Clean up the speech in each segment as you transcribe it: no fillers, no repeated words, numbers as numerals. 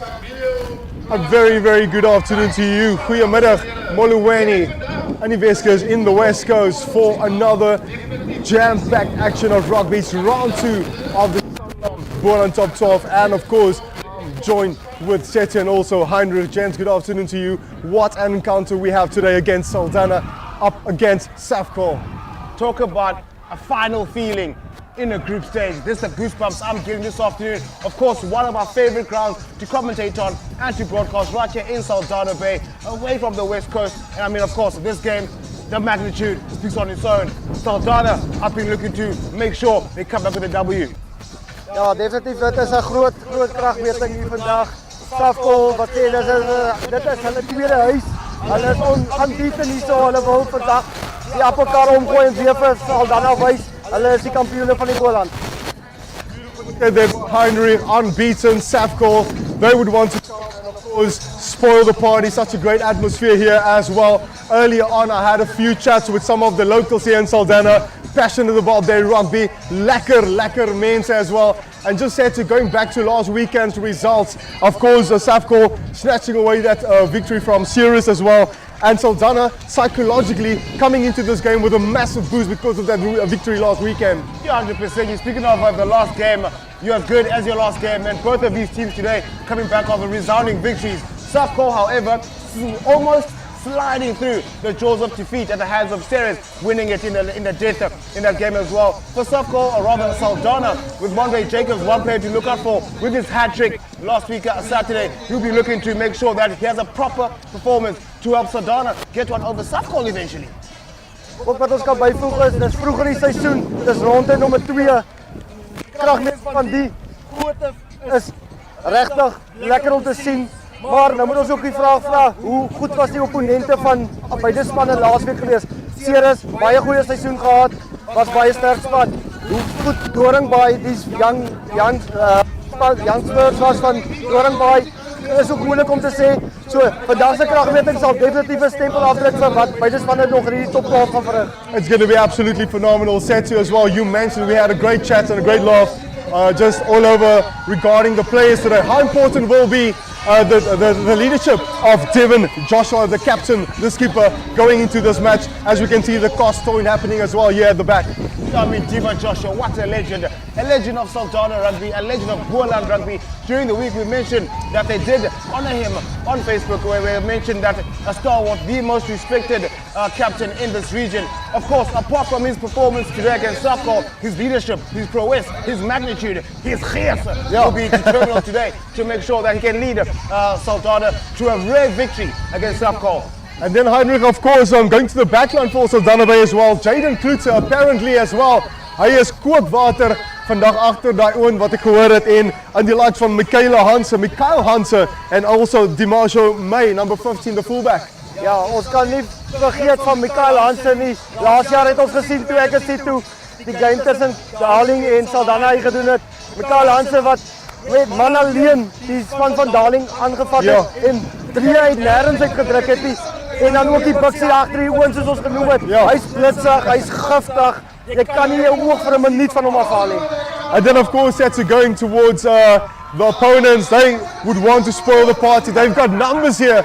A very good afternoon to you. Goedemiddag, Moluweni and Iveskers in the West Coast for another jam-packed action of rugby. It's round 2 of the Sanlam Boland Top 12, and of course, I'm joined with Seti and also Heinrich. Gents, good afternoon to you. What an encounter we have today against Saldanha, up against Safcol. Talk about a final feeling in a group stage. This is the goosebumps I'm getting this afternoon. Of course, one of our favorite grounds to commentate on and to broadcast right here in Saldanha Bay, away from the West Coast. And I mean, of course, this game, the magnitude speaks on its own. Saldanha, I've been looking to make sure they come back with a W. Ja, definitief, dit is 'n groot kragmeting hier vandag. Safcol, wat sê, dit is hulle tweede huis. Hulle is onbeaten hier so, hulle wil vandag die appelkar omgooi en weer vir Saldanha wys. Hulle is die kampioene van die Boland. Heinrich, unbeaten, Safcol, they would want to of course spoil the party. Such a great atmosphere here as well. Earlier on, I had a few chats with some of the locals here in Saldanha, passionate about their rugby, lekker mense as well. And just said to going back to last weekend's results, of course, Safcol snatching away that victory from Sirius as well. And Saldanha psychologically coming into this game with a massive boost because of that victory last weekend. Yeah, 100%. You're speaking of the last game, you're as good as your last game, and both of these teams today coming back off resounding victories. Safcol, however, almost sliding through the jaws of defeat at the hands of Sirius, winning it in the death in that game as well. For Safcol, or rather Saldanha, with Monday Jacobs, one player to look out for with his hat-trick last week Saturday, he'll be looking to make sure that he has a proper performance to help Saldanha get one over Safcol eventually. Ook wat ons kan byvoeg is, dis vroeger die seisoen, dis ronde nommer 2. Kragmeting van die grootte is regtig lekker om te sien. Maar nou moet ons ook die vraag vra, hoe goed was die opponente van beide spanne laasweek geweest? Sirius, baie goeie seisoen gehad, was baie sterk span. Hoe goed Doringbaai, die youngsters was van Doringbaai, is ook moeilik om te sê. So, vandag se kragmeting sal definitief 'n stempel afdruk vir wat beide spanne nog in die top 12 gaan verrig. It's going to be absolutely phenomenal. Setu as well, you mentioned we had a great chat and a great laugh just all over regarding the players today. How important will be the leadership of Devin Joshua, the captain, the skipper, going into this match, as we can see the cost throwing happening as well here at the back. I mean, Devin Joshua, what a legend of Saldanha rugby, a legend of Boland rugby. During the week we mentioned that they did honor him on Facebook, where we mentioned that a star was the most respected captain in this region. Of course, apart from his performance today against Safcol, his leadership, his prowess, his magnitude, his gees will be determinant today to make sure that he can lead Saldanha to a rare victory against Safcol. And then Heinrich, of course, going to the backline for Saldanha Bay as well. Jaden Klutse apparently as well. Hy is kookwater vandag agter daai oon wat ek gehoor het en aan die likes van Mikael Hanse and also Dimasho May, number 15, the fullback. Ja, ons kan nie vergeet van Mikael Hanse nie. Laas jaar het ons gesien toe ek gesien toe die game tussen Darling en Saldanha gedoen het. Mikael Hanse wat met man alleen die span van Darling aangevat het en 3 uit nêrens uitgedruk het nie. En dan ook die buksie agter die oon soos ons genoem het. Hy's blitsig, hy's giftig. Jy kan nie 'n oog vir 'n minuut van hom afhaal nie. And then of course that's going towards the opponents. They would want to spoil the party. They've got numbers here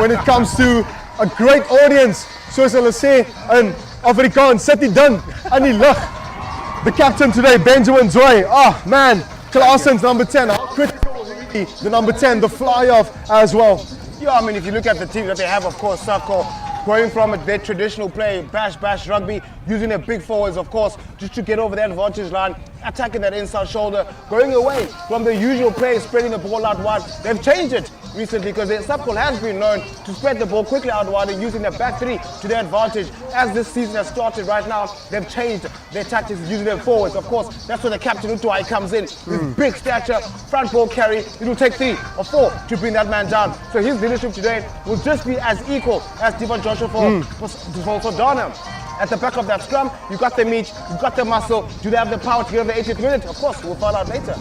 when it comes to a great audience. Soos hulle sê in Afrikaans, sit die ding aan die lug. The captain today, Benjamin Zoy. Oh man, Claasen's number 10. How critical the number 10, the fly-off as well. Yeah, I mean, if you look at the team that they have, of course, Safcol, going from their traditional play, bash rugby, using their big forwards, of course, just to get over that advantage line, attacking that inside shoulder, going away from the usual play, spreading the ball out wide. They've changed it recently because Safcol has been known to spread the ball quickly out wide and using their back three to their advantage. As this season has started right now, they've changed their tactics using their forwards. Of course, that's where the captain Utuai comes in. With big stature, front ball carry, it will take 3 or 4 to bring that man down. So his leadership today will just be as equal as Devin Joshua for Saldanha. At the back of that scrum, you got the meat, you got the muscle. Do they have the power to get over the 80th minute? Of course, we'll find out later.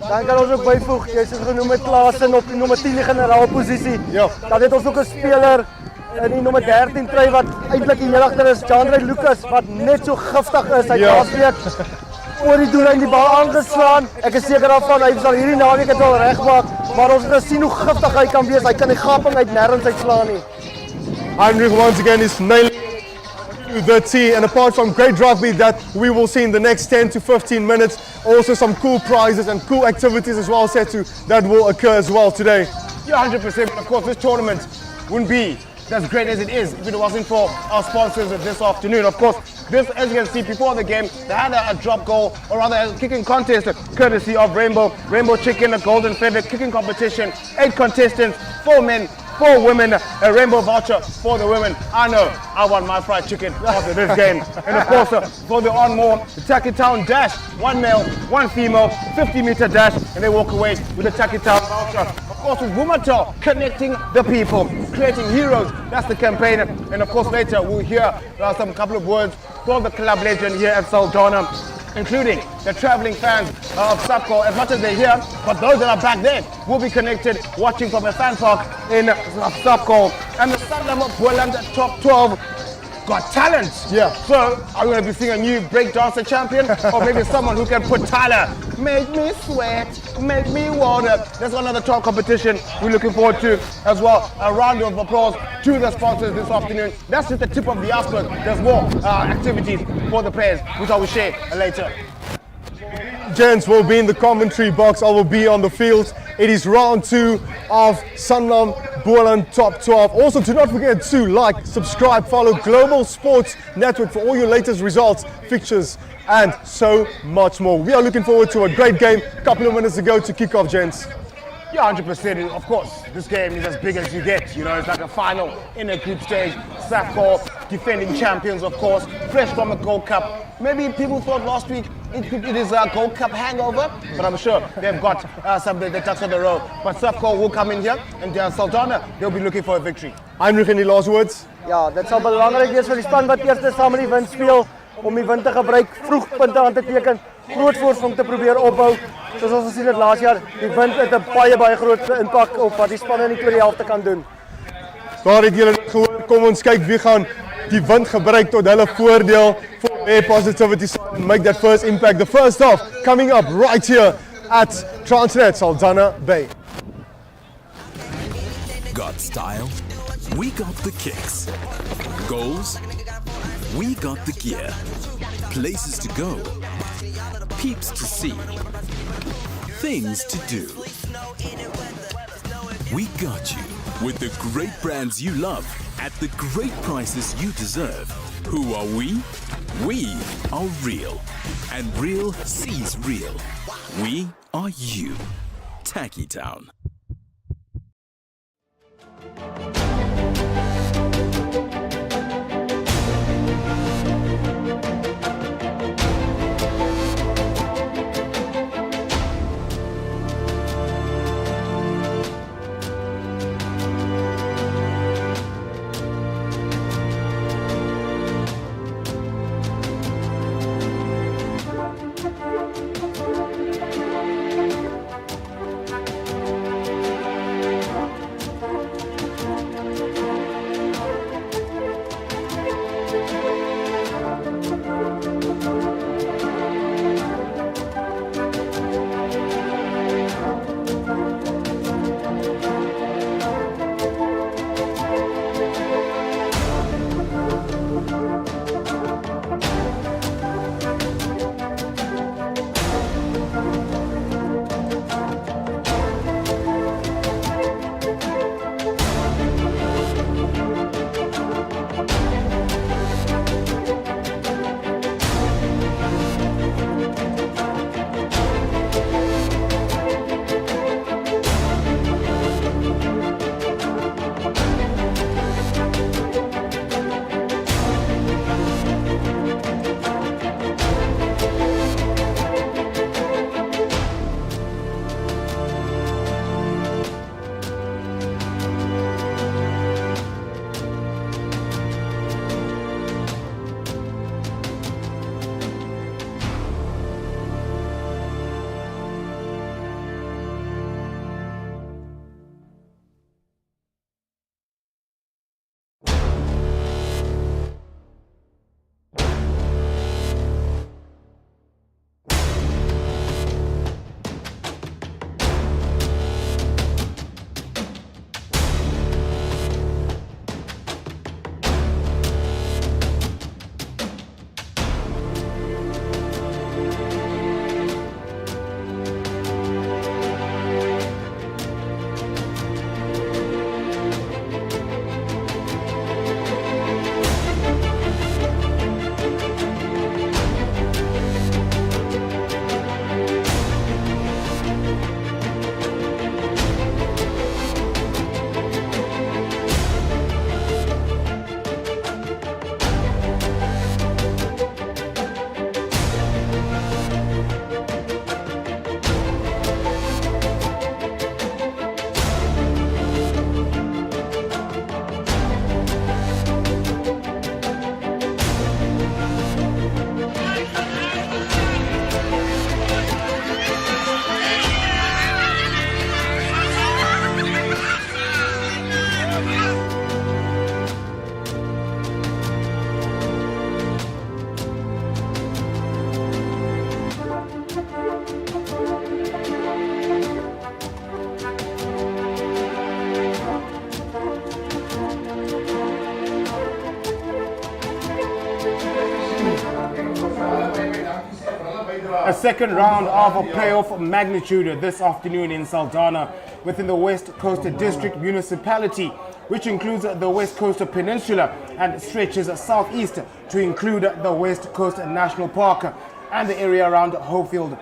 Dan kan ons ook byvoeg, jy het genoem met Klaasen op die nommer 10 generaal posisie. Ja. Dan het ons ook 'n speler in die nommer 13 trui wat eintlik die heel agter is, Jandre Lucas, wat net so giftig is. Hy laasweek oor die doellyn die bal aangeslaan. Ek is seker daarvan hy sal hierdie naweek dit wel regmaak, maar ons het gesien hoe giftig hy kan wees. Hy kan die gaping uit nêrens uitslaan nie. Heinrich once again is nailing the tee, and apart from great rugby that we will see in the next 10 to 15 minutes, also some cool prizes and cool activities as well set to that will occur as well today. Yeah, 100%. Of course, this tournament wouldn't be as great as it is if it wasn't for our sponsors this afternoon. Of course, this, as you can see, before the game, they had a drop goal, or rather a kicking contest, courtesy of Rainbow Chicken, a golden feather kicking competition. 8 contestants, 4 men, 4 women, a rainbow voucher for the women. I know, I want my fried chicken after this game. And of course, for the on more, the Taki Town Dash, 1 male, 1 female, 50-meter dash, and they walk away with the Taki Town voucher. Of course, with Wumato, connecting the people, creating heroes, that's the campaign. And of course, later we'll hear some couple of words from the club legend here at Saldanha, including the travelling fans of Safcol, as much as they're here, but those that are back there will be connected, watching from a fan park in Safcol. And the Sanlam Boland top 12 got talent. Yeah. So, are we going to be seeing a new breakdancer champion? Or maybe someone who can put Tyler, make me sweat, make me water. That's another top competition we're looking forward to as well. A round of applause to the sponsors this afternoon. That's just the tip of the iceberg. There's more activities for the players, which I will share later. Gents will be in the commentary box. I will be on the field. It is round 2 of Sanlam Boland Top 12. Also, do not forget to like, subscribe, follow Global Sports Network for all your latest results, fixtures, and so much more. We are looking forward to a great game. A couple of minutes to go to kick off, gents. Yeah, 100%. Of course, this game is as big as you get. You know, it's like a final in a group stage. Safcol, defending champions, of course, fresh from a Gold Cup. Maybe people thought last week it is a Gold Cup hangover, but I'm sure they've got some of the ducks on the road. But Safcol will come in here, and Saldanha, they'll be looking for a victory. Heinrich, any last words? Ja, dit sal belangrik wees vir die span wat eers saam met die wind speel om die wind te gebruik, vroeg punte aan te teken, groot voorsprong te probeer opbou. Soos ons gesien het laas jaar, die wind het 'n baie groot impak op wat die spanne in die tweede helfte kan doen. Daar het julle gehoor. Kom ons kyk wie gaan die wind gebruik tot hulle voordeel for air positivity and make that first impact. The first half coming up right here at Transnet Saldanha Bay. Got style? We got the kicks. Goals? We got the gear. Places to go. Peeps to see. Things to do. We got you with the great brands you love at the great prices you deserve. Who are we? We are real. And real sees real. We are you. Taki Town. A second round of a playoff magnitude this afternoon in Saldanha within the West Coast District Municipality, which includes the West Coast Peninsula and stretches southeast to include the West Coast National Park and the area around Hopefield.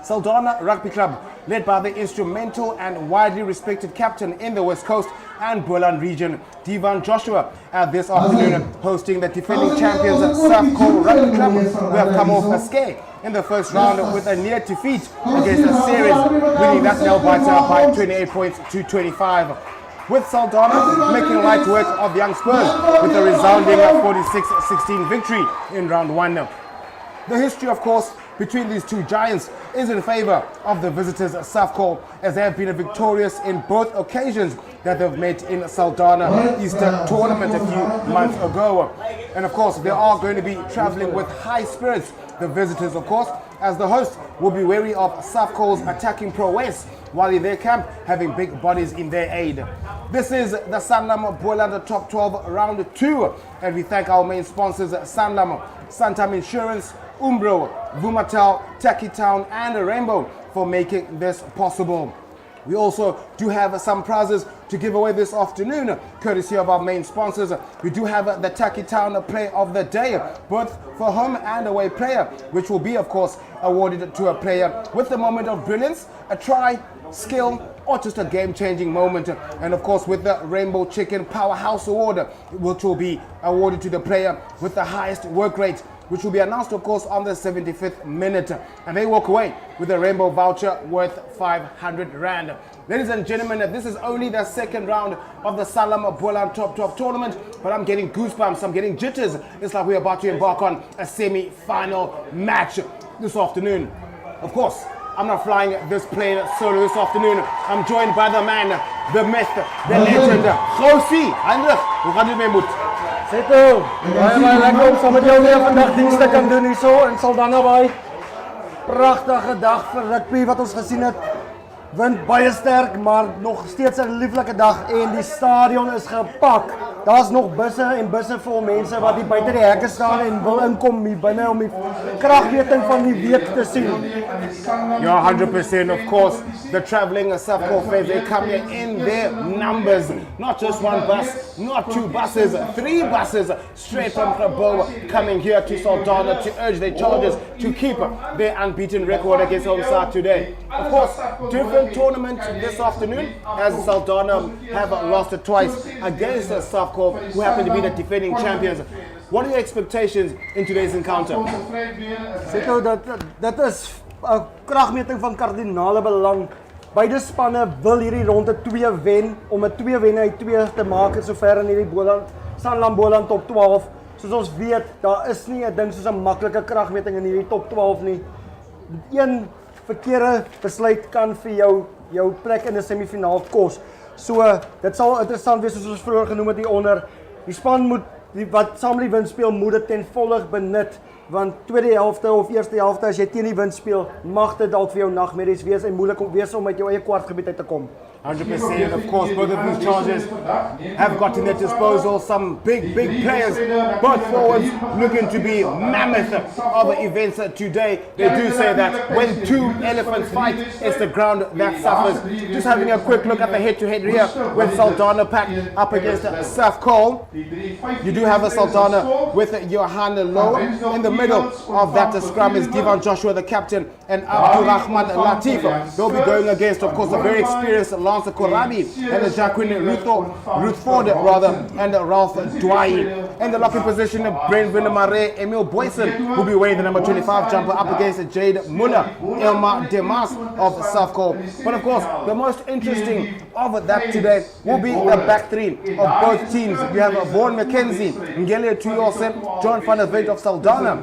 Saldanha Rugby Club, led by the instrumental and widely respected captain in the West Coast and Boland region, Divan Joshua, this afternoon hosting the defending champions Safcol Rugby Club, who have come off a scare in the first round with a near defeat against a series, winning that nail-biter by 28 points to 25. With Saldanha making light work of the young Spurs with a resounding 46-16 victory in round 1. The history, of course, between these two giants is in favor of the visitors Safcol, as they have been victorious in both occasions that they've met in Saldanha Easter tournament a few months ago. And of course, they are going to be traveling with high spirits, the visitors of course, as the hosts will be wary of Safcol's attacking prowess while in their camp having big bodies in their aid. This is the Sanlam Boland Top 12 Round 2, and we thank our main sponsors Sanlam, Santam Insurance, Umbro, Vumatel, Taki Town and Rainbow for making this possible. We also do have some prizes to give away this afternoon, courtesy of our main sponsors. We do have the Taki Town Player of the Day, both for home and away player, which will be, of course, awarded to a player with a moment of brilliance, a try, skill, or just a game-changing moment. And of course, with the Rainbow Chicken Powerhouse Award, which will be awarded to the player with the highest work rate, which will be announced, of course, on the 75th minute. And they walk away with a rainbow voucher worth 500 Rand. Ladies and gentlemen, this is only the second round of the Saldanha Boland Top 12 tournament, but I'm getting goosebumps, I'm getting jitters. It's like we're about to embark on a semi-final match this afternoon. Of course, I'm not flying this plane solo this afternoon. I'm joined by the man, the myth, the legend, Gousie. Heinrich, hoe gaan dit mee moet? Zeto, baie lekker om saam met jou weer vandag dienste kan doen hierso in Saldanha Bay. Pragtige dag vir rugby wat ons gesien het. Wind baie sterk, maar nog steeds 'n lieflike dag en die stadion is gepak. Daar's nog busse en busse vol mense wat hier buite die hekke staan en wil inkom hier binne om die kragmeting van die week te sien. Yeah, 100%. Of course, the traveling Safcol fans, they come here in their numbers. Not just one bus, not two buses, 3 buses straight from Krabo coming here to Saldanha to urge their charges to keep their unbeaten record against home side today. Of course, different tournament this afternoon as Saldanha have lost it twice against Safcol, who happen to be the defending champions. What are your expectations in today's encounter? Zeto, dat is 'n kragmeting van kardinale belang. Beide spanne wil hierdie ronde 2 wen om 'n 2 wen uit 2 te maak sover in hierdie Boland Sanlam Boland Top 12. Soos ons weet, daar is nie 'n ding soos 'n maklike kragmeting in hierdie Top 12 nie. Een verkeerde besluit kan vir jou plek in 'n semifinaal kos. So dit sal interessant wees soos ons vroeër genoem het hieronder. Die span moet wat saam met die wind speel moet dit ten volle benut, want tweede helfte of eerste helfte as jy teen die wind speel, mag dit dalk vir jou nagmerries wees en moeilik wees om uit jou eie kwartgebied uit te kom. 100%. Of course, both of these charges have got in their disposal some big players. Both forwards looking to be mammoth of events today. They do say that when two elephants fight, it's the ground that suffers. Just having a quick look at the head-to-head here with Saldanha packed up against Safcol. You do have a Saldanha with Johan Low. In the middle of that scrum is Divan Joshua, the captain, and Abdulrahman Latif. They'll be going against, of course, a very experienced Lance Korabi and Jacqueline Ruthford and Ralph Dwyer. In the locking position, Brent Mare, Emil Boyson will be weighing the number 25 jumper up against Jade Muller, Elma Demas of Safcol. But of course, the most interesting of that today will be the back three of both teams. You have Vaughan McKenzie, Ngelia Tuyose, John van der Veit of Saldanha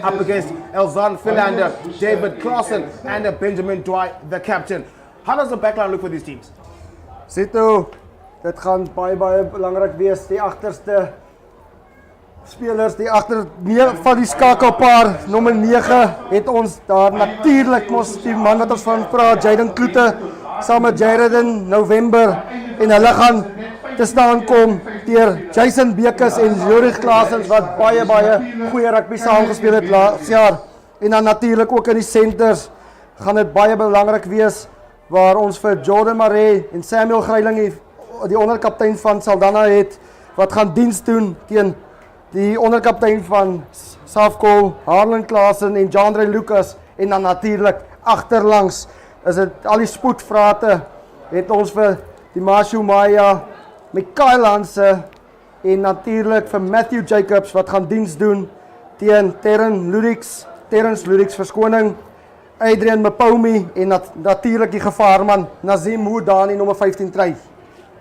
up against Elzan Philander, David Claassen and Benjamin Dwyer, the captain. How does the backline look for these teams? Zeto, dit gaan baie belangrik wees. Die agterste spelers, die van die skakelpaar nommer 9 het ons daar natuurlik mos die man wat ons van praat, Jaden Kloete saam met Jaden November, en hulle gaan te staan kom deur Jason Bekes en Joris Klaasens wat baie goeie rugby saam gespeel het laas jaar. En dan natuurlik ook in die centers gaan dit baie belangrik wees waar ons vir Jordan Maree en Samuel Greiling die onderkaptein van Saldanha het wat gaan diens doen teen die onderkaptein van Safcol, Harlan Klaasen en Jandre Lucas en dan natuurlik agterlangs is dit al die spoedvrate het ons vir die Mashu Maya, Mikael Hanse en natuurlik vir Matthew Jacobs wat gaan diens doen teen Terrence Ludix verskoning, Adrian Mapomi en natuurlik die gevaarman Nazim Houdani nommer 15 try.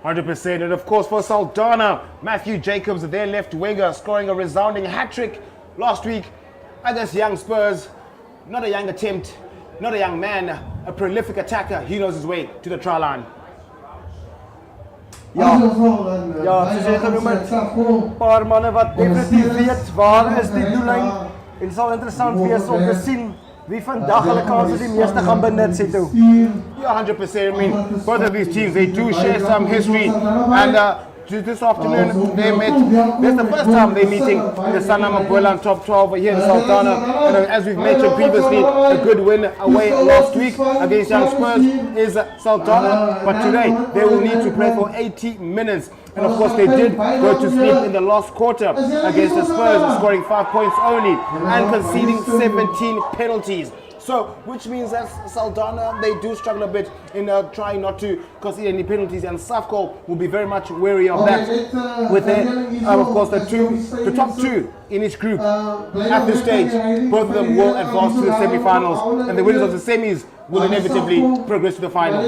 100%, and of course for Saldanha, Matthew Jacobs, their left winger, scoring a resounding hat-trick last week against young Spurs. Not a young attempt, not a young man, a prolific attacker. He knows his way to the try line. Ja, soos jy genoem het, paar manne wat definitief weet waar is die doellyn en sal interessant wees om te sien wie vandag hulle kanse die meeste gaan benut sê toe. Yeah, 100%. I mean, both of these teams, they do share some history. And this afternoon, they met. This is the first time they're meeting in the Sanlam and Boland top 12 here in Saldanha. And as we've mentioned previously, a good win away last week against Young Spurs is Saldanha. But today, they will need to play for 80 minutes. And of course, they did go to sleep in the last quarter against the Spurs, scoring 5 points only and conceding 17 penalties. So, which means that Saldanha, they do struggle a bit in trying not to concede any penalties, and Safcol will be very much wary of that. With of course, the top two in each group at this stage, both of them will advance to the semi-finals, and the winners of the semis will inevitably progress to the final.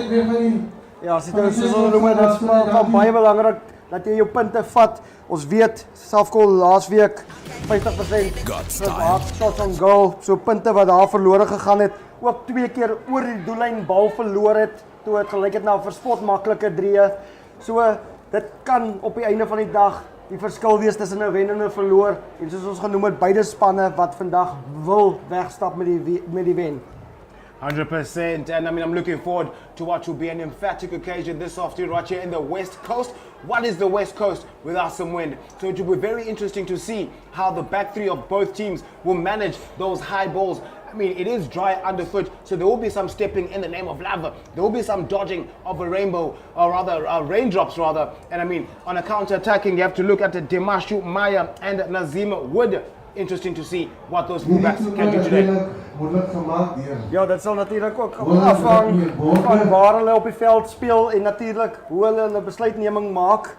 Ja, soos ons noem, dit is van baie belangrik dat jy jou punte vat. Ons weet Safcol laasweek 50% shots on goal, so punte wat daar verlore gegaan het, ook 2 keer oor die doellyn bal verloor het, toe het gelyk het na 'n verspot maklike drieë. So dit kan op die einde van die dag die verskil wees tussen 'n wen en 'n verloor, en soos ons genoem het, beide spanne wat vandag wil wegstap met die wen. 100%, and I mean, I'm looking forward to what will be an emphatic occasion this afternoon right here in the West Coast. What is the West Coast without some wind? So it will be very interesting to see how the back three of both teams will manage those high balls. I mean, it is dry underfoot, so there will be some stepping in the name of love. There will be some dodging of a rainbow, or rather, raindrops rather. And I mean, on a counter-attacking, you have to look at the Demashu Maya and Nazim Wood. Interesting to see what those fullbacks can do today. Ja, dit sal natuurlik ook afhang van waar hulle op die veld speel en natuurlik hoe hulle besluitneming maak.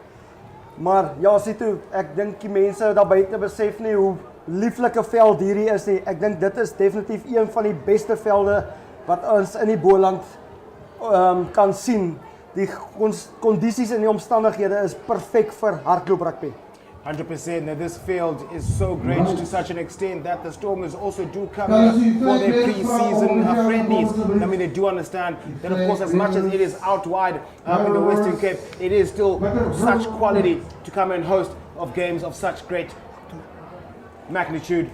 Maar ja, sien toe, ek dink die mense daar buite besef nie hoe lieflike veld hierdie is nie. Ek dink dit is definitief een van die beste velde wat ons in die Boland kan sien. Die kondisies en die omstandighede is perfek vir hardloop rugby. 100%. Now this field is so great to such an extent that the Stormers also do come here for their pre-season friendlies. I mean, they do understand that, of course, as much as it is out wide in the Western Cape, it is still such quality to come and host of games of such great magnitude.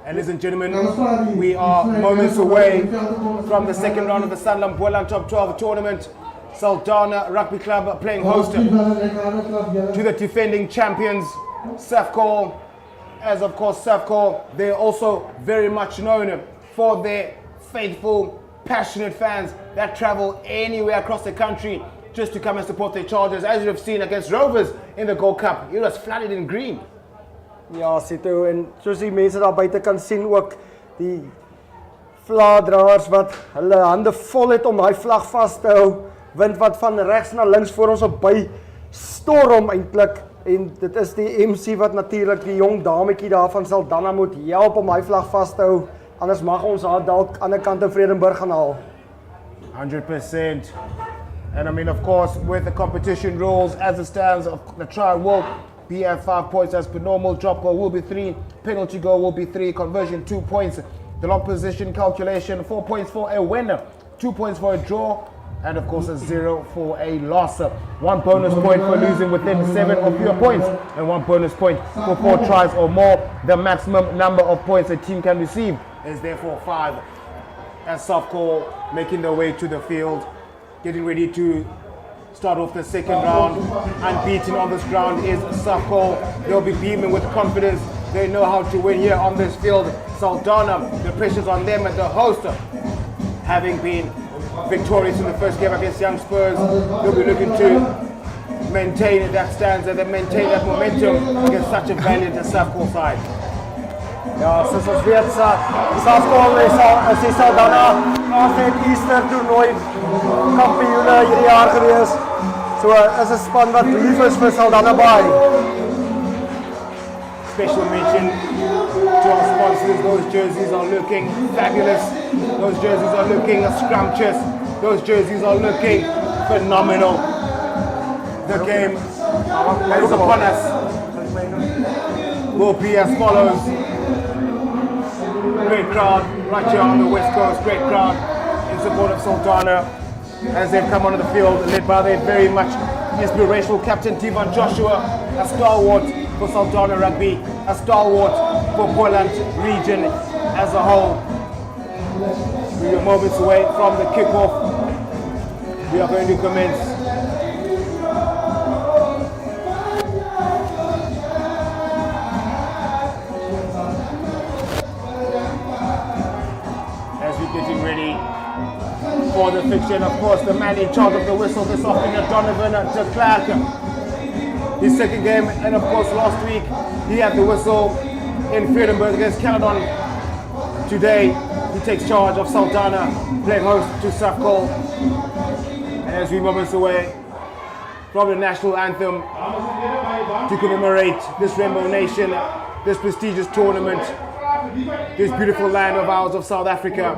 And ladies and gentlemen, we are moments away from the second round of the Sanlam Boland Top 12 tournament. Saldanha Rugby Club playing host to the defending champions, Safcol. As of course Safcol, they're also very much known for their faithful, passionate fans that travel anywhere across the country just to come and support their Chargers. As you have seen against Rovers in the Gold Cup, it was flooded in green. Ja, Sito, en soos die mense daar buite kan sien ook, die vlagdraers wat hulle hande vol het om daai vlag vas te hou. Wind wat van regs na links voor ons op by storm eintlik, en dit is die MC wat natuurlik die jong dametjie daar van Saldanha moet help om hy vlag vas te hou, anders mag ons haar dalk aan die kant in Vredenburg gaan haal. 100%. And I mean, of course, with the competition rules as it stands, the try will be at 5 points as per normal, drop goal will be 3, penalty goal will be 3, conversion 2 points, the long position calculation 4 points for a winner, 2 points for a draw, and of course a 0 for a loss. 1 bonus point for losing within 7 or fewer points, and 1 bonus point for 4 tries or more. The maximum number of points a team can receive is therefore 5. As Safcol making their way to the field, getting ready to start off the second round. Unbeaten on this ground is Safcol. They'll be beaming with confidence They know how to win here on this field. Saldanha, the pressure's on them and the host, having been victorious in the first game against Young Spurs, they'll be looking to maintain that stanza, they maintain that momentum against such a valiant Safcol side. Ja, soos ons weet, Safcol is die Saldanha Easter toernooi kampioene hierdie jaar gewees. So is 'n span wat lief is vir Saldanha Bay. Special mention to our sponsors. Those jerseys are looking fabulous. Those jerseys are looking scrumptious. Those jerseys are looking phenomenal. The game that is upon us will be as follows. Great crowd right here on the West Coast. Great crowd in support of Saldanha as they've come onto the field, led by their very much inspirational captain Tivan Joshua, a stalwart for Saldanha Rugby, a stalwart for Boland region as a whole. We are moments away from the kickoff. We are going to commence. As we're getting ready for the fiction, of course, the man in charge of the whistle this afternoon, Donovan de Klerk. His second game, and of course last week he had the whistle in Vredenburg against Caledon. Today he takes charge of Saldanha, playing host to Safcol. And as we moments away from the national anthem to commemorate this Rainbow Nation, this prestigious tournament, this beautiful land of ours of South Africa,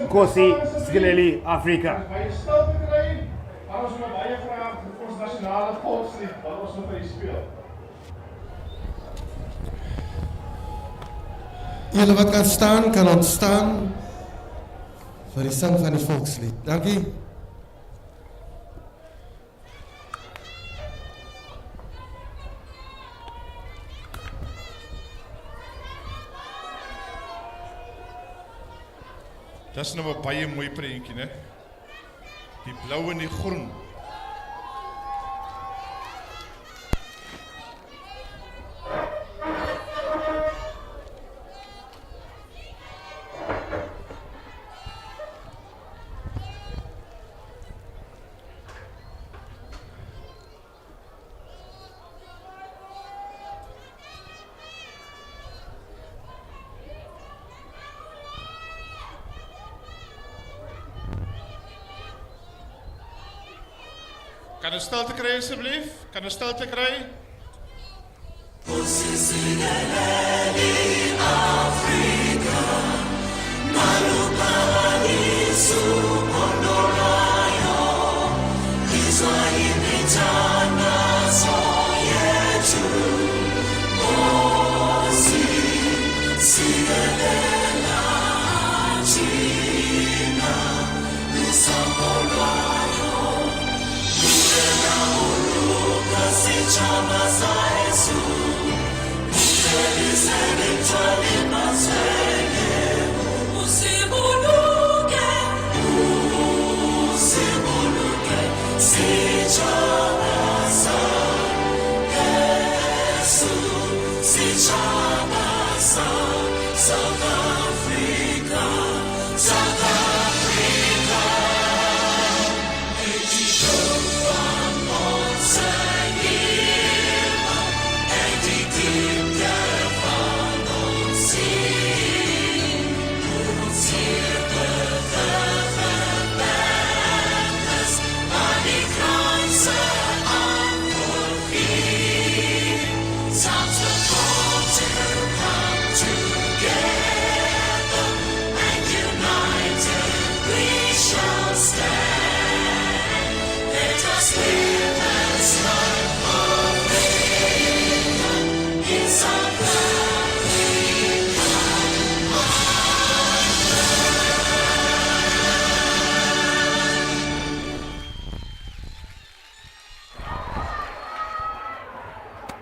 Nkosi Sikelel' Afrika. Julle wat kan staan, kan ontstaan vir die sang van die volkslied. Dankie. Dis nou 'n baie mooi prentjie, né? Die blou en die groen. Kan 'n stilte kry asseblief? Kan 'n stilte kry?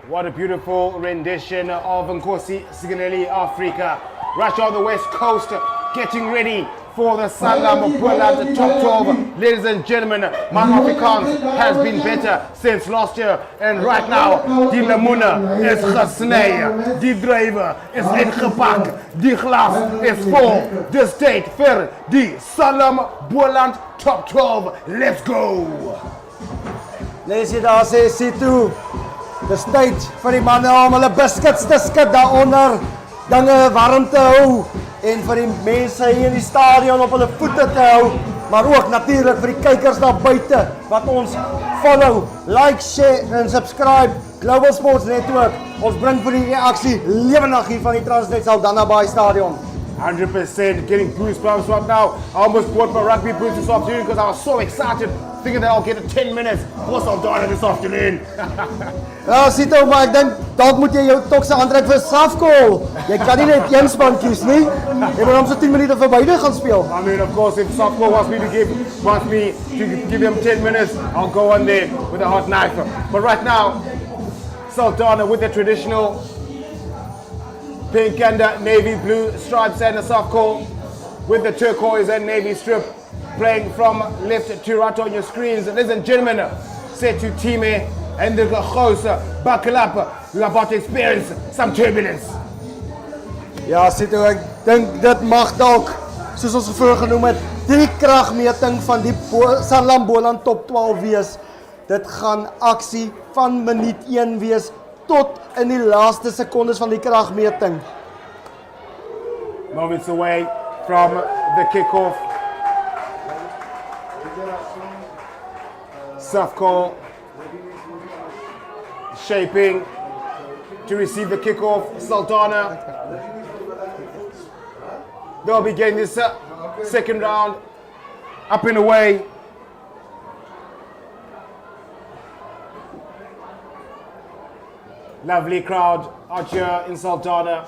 What a beautiful rendition of Nkosi Sikelel' Afrika. Right on the West Coast, getting ready for the Sanlam Boland top 12. Ladies and gentlemen, my Afrikaans has been better since last year. And right now, die lemoene is gesneden. Die druiwe is ingepakt. Die glas is vol. Dis tyd vir die Sanlam Boland top 12. Let's go! Lees jy daar sê toe. Dis tyd vir die manne om hulle biscuits te skud daaronder. Dinge warm te hou en vir die mense hier in die stadion op hulle voete te hou, maar ook natuurlik vir die kykers daar buite wat ons follow, like, share en subscribe Global Sports Network. Ons bring vir die aksie lewendig hier van die Transnet Saldanha Bay Stadion. 100% getting goosebumps right now. I almost bought my rugby boots this afternoon because I was so excited, thinking that I'll get a 10 minutes for Saldanha this afternoon. Ja, sit ou, maar ek dink dalk moet jy jou tokse aantrek vir Safcol. Jy kan nie net een span kies nie. Jy moet hom so 10 minute vir beide gaan speel. I mean, of course, if Safcol wants me to give them 10 minutes, I'll go on there with a hot knife. But right now, Saldanha with the traditional pink and navy blue stripes and a Safcol with the turquoise and navy strip playing from left to right on your screens. Ladies and gentlemen, set to Time and the host, buckle up, you're about to experience some turbulence. Ja, sit ou, ek dink dit mag dalk soos ons vroeër genoem het, die kragmeting van die Sanlam Boland top 12 wees. Dit gaan aksie van minuut 1 wees tot in die laaste sekondes van die kragmeting. Moments away from the kickoff. Safcol shaping to receive the kickoff. Saldanha, they'll be getting this second round up and away. Lovely crowd out here in Saldanha.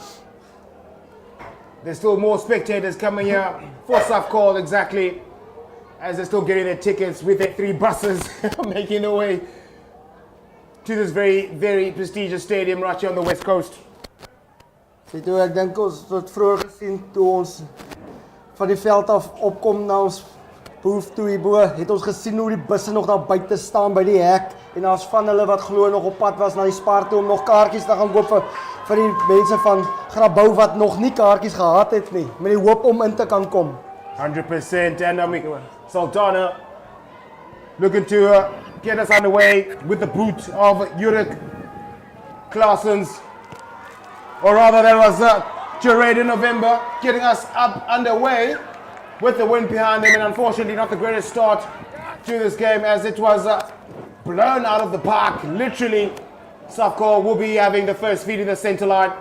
There's still more spectators coming here for Safcol, exactly, as they're still getting their tickets with their 3 buses making their way to this very, very prestigious stadium right here on the West Coast. Sê toe, ek dink ons het vroeër gesien toe ons van die veld af opkom na ons boef toe hierbo, het ons gesien hoe die busse nog daar buite staan by die hek en daar's van hulle wat glo nog op pad was na die Spar toe om nog kaartjies te gaan koop vir die mense van Grabouw wat nog nie kaartjies gehad het nie, met die hoop om in te kan kom. 100%, and I mean, Saldanha looking to get us underway with the boot of Yurik Claessens, or rather that was Gerard in November, getting us up underway with the wind behind them, and unfortunately not the greatest start to this game as it was blown out of the park, literally. Safcol will be having the first feed in the center line.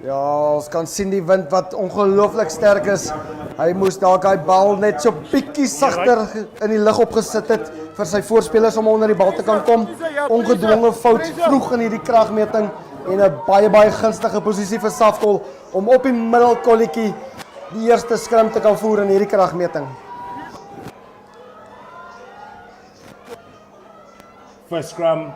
Ja, ons kan sien die wind wat ongelooflik sterk is. Hy moes dalk hy bal net so bietjie sagter in die lug opgesit het vir sy voorspelers om onder die bal te kan kom. Ongedwonge fout vroeg in hierdie kragmeting en 'n baie gunstige posisie vir Safcol om op die middelkolletjie die eerste skrim te kan voer in hierdie kragmeting. First scrum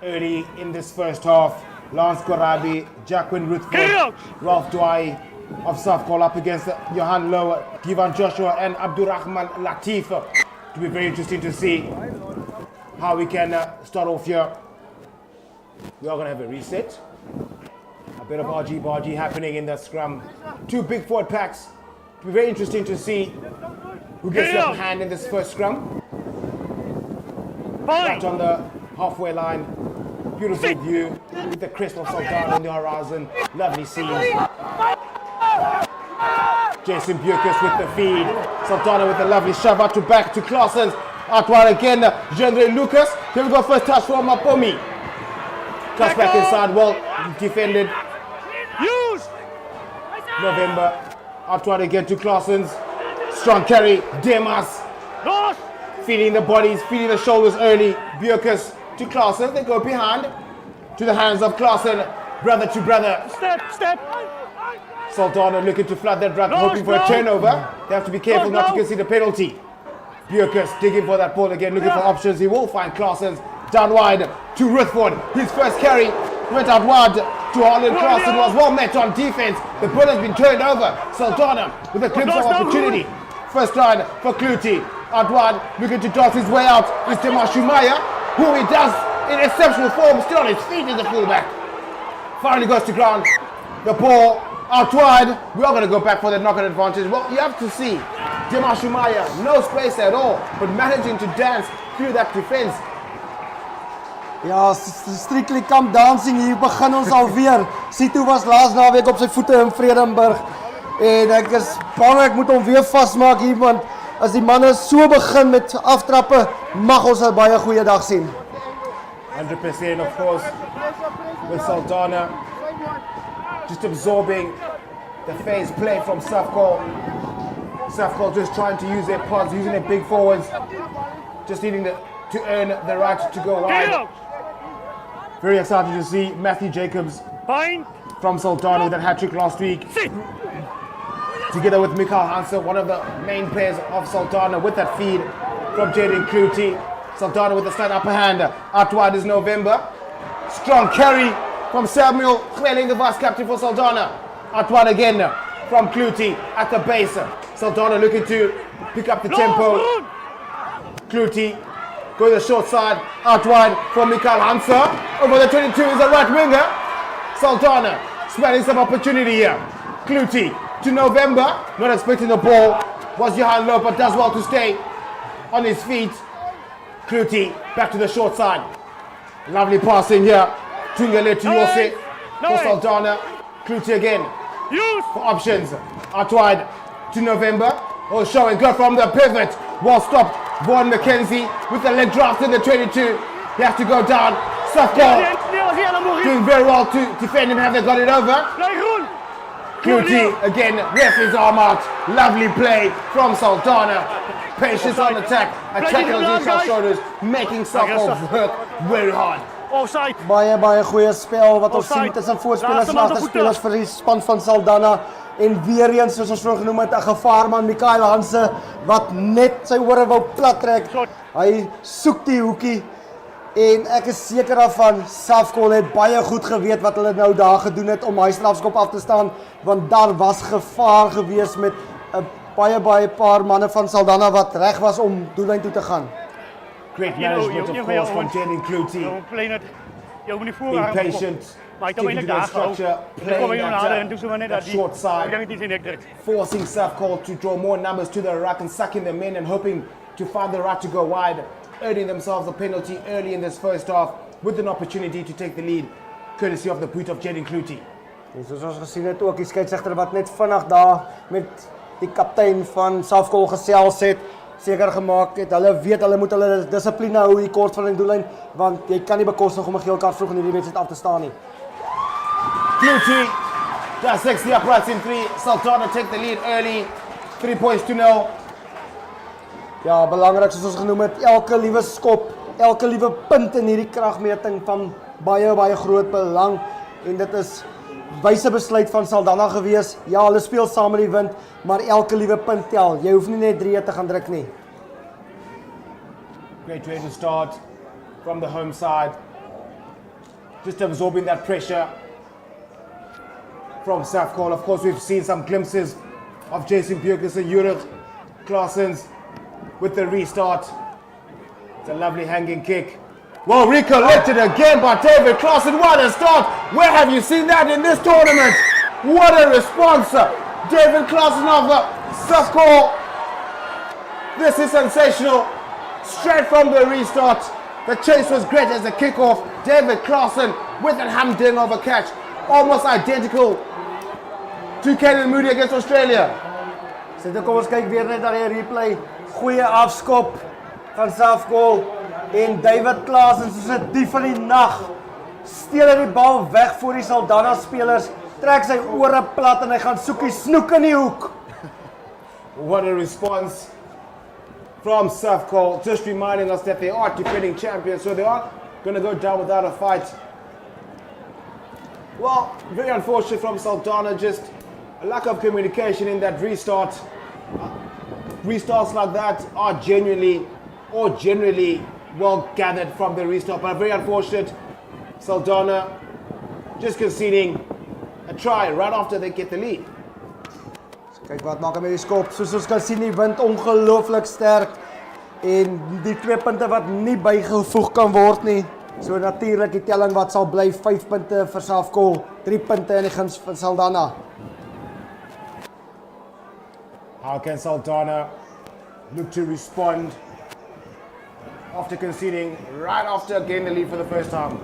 early in this first half. Lance Korabi, Jacqueline Ruthford, Ralph Dwai of Safcol up against Johan Lowe, Givan Joshua and Abdurrahman Latif. To be very interesting to see how we can start off here. We are going to have a reset. A bit of argy-bargy happening in the scrum. 2 big forward packs. It will be very interesting to see who gets the upper hand in this first scrum. Right on the halfway line. Beautiful view with the crest of Saldanha on the horizon. Lovely scenes. Jason Bierkus with the feed. Saldanha with a lovely shove out to back to Claessens. Out wide again, Gendre Lucas. Here we go, first touch from Mapomi. Cuts back inside, well defended. November. Out wide again to Claessens. Strong carry, Demas. Feeding the bodies, feeding the shoulders early. Bierkus to Claessens, they go behind to the hands of Claessens, brother to brother. Step. Saldanha looking to flood that ruck, hoping for a turnover. They have to be careful not to concede a penalty. Bierkus digging for that ball again, looking for options. He will find Claessens down wide to Ruthford. His first carry went out wide to Holland. Klassen was well met on defense. The ball has been turned over. Saldanha with a glimpse of opportunity. First line for Kluti. Antoine looking to dance his way out. It's Shumaya, who he does in exceptional form, still on his feet as a fullback. Finally goes to ground. The ball out wide. We are going to go back for the knock-on advantage. Well, you have to see Shumaya, no space at all, but managing to dance through that defense. Ja, Strictly Camp Dancing, hier begin ons alweer. Sito was laas naweek op sy voete in Vredenburg. En ek is bang ek moet hom weer vasmaak hier, want as die manne so begin met aftrappe, mag ons 'n baie goeie dag sien. 100% of course, with Saldanha just absorbing the phase play from Safcol. Safcol just trying to use their pods, using their big forwards, just needing to earn the right to go wide. Very excited to see Matthew Jacobs from Saldanha with that hat-trick last week. Together with Mikael Hansen, one of the main players of Saldanha, with that feed from Jaden Kluti. Saldanha with a slight upper hand. Out wide is November. Strong carry from Samuel, clearly the vice captain for Saldanha. Out wide again from Kluti at the base. Saldanha looking to pick up the tempo. Kluti going the short side. Out wide for Mikael Hansen. Over the 22 is the right winger. Saldanha smelling some opportunity here. Kluti to November, not expecting the ball. Was Johan Low, but does well to stay on his feet. Kluti back to the short side. Lovely passing here. Tungale to Yose for Saldanha. Kluti again for options. Out wide to November. Oh, showing go from the pivot. Well stopped. Vaughan McKenzie with the leg draft in the 22. He has to go down. Safcol doing very well to defend him. Have they got it over? Kluti again, ref his arm out. Lovely play from Saldanha. Patience on attack. Attacking on his shoulders, making Safcol work very hard. Baie goeie spel wat ons sien tussen voorspelers en agterspelers vir die span van Saldanha. En weer eens, soos ons vroeër genoem het, 'n gevaarman Mikael Hansen wat net sy ore wou plat trek. Hy soek die hoekie. En ek is seker daarvan Safcol het baie goed geweet wat hulle nou daar gedoen het om hy strafskop af te staan, want daar was gevaar gewees met 'n baie paar manne van Saldanha wat reg was om doellyn toe te gaan. Great management of course from Jaden Kluti. Being patient, sticking to their structure, playing that short side, forcing Safcol to draw more numbers to the ruck and sucking them in and hoping to find the right to go wide, earning themselves a penalty early in this first half with an opportunity to take the lead, courtesy of the boot of Jaden Kluti. En soos ons gesien het ook die skeieregter wat net vinnig daar met die kaptein van Safcol gesels het, seker gemaak het hulle weet hulle moet hulle dissipline hou hier kort van die doellyn, want jy kan nie bekostig om 'n geel kaart vroeg in hierdie wedstryd af te staan nie. Kluti does 60 uprights in 3. Saldanha take the lead early, 3 points to 0. Ja, belangrik soos ons genoem het, elke liewe skop, elke liewe punt in hierdie kragmeting van baie groot belang, en dit is wyse besluit van Saldanha gewees. Ja, hulle speel saam met die wind, maar elke liewe punt tel. Jy hoef nie net 3 te gaan druk nie. Great way to start from the home side. Just absorbing that pressure from Safcol. Of course, we've seen some glimpses of Jason Bjerkes and Ulrich Claessens with the restart. It's a lovely hanging kick. Well, recollected again by David Claessen. What a start! Where have you seen that in this tournament? What a response! David Claessen of Safcol. This is sensational. Straight from the restart. The chase was great as a kickoff. David Claessen with a hamding of a catch. Almost identical to Caden Moody against Australia. So dan kom ons kyk weer net na die replay. Goeie afskop van Safcol. En David Claessen soos 'n dief van die nag steel hy die bal weg voor die Saldanha spelers, trek sy ore plat en hy gaan soek die snoek in die hoek. What a response from Safcol, just reminding us that they are defending champions, so they aren't going to go down without a fight. Well, very unfortunate from Saldanha, just a lack of communication in that restart. Restarts like that are generally well gathered from the restart, but very unfortunate. Saldanha just conceding a try right after they get the lead. Kyk wat maak hy met die skop. Soos ons kan sien, die wind ongelooflik sterk en die 2 punte wat nie bygevoeg kan word nie. So natuurlik die telling wat sal bly 5 punte vir Safcol, 3 punte in die guns van Saldanha. How can Saldanha look to respond after conceding right after getting the lead for the first time?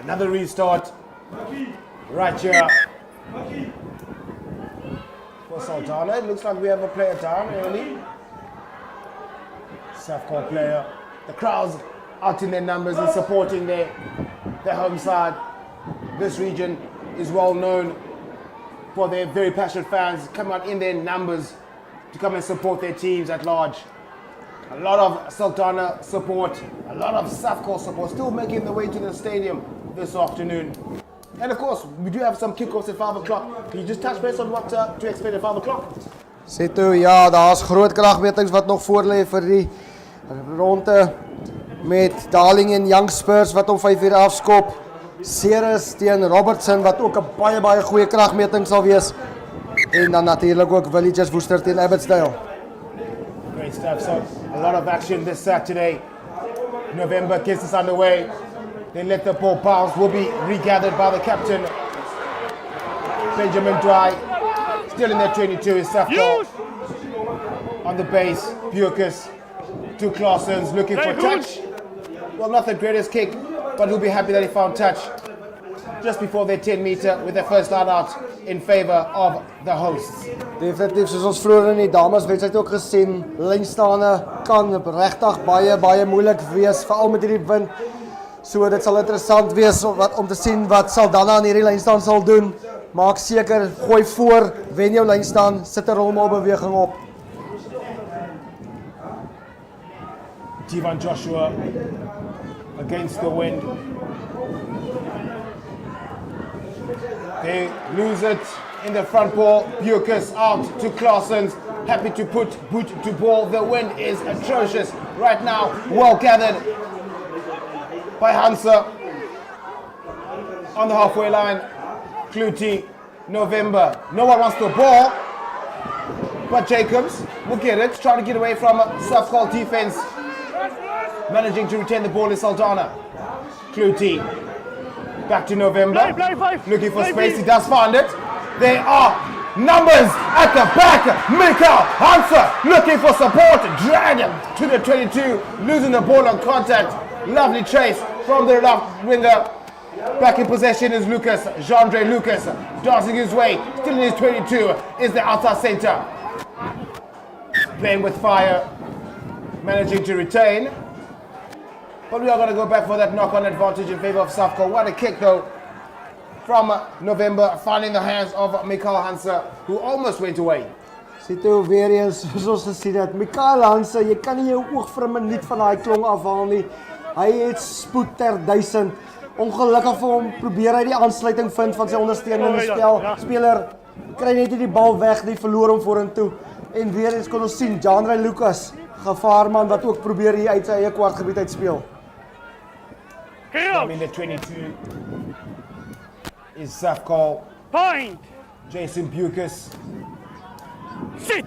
Another restart right here for Saldanha. It looks like we have a player down early. Safcol player. The crowds out in their numbers and supporting their home side. This region is well known for their very passionate fans come out in their numbers to come and support their teams at large. A lot of Saldanha support, a lot of Safcol support still making their way to the stadium this afternoon. And of course, we do have some kickoffs at 5 o'clock. Can you just touch base on what to expect at 5 o'clock? Sê toe, ja, daar's groot kragmetings wat nog voor lê vir die ronde met Darling en Young Spurs wat om 5 uur afskop. Ceres teen Robertson wat ook 'n baie goeie kragmeting sal wees. En dan natuurlik ook Villagers Woester teen Abbotsdale. Great stuff. So a lot of action this Saturday. November gets us underway. They let the ball bounce. Will be regathered by the captain, Benjamin Dwy. Still in their 22 is Safcol. On the base, Bjorkus to Claessens looking for touch. Well, not the greatest kick, but he'll be happy that he found touch just before their 10-meter with their first line out in favor of the hosts. Definitief, soos ons vroeër in die dameswedstryd ook gesien, lynstaande kan regtig baie moeilik wees, veral met hierdie wind. So dit sal interessant wees om te sien wat Saldanha in hierdie lynstaan sal doen. Maak seker, gooi voor, wen jou lynstaan, sit 'n rolmaalbeweging op. Divan Joshua against the wind. They lose it in the front ball. Bjorkus out to Claessens. Happy to put boot to ball. The wind is atrocious right now. Well gathered by Hansa on the halfway line. Clutie, November. No one wants the ball, but Jacobs will get it. Trying to get away from Safcol defense. Managing to retain the ball is Saldanha. Clutie. Back to November. Looking for space. He does find it. There are numbers at the back. Mikael Hansa looking for support. Drag him to the 22. Losing the ball on contact. Lovely chase from the left winger. Back in possession is Lucas. Jandre Lucas dancing his way. Still in his 22 is the outside center. Playing with fire. Managing to retain. But we are going to go back for that knock-on advantage in favor of Safcol. What a kick though from November, finding the hands of Mikael Hansa, who almost went away. Sien toe weer eens, soos ons gesien het, Mikael Hansa, jy kan nie jou oog vir 'n minuut van daai klong afhaal nie. Hy het spoed ter 1000. Ongelukkig vir hom probeer hy die aansluiting vind van sy ondersteunende speler. Kry net nie die bal weg, die verloor hom vorentoe. En weer eens kon ons sien Jandre Lucas, gevaarman wat ook probeer hier uit sy eie kwartgebied uitspeel. From in the 22 is Safcol. Point! Jason Bjorkus Sit!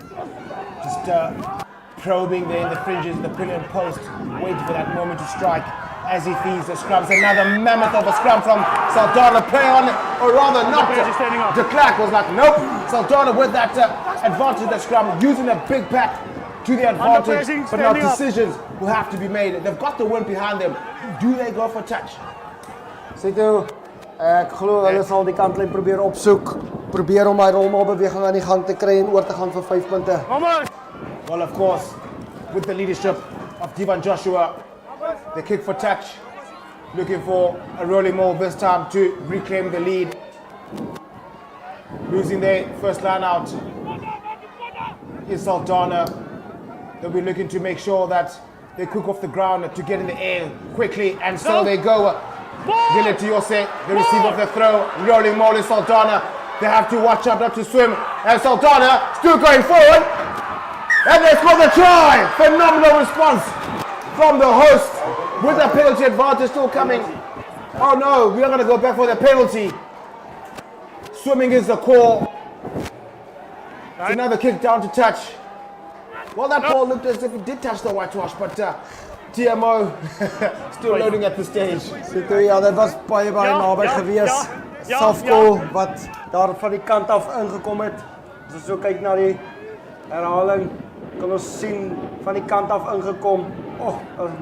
just probing there in the fringes, the brilliant post, waiting for that moment to strike as he feeds the scrums. Another mammoth of a scrum from Saldanha, play on, or rather not. De Klerk was like, nope. Saldanha with that advantage of the scrum, using a big back to the advantage, but now decisions will have to be made. They've got the wind behind them. Do they go for touch? Sê toe, ek glo hulle sal die kantlyn probeer opsoek, probeer om daai rolmaalbeweging aan die gang te kry en oor te gaan vir 5 punte. Well, of course, with the leadership of Divan Joshua, they kick for touch, looking for a rolling maul this time to reclaim the lead. Losing their first line out is Saldanha. They'll be looking to make sure that they cook off the ground to get in the air quickly, and so they go. Gillet to Yose, the receiver of the throw, rolling maul is Saldanha. They have to watch out not to swim, and Saldanha still going forward, and they score the try. Phenomenal response from the host with a penalty advantage still coming Oh no, we are going to go back for the penalty. Swimming is the call. It's another kick down to touch. Well, that ball looked as if it did touch the whitewash, but TMO still loading at the stage. Ja, dit was baie naby gewees. Safcol wat daar van die kant af ingekom het. As ons so kyk na die herhaling, kan ons sien van die kant af ingekom.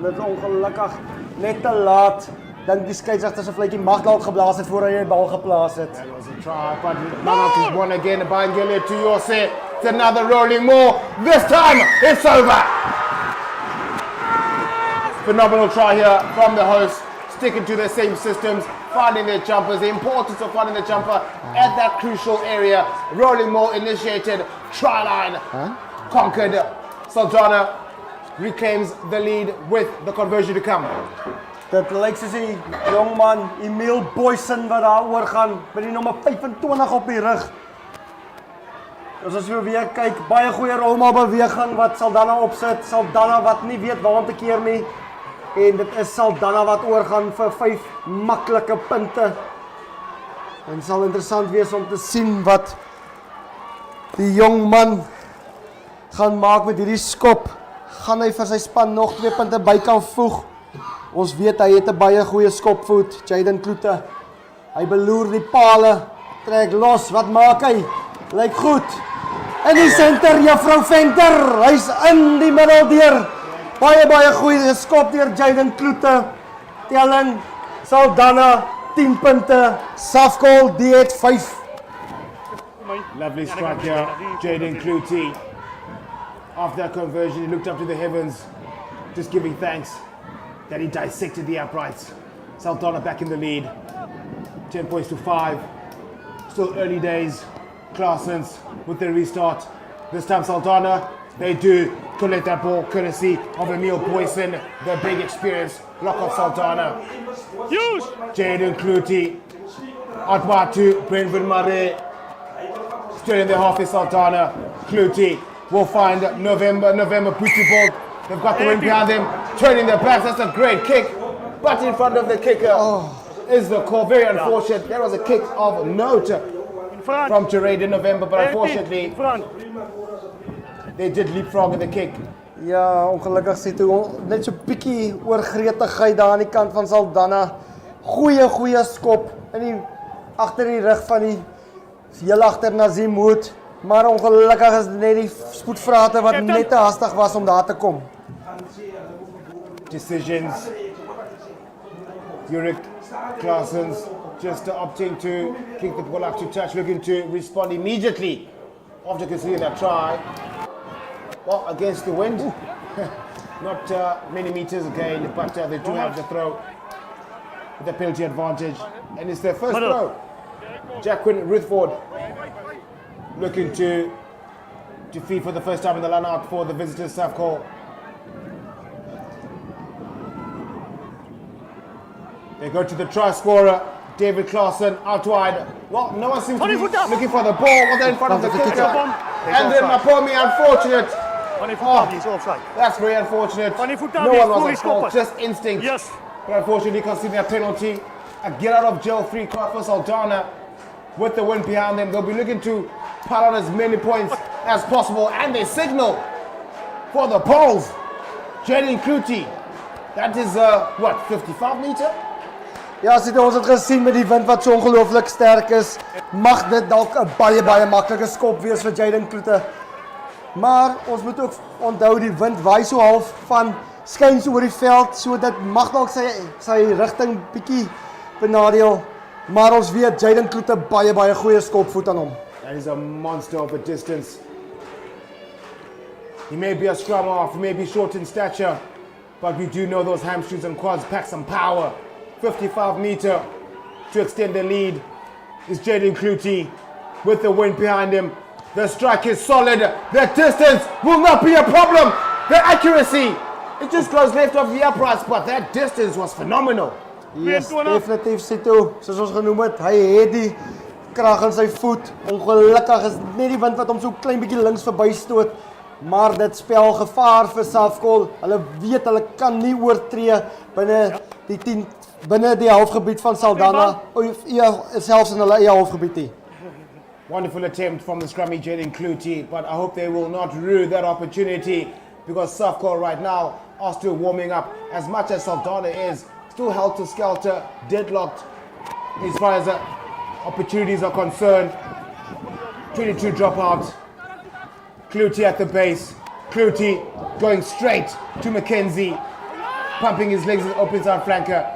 Dit is ongelukkig net te laat. Dink die skeieregter se fluitjie mag dalk geblaas het voor hy die bal geplaas het. That was a try, but Manat is won again by Ngele to Yose. It's another rolling more. This time it's over. Phenomenal try here from the host, sticking to the same systems, finding their jumpers, the importance of finding the jumper at that crucial area. Rolling more initiated, try line conquered. Saldanha reclaims the lead with the conversion to come. Dit lyk soos die jongman Emil Boysen wat daar oor gaan met die nommer 25 op die rug. As we weer kyk, baie goeie rolma beweging wat Saldanha opsit. Saldanha wat nie weet waar om te keer nie. En dit is Saldanha wat oorgaan vir 5 maklike punte. En sal interessant wees om te sien wat die jong man gaan maak met hierdie skop. Gaan hy vir sy span nog 2 punte by kan voeg? Ons weet hy het 'n baie goeie skopvoet, Jaden Kloete. Hy beloer die pale, trek los. Wat maak hy? Lyk goed. In die senter, Juffrou Venter. Hy's in die middel deur. Baie goeie skop deur Jaden Kloete. Telling Saldanha 10 punte. Safcol die het 5. Lovely strike here, Jaden Kloete. After that conversion, he looked up to the heavens, just giving thanks that he dissected the uprights. Saldanha back in the lead, 10 points to 5. Still early days. Claessens with the restart. This time Saldanha, they do collect that ball courtesy of Emil Boysen, the big experience. Lock of Saldanha. Jaden Kloete. Out to Brentford Murray. Still in the half is Saldanha. Kloete will find November Bootyball. They've got the wind behind them, turning their backs. That's a great kick. But in front of the kicker is the call. Very unfortunate. There was a kick of note from Gerard in November, but unfortunately, they did leapfrog in the kick. Ja, ongelukkig sê toe net so bietjie oorgretigheid daar aan die kant van Saldanha. Goeie skop in die agter die rug van die heel agter Nazim Hoed. Maar ongelukkig is net die spoedvrate wat net te hastig was om daar te kom. Decisions. Yurik Claessens just opting to kick the ball up to touch, looking to respond immediately after conceding that try. Well, against the wind. Not many meters again, but they do have the throw with the penalty advantage. And it's their first throw. Jacqueline Ruthford looking to feed for the first time in the line-out for the visitors, Safcol. They go to the try scorer, David Claessen, out wide. Well, no one seems to be looking for the ball. Well, they're in front of the kicker. And then Napomi, unfortunate. That's very unfortunate. No one was at fault, just instinct. Yes. But unfortunately, conceding a penalty. A get out of jail free card for Saldanha. With the wind behind them, they'll be looking to pile on as many points as possible. And they signal for the Poles. Jaden Kloete. That is, 55 meter? Ja, as ons het gesien met die wind wat so ongelooflik sterk is, mag dit dalk 'n baie maklike skop wees vir Jaden Kloete. Maar ons moet ook onthou die wind waai so half van skuins oor die veld, so dit mag dalk sy rigting bietjie benadeel. Maar ons weet Jaden Kloete baie goeie skopvoet aan hom. That is a monster of a distance. He may be a scrum half, he may be short in stature, but we do know those hamstrings and quads pack some power. 55 meter to extend the lead is Jaden Kloete with the wind behind him. The strike is solid. The distance will not be a problem. The accuracy, it just goes left of the uprights, but that distance was phenomenal. Yes, definitief sê toe, soos ons genoem het, hy het die krag in sy voet. Ongelukkig is net die wind wat hom so klein bietjie links verby stoot. maar dit spel gevaar vir Safcol. Hulle weet hulle kan nie oortree binne die 10 binne die halfgebied van Saldanha of selfs in hulle eie halfgebied nie. Wonderful attempt from the scrummy Jaden Cloutey, but I hope they will not rue that opportunity because Safcol right now are still warming up. As much as Saldanha is still helter-skelter, deadlocked as far as opportunities are concerned. 22 dropouts. Cloutey at the base. Cloutey going straight to Mackenzie, pumping his legs as an open side flanker.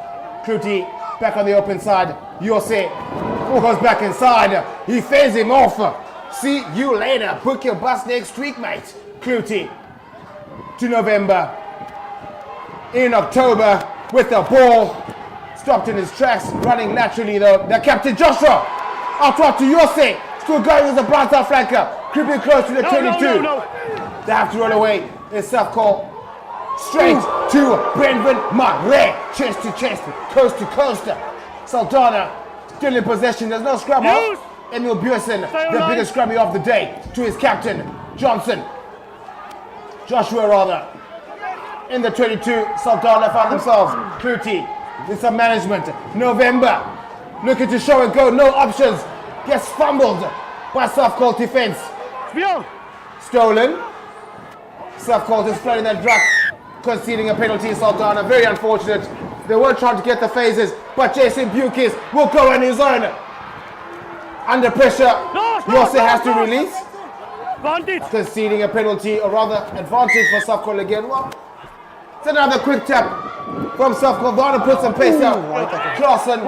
Cloutey back on the open side. Yose goes back inside. He fends him off. See you later. Book your bus next week, mate. Cloutey to November. In October with the ball. Stopped in his tracks, running naturally though. The captain Joshua. Out to Yose. Still going as a blind side flanker. Creeping close to the 22. No. They have to run away. It's Safcol. Straight to Brentford Magre. Chest to chest, coast to coast. Saldanha still in possession. There's no scrum off. Emil Buesen, the biggest scrummy of the day, to his captain, Joshua rather. In the 22, Saldanha found themselves. Cloutey with some management. November, looking to show and go, no options. Gets fumbled by Safcol defense. Stolen. Safcol just flooding that drop, conceding a penalty. Saldanha, very unfortunate. They were trying to get the phases, but Jason Bukis will go on his own. Under pressure, Yose has to release. Conceding a penalty, or rather advantage for Safcol again. Well, it's another quick tap from Safcol. They want to put some pace out. Clausen.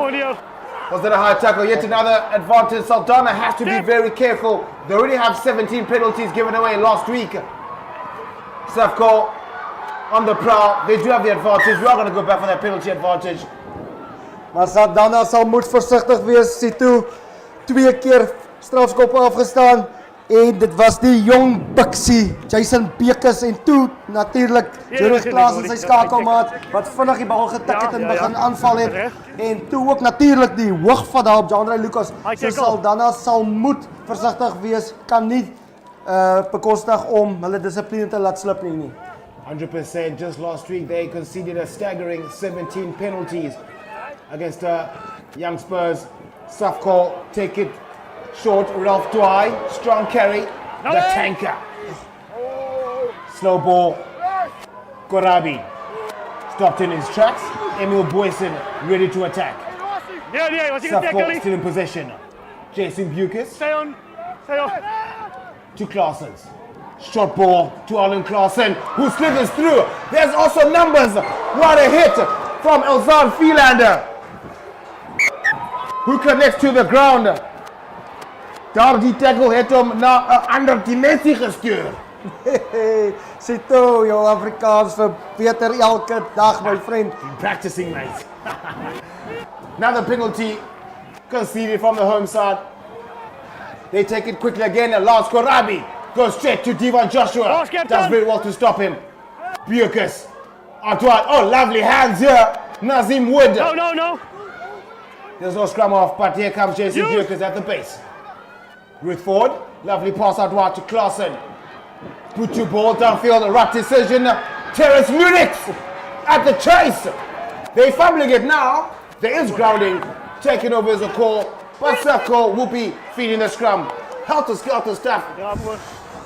Was that a high tackle? Yet another advantage. Saldanha has to be very careful. They already have 17 penalties given away last week. Safcol on the prowl. They do have the advantage. We are going to go back for that penalty advantage. Maar Saldanha sal moet versigtig wees. Sito 2 keer strafskop afgestaan en dit was die jong Bixie, Jason Bekes en toe natuurlik Jerry Klaas en sy skakelmaat wat vinnig die bal getik het en begin aanval het en toe ook natuurlik die hoogvat daar op Jandre Lucas. So Saldanha sal moet versigtig wees, kan nie bekostig om hulle dissipline te laat slip nie. 100%. Just last week they conceded a staggering 17 penalties against young Spurs. Safcol take it short. Ralph Dwyer, strong carry. The tanker. Slow ball. Korabi stopped in his tracks. Emil Boyson ready to attack. Safcol still in possession. Jason Bukis. Stay on. To Claessens. Short ball to Alan Clausen, who slithers through. There's also numbers. What a hit from Elzaan Philander, who connects to the ground. Daar die tackle het hom na 'n ander dimensie gestuur. Sito, jou Afrikaans verbeter elke dag, my friend. Practicing, mate. Another penalty conceded from the home side. They take it quickly again. Lars Korabi goes straight to Divan Joshua. Does very well to stop him. Bukis. Antoine. Oh, lovely hands here. Nazim Wood. No. There's no scrum off, but here comes Jason Bukis at the base. Ruth Ford. Lovely pass out wide to Clausen. Put your ball downfield. A right decision. Terrence Munich at the chase. They're fumbling it now. There is grounding. Taking over as a call. But Safcol will be feeding the scrum. Helter-skelter stuff.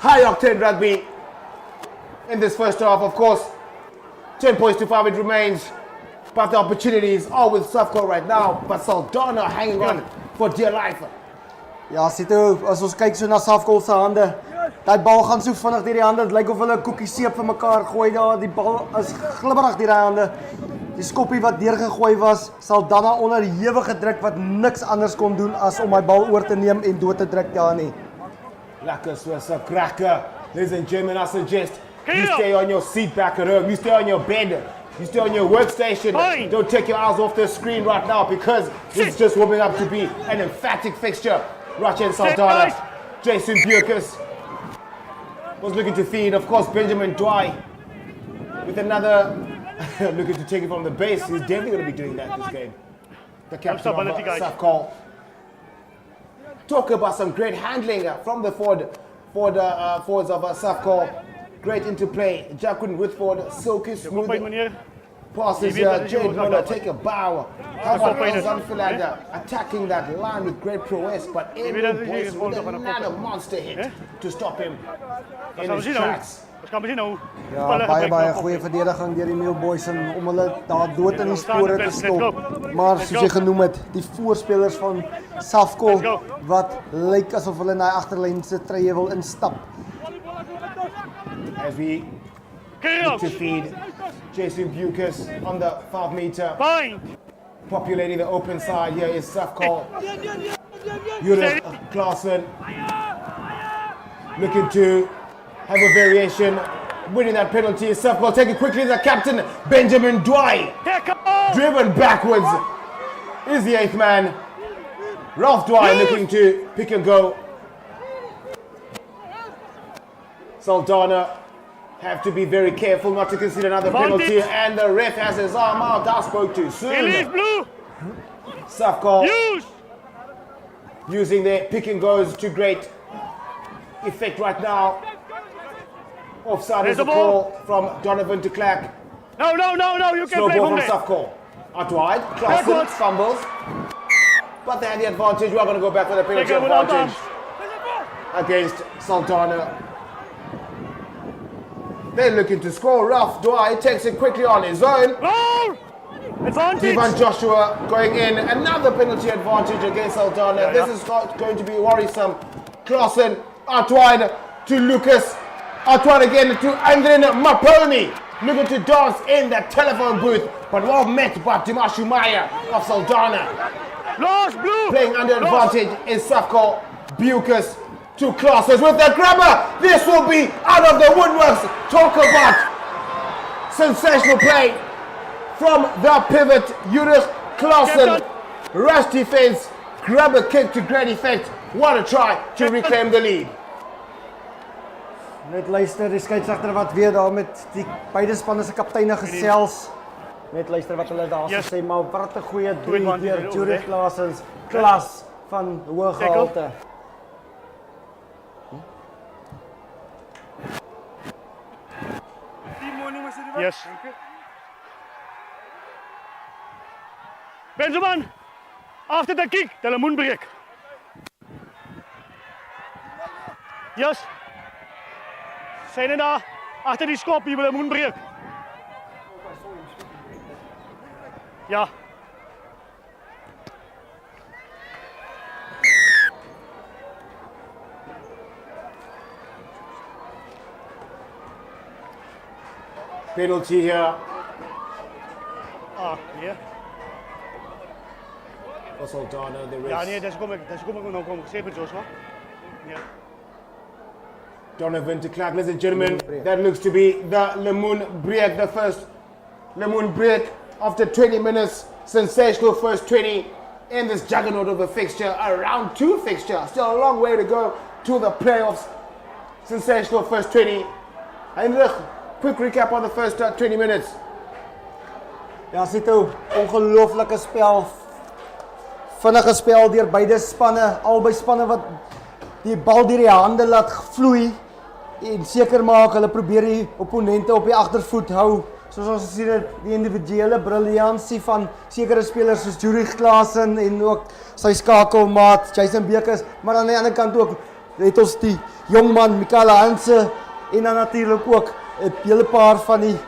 High octane rugby in this first half, of course. 10 points to 5 it remains. But the opportunities are with Safcol right now. But Saldanha hanging on for dear life. Ja, Sito, as ons kyk so na Safcol se hande, daai bal gaan so vinnig deur die hande, dit lyk of hulle 'n koekie seep vir mekaar gooi daar. Die bal is glibberig deur die hande. Die skoppie wat deurgegooi was, Saldanha onderhewige druk wat niks anders kon doen as om my bal oor te neem en dood te druk daar nie. Lekker soos 'n cracker. Ladies and gentlemen, I suggest you stay on your seat back at home. You stay on your bed. You stay on your workstation. Don't take your eyes off the screen right now because this is just warming up to be an emphatic fixture. Right in Saldanha. Jason Bukis was looking to feed. Of course, Benjamin Dwyer with another looking to take it from the base. He's definitely going to be doing that this game. The captain of Safcol. Talk about some great handling from the forwards of Safcol. Great interplay. Jacqueline Whitford, silky smooth Pyn meneer. passes Je weet here. dat je Jade moet gaan Muller lopen. take a bow. How Pas op, about Pyn. Zanfilander attacking that line with great prowess, but weet in dat je boys gewoon with nog aan de kop another hebt. monster hit to stop him Dat in gaan we his zien nou. tracks. Dat gaan we zien nou. Ja, Hulle baie gebruik nog goeie op. verdediging deur die Meelboys om hulle daar dood in die Let's spore te go. stop. Maar Let's soos go. jy genoem het, die voorspelers van Safcol Let's go. wat lyk asof hulle in daai agterlyn se treie wil instap. As we Kickoff. to feed Jason Bucas on the 5 meter. Pyn. Populating the open side here is Safcol. Judith Klaassen looking to have a variation. Winning that penalty is Safcol. Taking quickly the captain, Benjamin Dwight. Kickoff. Driven backwards is the 8th man. Ralph Dwight looking to pick and go. Saldanha have to be very careful not to concede another penalty, and the ref has his arm out. I spoke too Release soon. blue. Safcol Use. using their pick and goes to great effect right now. Offside is There's a the ball. call from Donovan de Klerk. No. You can Slow play ball from from there. Safcol. Out wide. Klaassen Backwards. fumbles. But they had the advantage. We are going to go back for the penalty Take it without advantage arms. against Saldanha. They're looking to score. Ralph Dwight takes it quickly on his own. Goal. Advantage. Ivan Joshua going in. Another penalty advantage against Saldanha. This is not going to be worrisome. Klaassen out wide to Lucas. Out wide again to Andrin Maponi. Looking to dance in that telephone booth. But well met by Dimashu Maya of Saldanha. Lost blue. Playing under advantage is Safcol. Bucas to Klaassen with the grabber. This will be out of the woodworks. Talk about sensational play from the pivot, Judith Klaassen. Rush defense, grab a kick to great effect. What a try to reclaim the lead. Net luister die skeieregter wat weer daar met die beide spanne se kapteine gesels. Net luister wat hulle daar Yes. sê, maar wat 'n goeie drie advantage deur over Judith there. Klaassen klas van hoë gehalte. Yes. Benjamin. After the kick, the lemoen break. Yes. Zijn er daar? Achter die schop, die lemoen breek. Ja. Penalty here Ah, nee. for Saldanha. The Ja, rest. nee, deze kom ik nog komen gezegd met Joshua. Ja. Donovan de Klerk, ladies and gentlemen, that looks to be the Lemoen break, the first Lemoen break after 20 minutes. Sensational first 20 in this juggernaut of a fixture, a round 2 fixture. Still a long way to go to the playoffs. Sensational first 20. And look, quick recap on the first 20 minutes. Ja, sit toe, ongelooflike spel. Vinnige spel deur beide spanne, albei spanne wat die bal deur die hande laat vloei en seker maak hulle probeer die opponente op die agtervoet hou. Soos ons gesien het, die individuele briljansie van sekere spelers soos Judith Klaassen en ook sy skakelmaat Jason Bucas, maar aan die ander kant ook het ons die jong man Michael Hanse en dan natuurlik ook 'n hele paar van die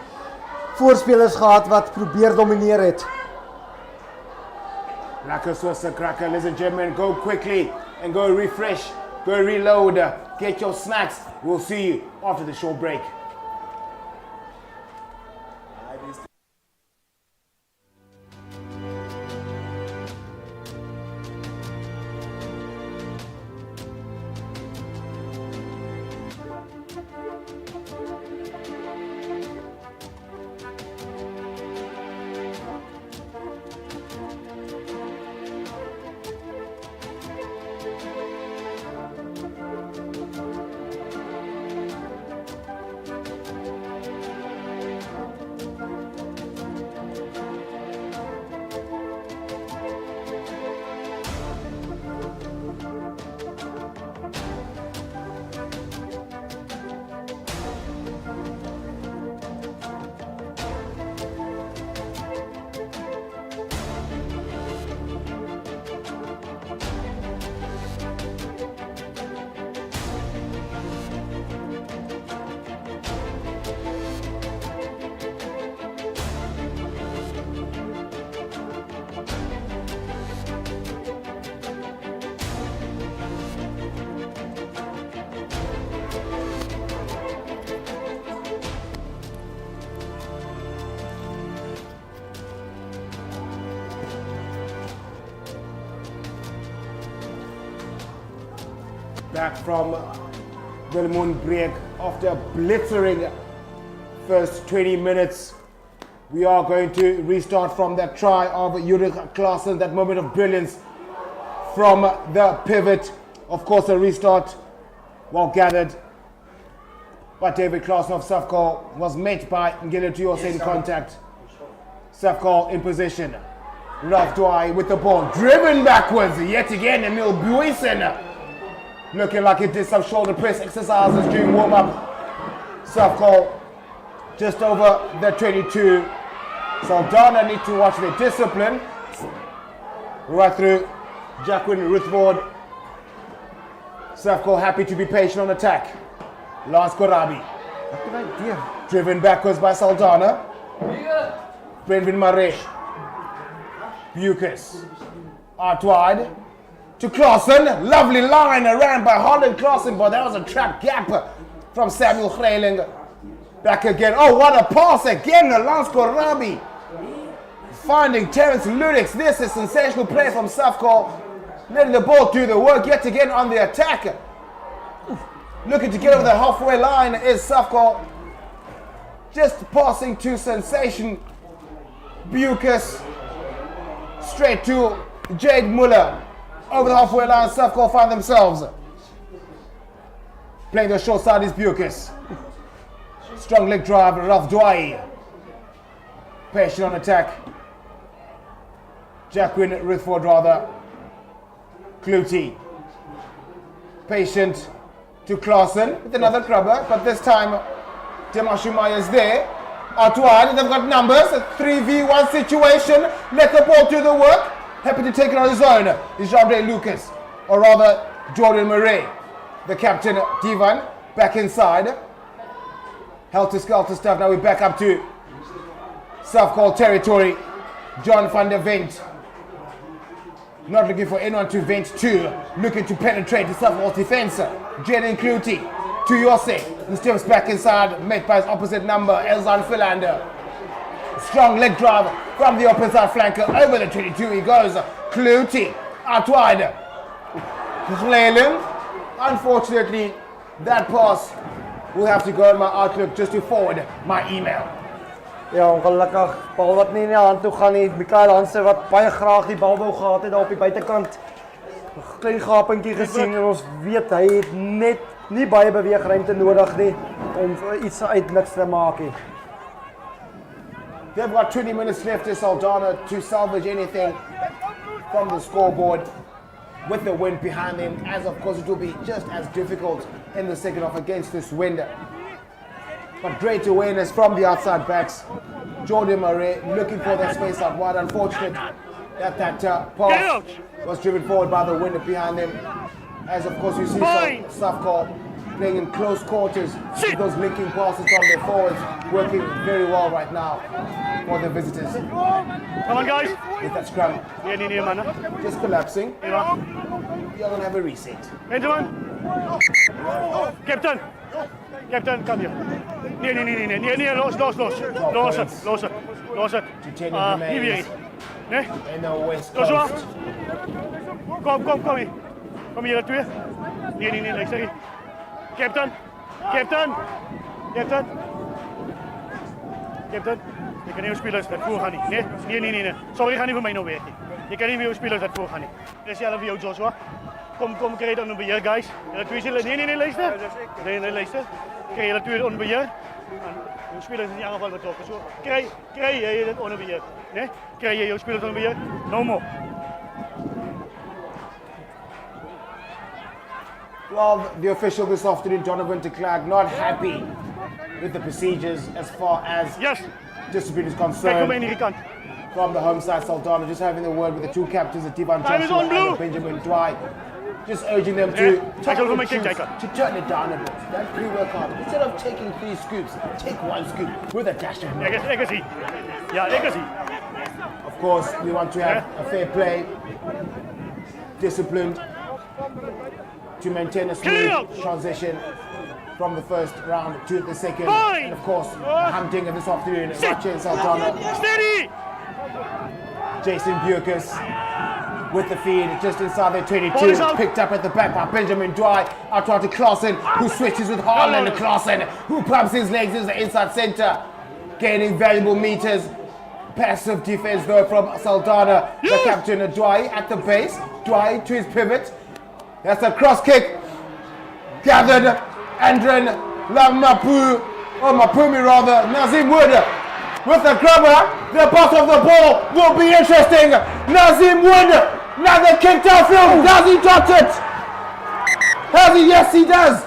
voorspelers gehad wat probeer domineer het. Lekker soos 'n cracker, ladies and gentlemen, go quickly and go refresh, go reload, get your snacks. We'll see you after the short break. back from Wilmoon break after a blitzering first 20 minutes. We are going to restart from that try of Ulrich Klaassen, that moment of brilliance from the pivot. Of course, a restart well gathered. But David Klaassen of Safcol was met by Ngele Tuyose in contact. Safcol in position. Ralph Dwyer with the ball, driven backwards yet again. Emil Buisen looking like he did some shoulder press exercises during warm-up. Safcol just over the 22. Saldanha need to watch their discipline. Right through Jacqueline Ruthford. Safcol happy to be patient on attack. Lance Korabi. Driven backwards by Saldanha. Brenvin Murray. Bucas. Out wide to Klaassen. Lovely line ran by Holland Klaassen, but that was a trap gap from Samuel Greiling. Back again. Oh, what a pass again. Lance Korabi finding Terence Ludix. This is sensational play from Safcol. Letting the ball do the work yet again on the attack. Looking to get over the halfway line is Safcol. Just passing to Sensation. Bucas. Straight to Jade Muller. Over the halfway line, Safcol find themselves. Playing the short side is Bucas. Strong leg drive, Ralph Dwyer. Patient on attack. Jacqueline Ruthford rather. Clutie. Patient to Klaassen with another grubber, but this time Demashumaya is there. Out wide, they've got numbers, a 3v1 situation. Let the ball do the work. Happy to take it on his own is Jean-Ray Lucas, or rather Jordan Murray. The captain, Divan, back inside. Helter-skelter stuff, now we're back up to Safcol territory. John van der Vent. Not looking for anyone to vent to. Looking to penetrate the Safcol defense. Jaden Clutie to Yose, who steps back inside, met by his opposite number, Elzan Philander. Strong leg drive from the opposite flanker over the 22. He goes. Clutie out wide. Leyland. Unfortunately, that pass will have to go in my Outlook just to forward my email. Ja, ongelukkig. Bal wat nie in die hand toe gaan nie. Mikael Hansen wat baie graag die bal wou gehad het daar op die buitekant. Klein gapentjie gesien en ons weet hy het net nie baie beweegruimte nodig nie om iets uit niks te maak nie. They've got 20 minutes left in Saldanha to salvage anything from the scoreboard with the wind behind them, as of course it will be just as difficult in the second half against this wind. But great awareness from the outside backs. Jordan Murray looking for that space out wide. Unfortunate that pass was driven forward by the wind behind them. As of course you see Safcol playing in close quarters with those linking passes from their forwards, working very well right now for the visitors. Come on, guys. With that scrum Nee, man. just collapsing, Ja. you're going to have a reset. Gentlemen. Captain, come here. Nee, los. Los het. Titanium Hier weer. remains Nee, in the West Joshua. Coast. Kom hier. Kom hier, twee. Nee, sorry. Captain. Je kan niet spelers dat voor gaan niet. Nee. Sorry, ga niet voor mij nou werken. Je kan niet meer spelers dat voor gaan niet. Dat is zelf voor jou, Joshua. Kom, krijg je dat onder beheer, guys. Dat twee zullen. Nee, luister. Nee, luister. Krijg je dat twee onder beheer. De spelers zijn niet aangevallen betrokken. Zo krijg je dat onder beheer. Nee? Krijg je jouw spelers onder beheer. No more. Well, the official this afternoon, Donovan de Klerk, not happy with the procedures as far as discipline is concerned. From the home side, Saldanha, just having the word with the two captains, the Divan Joshua and the Benjamin Dwyer, just urging them to turn it down a bit. That pre-workout, instead of taking 3 scoops, take 1 scoop with a dash of milk. Of course, we want to have a fair play, disciplined, to maintain a smooth transition from the first round to the second. And of course, Hamdinga this afternoon, Rache and Saldanha. Steady! Jason Bucas with the feed just inside their 22. Ball is out. Picked up at the back by Benjamin Dwyer. Out to Clausen, who switches with Harlan. Clausen, who pumps his legs into the inside center, gaining valuable meters. Passive defense though from Saldanha, the captain Dwyer at the base. Dwyer to his pivot. That's a cross kick. Gathered Andren Mapumi rather, Nazim Wood with the grabber. The pass of the ball will be interesting. Nazim Wood, another kick downfield. Does he dot it? Has he? Yes, he does.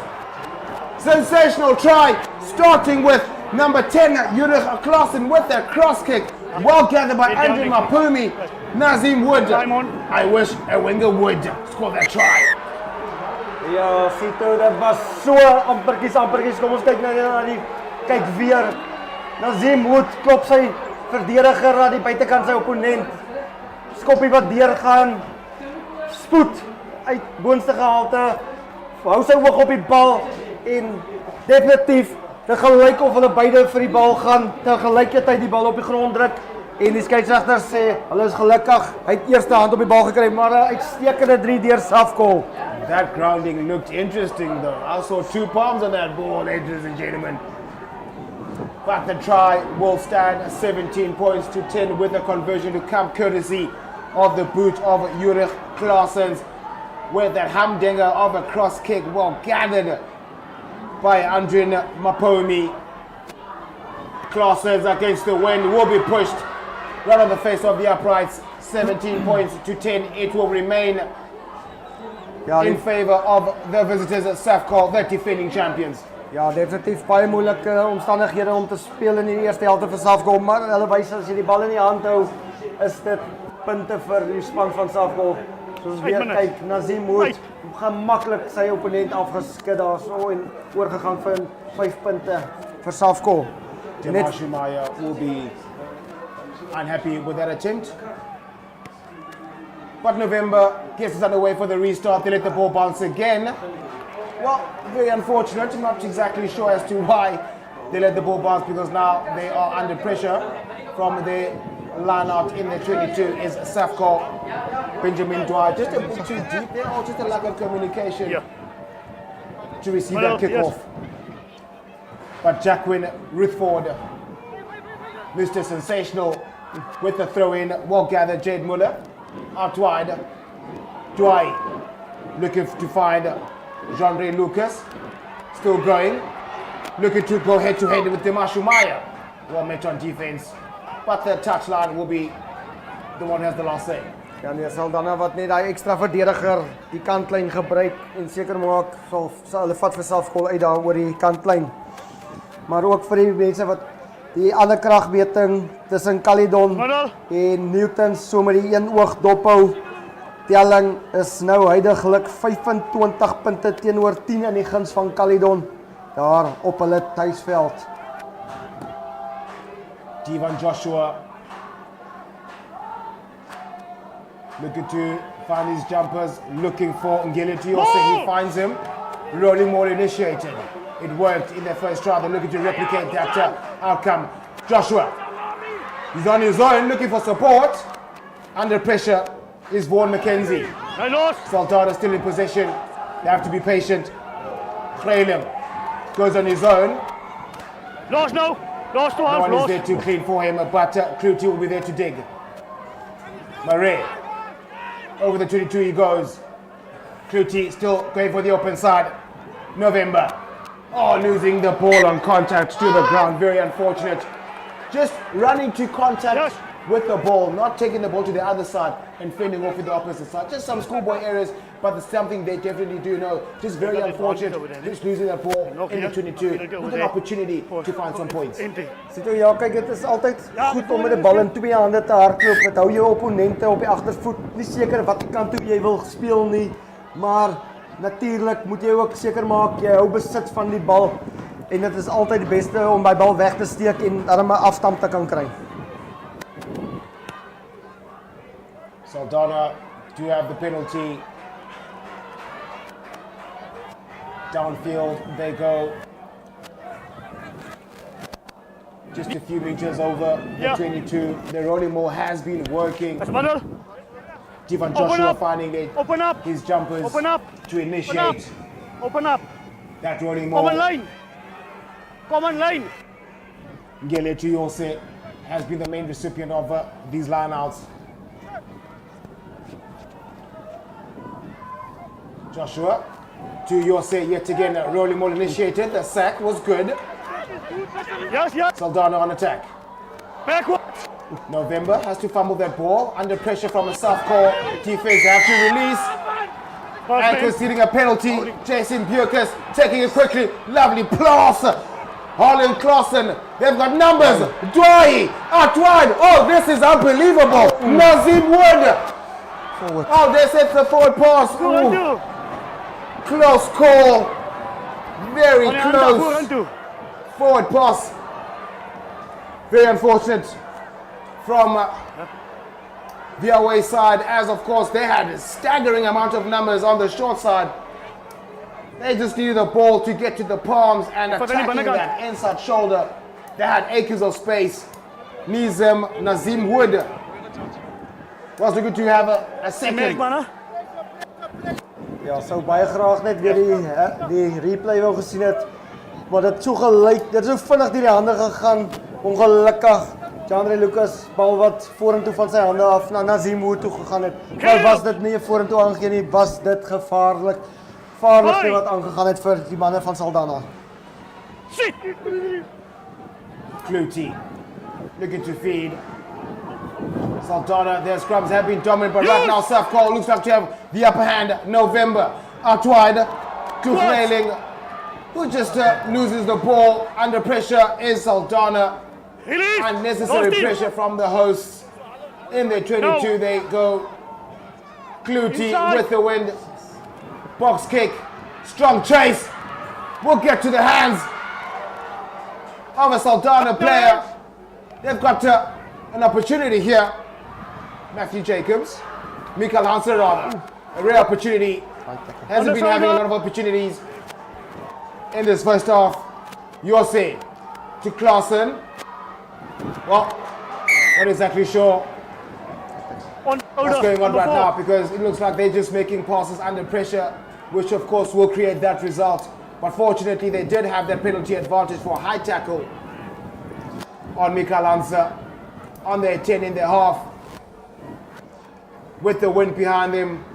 Sensational try, starting with number 10, Ulrich Clausen with a cross kick. Well gathered by Andren Mapumi. Nazim Wood. I wish a winger would score that try. Ja, Sito, dat was so amperkies. Kom ons kyk na die kyk weer. Nazim Wood klop sy verdediger aan die buitekant sy opponent. Skoppie wat deurgaan. Spoed uit boonste gehalte. Hou sy oog op die bal en definitief dit gelyk of hulle beide vir die bal gaan. Tergelykertyd die bal op die grond druk en die skeieregter sê hulle is gelukkig. Hy het eerste hand op die bal gekry, maar 'n uitstekende 3 deur Safcol. That grounding looked interesting though. I saw 2 palms on that ball, ladies and gentlemen. But the try will stand 17 points to 10 with a conversion to come courtesy of the boot of Ulrich Clausen with that humdinger of a cross kick well gathered by Andren Mapumi. Clausen against the wind will be pushed right on the face of the uprights. 17 points to 10. It will remain in favor of the visitors at Safcol, the defending champions. Ja, definitief baie moeilike omstandighede om te speel in die eerste helfte vir Safcol, maar hulle wys as jy die bal in die hand hou, is dit punte vir die span van Safcol. Soos weer kyk, Nazim Wood gemaklik sy opponent afgeskit daarso en oorgegaan vir 5 punte vir Safcol. Dimash Maya will be unhappy with that attempt. But November gets us underway for the restart. They let the ball bounce again. Well, very unfortunate. I'm not exactly sure as to why they let the ball bounce because now they are under pressure from the line out in the 22 is Safcol. Benjamin Dwyer just a bit too deep there or just a lack of communication to receive that kickoff. But Jacqueline Ruthford, Mr. Sensational with the throw in, well gathered Jade Muller. Out wide, Dwyer looking to find Jean-Ray Lucas, still going, looking to go head to head with Dimash Maya. Well met on defense, but the touchline will be the one who has the last say. Ja, nee, Saldanha wat net daai ekstra verdediger die kantlyn gebruik en seker maak sal hulle vat vir Safcol uit daar oor die kantlyn. Maar ook vir die mense wat die ander kragmeting tussen Caledon en Newton so met die een oog dophou. Telling is nou huidiglik 25 punte teenoor 10 in die guns van Caledon daar op hulle tuisveld. Divan Joshua looking to find his jumpers, looking for Ngility, also he finds him. Rolling more initiated. It worked in their first try. They're looking to replicate that outcome. Joshua, he's on his own, looking for support. Under pressure is Vaughan McKenzie. Saldanha still in possession. They have to be patient. Craylem goes on his own. No one is there to clean for him, but Cloutey will be there to dig. Murray, over the 22 he goes. Cloutey still going for the open side. November. Oh, losing the ball on contact to the ground. Very unfortunate. Just running to contact with the ball, not taking the ball to the other side and fending off with the opposite side. Just some schoolboy errors, but it's something they definitely do know. Just very unfortunate. Just losing that ball in the 22 with an opportunity to find some points. Sito, ja, kyk, dit is altyd goed om met die bal in 2 hande te hardloop. Dit hou jou opponente op die agtervoet. Nie seker watter kant toe jy wil speel nie, maar natuurlijk moet jy ook seker maak jy hou besit van die bal en dit is altyd die beste om by bal weg te steek en dan 'n afstand te kan kry. Saldanha do have the penalty. Downfield they go. Just a few meters over the 22. The rolling ball has been working. Tivan Open Joshua up. finding Open up. his jumpers Open up. to initiate Open up. that rolling Come on ball. line. Come on line. Ngele Tuyose has been the main recipient of these lineouts. Joshua Tuyose yet again rolling ball initiated. The sack was good. Yes, yes. Saldanha on attack. Backward. November has to fumble that ball under pressure from a Safcol defense. They have to release and conceding a penalty. Jason Bjerkes taking it quickly. Lovely pass. Holland Clausen. They've got numbers. Dwai out wide. Oh, this is unbelievable. Nazim Wood. Forward. Oh, they set the forward pass. Ooh. Close call. Very close. Forward pass. Very unfortunate from the away side, as of course they had a staggering amount of numbers on the short side. They just needed the ball to get to the palms and attacking that inside shoulder. They had acres of space. Nazim Wood was looking to have a second. Ja, sou baie graag net weer die replay wou gesien het. Maar dit so gelyk, dit so vinnig deur die hande gegaan. Ongelukkig Jandre Lucas bal wat vorentoe van sy hande af na Nazim Wood toe gegaan het. Maar was dit nie vorentoe aangegee nie, was dit gevaarlik. Gevaarlik wat aangegaan het vir die manne van Saldanha. Clutie looking to feed. Saldanha, their scrums have been dominant, but right now Safcol looks like to have the upper hand. November out wide. Klufnailing, who just loses the ball under pressure is Saldanha. Unnecessary pressure from the hosts. In their 22 they go. Clutie with the wind. Box kick. Strong chase. Will get to the hands of a Saldanha player. They've got an opportunity here. Matthew Jacobs. Mikael Hansen, a rare opportunity. Hasn't been having a lot of opportunities in this first half. Yose to Clausen. Well, not exactly sure what's going on right now, because it looks like they're just making passes under pressure, which of course will create that result. But fortunately, they did have that penalty advantage for a high tackle on Mikael Hansen on their 10 in their half, with the wind behind them.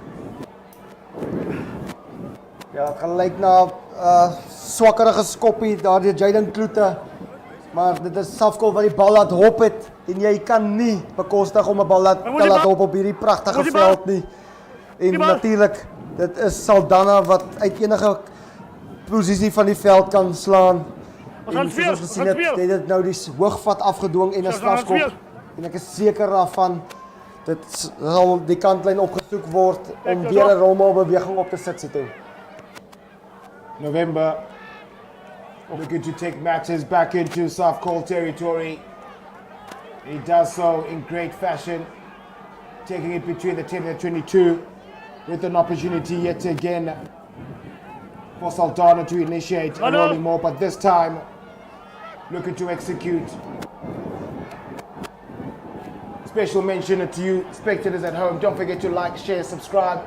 Ja, het gelyk na swakkerige skoppie daar deur Jaden Kloete. Maar dit is Safcol wat die bal laat hop het en jy kan nie bekostig om 'n bal te laat hop op hierdie pragtige veld nie. En natuurlik, dit is Saldanha wat uit enige posisie van die veld kan slaan. En soos ons gesien het, het dit nou die hoogvat afgedwing en 'n strafskop. En ek is seker daarvan dit sal die kantlyn opgesoek word om weer 'n rommelbeweging op te sit toe. November looking to take matters back into Safcol territory. He does so in great fashion, taking it between the 10 and the 22 with an opportunity yet again for Saldanha to initiate a rolling more, but this time looking to execute. Special mention to you spectators at home. Don't forget to like, share, subscribe,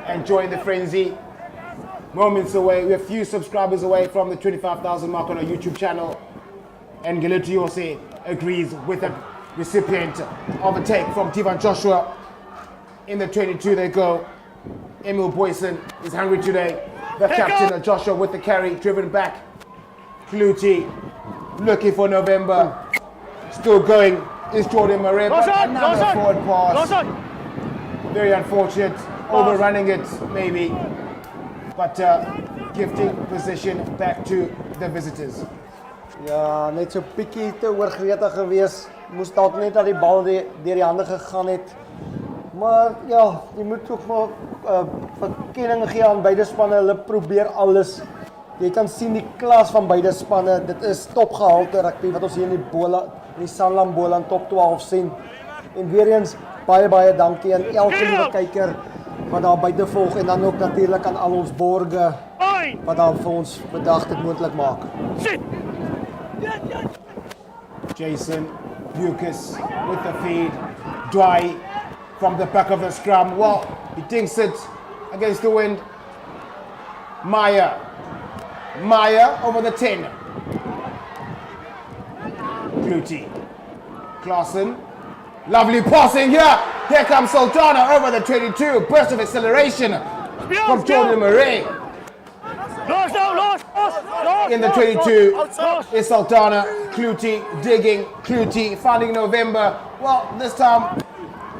and join the frenzy. Moments away, we're a few subscribers away from the 25,000 mark on our YouTube channel. And Ngele Tuyose agrees with the recipient of a take from Tivan Joshua. In the 22 they go. Emil Boyson is hungry today. The captain of Joshua with the carry, driven back. Clutie looking for November. Still going is Jordan Murray, but another forward pass. Very unfortunate, overrunning it maybe. But gifting position back to the visitors. Ja, net so bietjie te oorgretig gewees. Moes dalk net dat die bal deur die hande gegaan het. Maar ja, jy moet ook maar verkenning gee aan beide spanne. Hulle probeer alles. Jy kan sien die klas van beide spanne. Dit is topgehalte rugby wat ons hier in die Sanlam Boland top 12 sien. En weer eens baie dankie aan elke liewe kyker wat daar buite volg, en dan ook natuurlik aan al ons borge wat daar vir ons vandag dit moontlik maak. Jason Bjerkes with the feed. Dwai from the back of the scrum. Well, he thinks it against the wind. Meyer over the 10. Clutie. Klaassen. Lovely passing here. Here comes Saldanha over the 22. Burst of acceleration from Jordan Murray. In the 22 is Saldanha. Clutie digging. Clutie finding November. Well, this time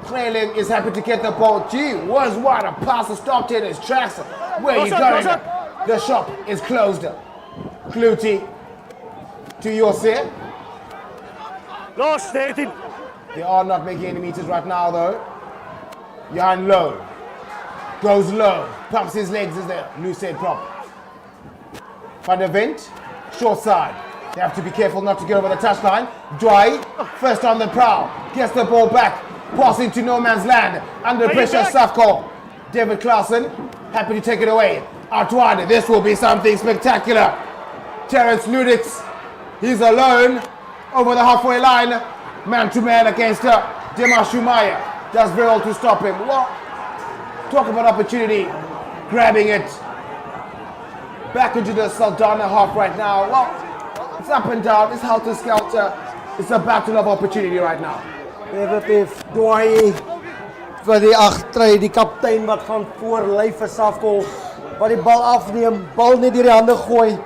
Kralin is happy to get the ball. Gee, was what a pass that stopped in his tracks. Where are you going? The shop is closed. Clutie to Jose. Los, 13. They are not making any meters right now though. Jan low. Goes low. Pumps his legs as the loose head prop. Van der Vent. Short side. They have to be careful not to get over the touchline. Dry. First on the prowl. Gets the ball back. Passing to no man's land. Under pressure, Safcol. David Klaassen. Happy to take it away. Out wide. This will be something spectacular. Terence Ludix. He's alone. Over the halfway line. Man to man against Dema Shumaya. Does very well to stop him. Well, talk about opportunity. Grabbing it. Back into the Saldanha half right now. Well, it's up and down. It's helter-skelter. It's a battle of opportunity right now. Definitief Dwai vir die agtry, die kaptein wat gaan voorlei vir Safcol, wat die bal afneem, bal net deur die hande gooi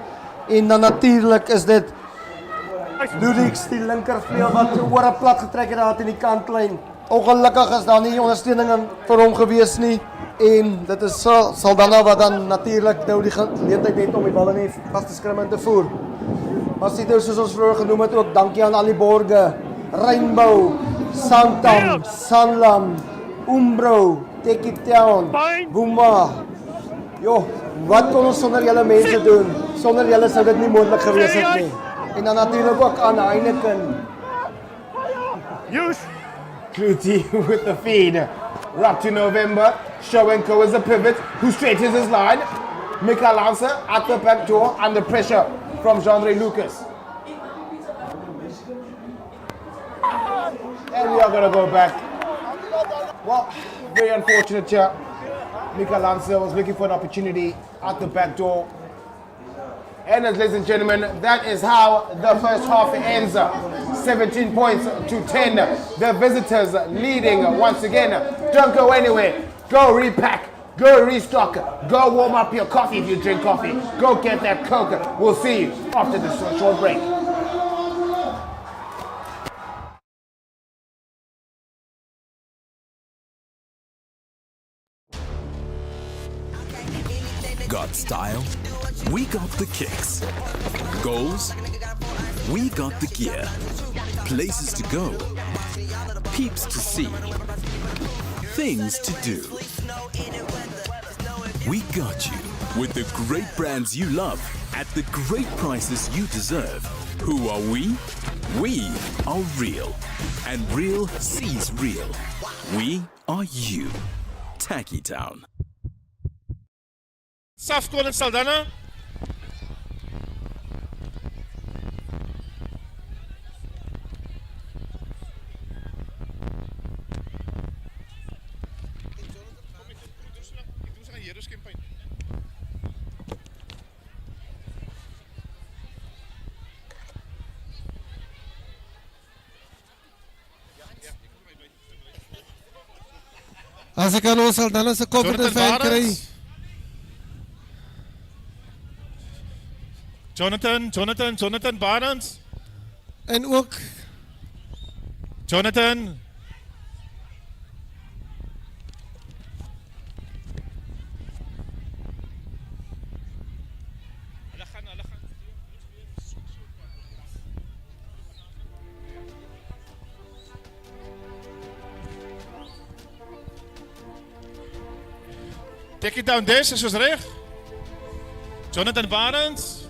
en dan natuurlik is dit Ludix die linkervleuel wat oor 'n plat getrek het daar in die kantlyn. Ongelukkig is daar nie ondersteuning vir hom gewees nie en dit is Saldanha wat dan natuurlik nou die geleentheid het om die bal in die vaste skrim in te voer. Maar sien nou soos ons vroeër genoem het ook, dankie aan al die borge, Rainbow, Santam, Sanlam, Umbro, Take It Down, Booma. Jo, wat kon ons sonder julle mense doen? Sonder julle sou dit nie moontlik gewees het nie. En dan natuurlijk ook aan Heineken. Clutie with the feed. Rock to November. Showenko is a pivot who straightens his line. Mikael Lancer at the back door under pressure from Jean-Ray Lucas. And we are going to go back. Well, very unfortunate here. Mikael Lancer was looking for an opportunity at the back door. And ladies and gentlemen, that is how the first half ends. 17 points to 10. The visitors leading once again. Don't go anywhere. Go repack. Go restock. Go warm up your coffee if you drink coffee. Go get that Coke. We'll see you after this short break. Got style? We got the kicks. Goals? We got the gear. Places to go. Peeps to see. Things to do. We got you with the great brands you love at the great prices you deserve. Who are we? We are real. And real sees real. We are you. Tacky Town. Safcol en Saldanha. As ek aan ons Saldanha se confidence fan kry. Jonathan Barnes. En ook Jonathan. Take it down this, is reg. Jonathan Barnes.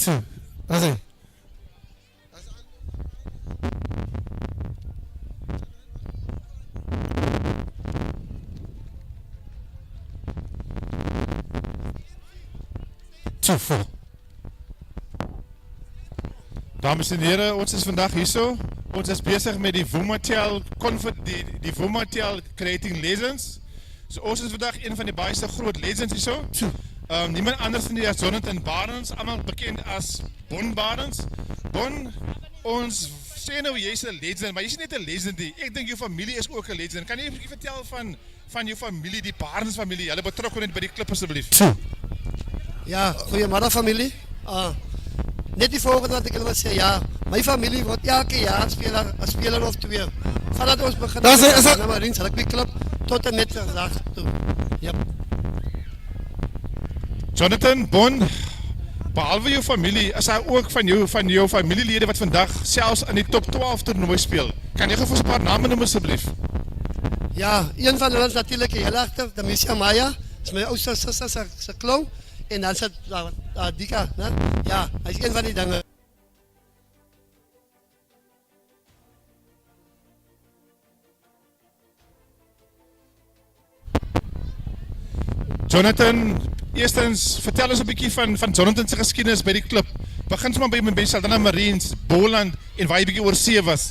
Zo, dat is hij. Zo, vol. Dames en heren, ons is vandaag hier zo. Ons is bezig met die Vumatel Creating Legends. So, ons is vandaag een van die baie groot legends hier zo. Niemand anders dan die as Jonathan Barnes, allemaal bekend als Bon Barnes. Bon, ons sê nou jy is een legend, maar jy is niet een legend nie. Ek dink jou familie is ook een legend. Kan jy vertel van jou familie, die Barnes familie, hulle betrokkenheid by die klip asseblief? Ja, goeiemiddag familie. Net die volgende wat ik wil zeggen, ja, mijn familie wordt elke jaar een speler of twee. Vanaf ons begin met Marines rugbyclub tot en met vandaag toe. Yep. Jonathan, Bon, behalve jou familie, is daar ook van jou familielede wat vandag zelfs in die top 12 toernooi speel. Kan jy vir ons 'n paar name noem asseblief? Ja, een van hulle is natuurlijk heel achter, de Missia Maya, is mijn oudste zuster, ze klou. En dan zit Dika, né? Ja, hij is een van die dingen. Jonathan, eerstens, vertel ons een beetje van Jonathan's geschiedenis bij die club. Begin maar bij Saldanha Marines, Boland en waar je een beetje oor see was.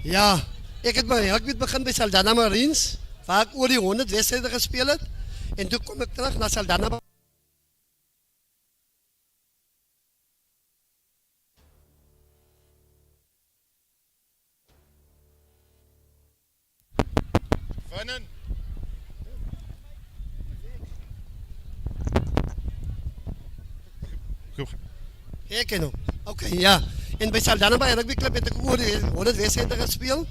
Ja, ik heb mijn rugby begin bij Saldanha Marines, waar ik oor die 100 wedstrijden gespeeld heb. En toen kom ik terug naar Saldanha. Vernon. Ik ken hem. Oké, ja. En bij Saldanha bij Rugby Club heb ik ook 100 wedstrijden gespeeld.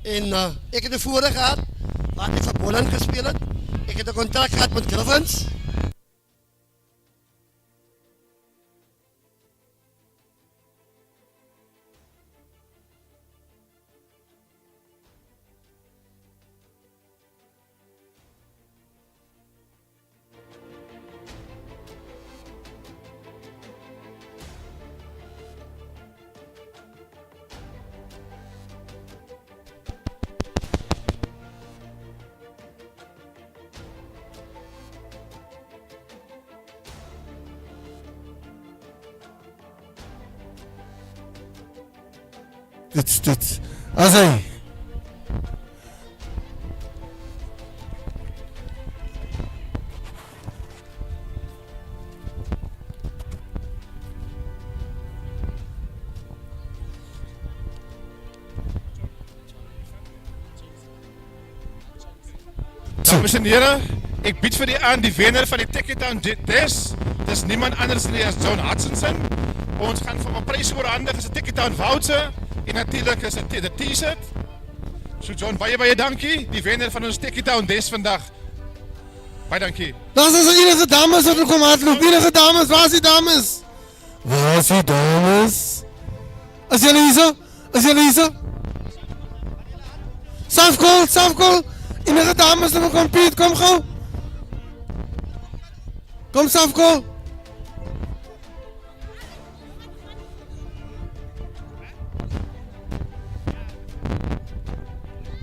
En ik heb de vorige gehad, waar ik voor Boland gespeeld heb. Ik heb een contract gehad met Griffins. Dit. Dat is hij. Dames en heren, ik bied voor die aan die winnaar van die Ticketown Dash. Dat is niemand anders dan John Hutchinson. Ons gaan voor een prijs oorhandig, is een Ticketown voucher. En natuurlijk is het de t-shirt. So John, baie dankie. Die winnaar van ons Ticketown Dash vandaag. Baie dankie. Dat is de enige dames wat er komen hardlopen. Enige dames, waar is die dames? Waar is die dames? Is jullie hier zo? Safcol. Enige dames dat we compete, kom gauw. Kom Safcol.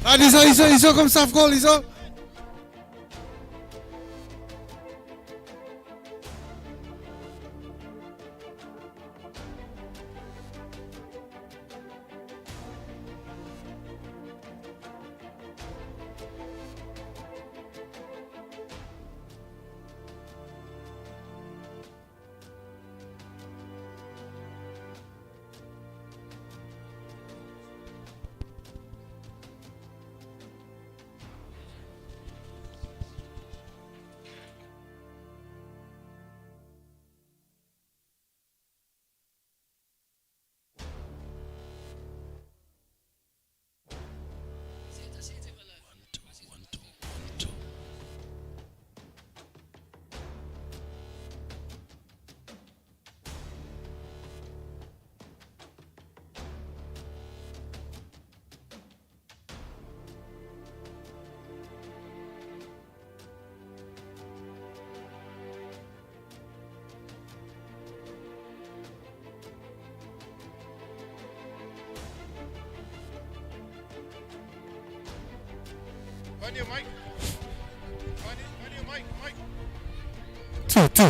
Ah, hier zo, kom Safcol, hier zo. Find your mic. Find your mic, Mike. Two.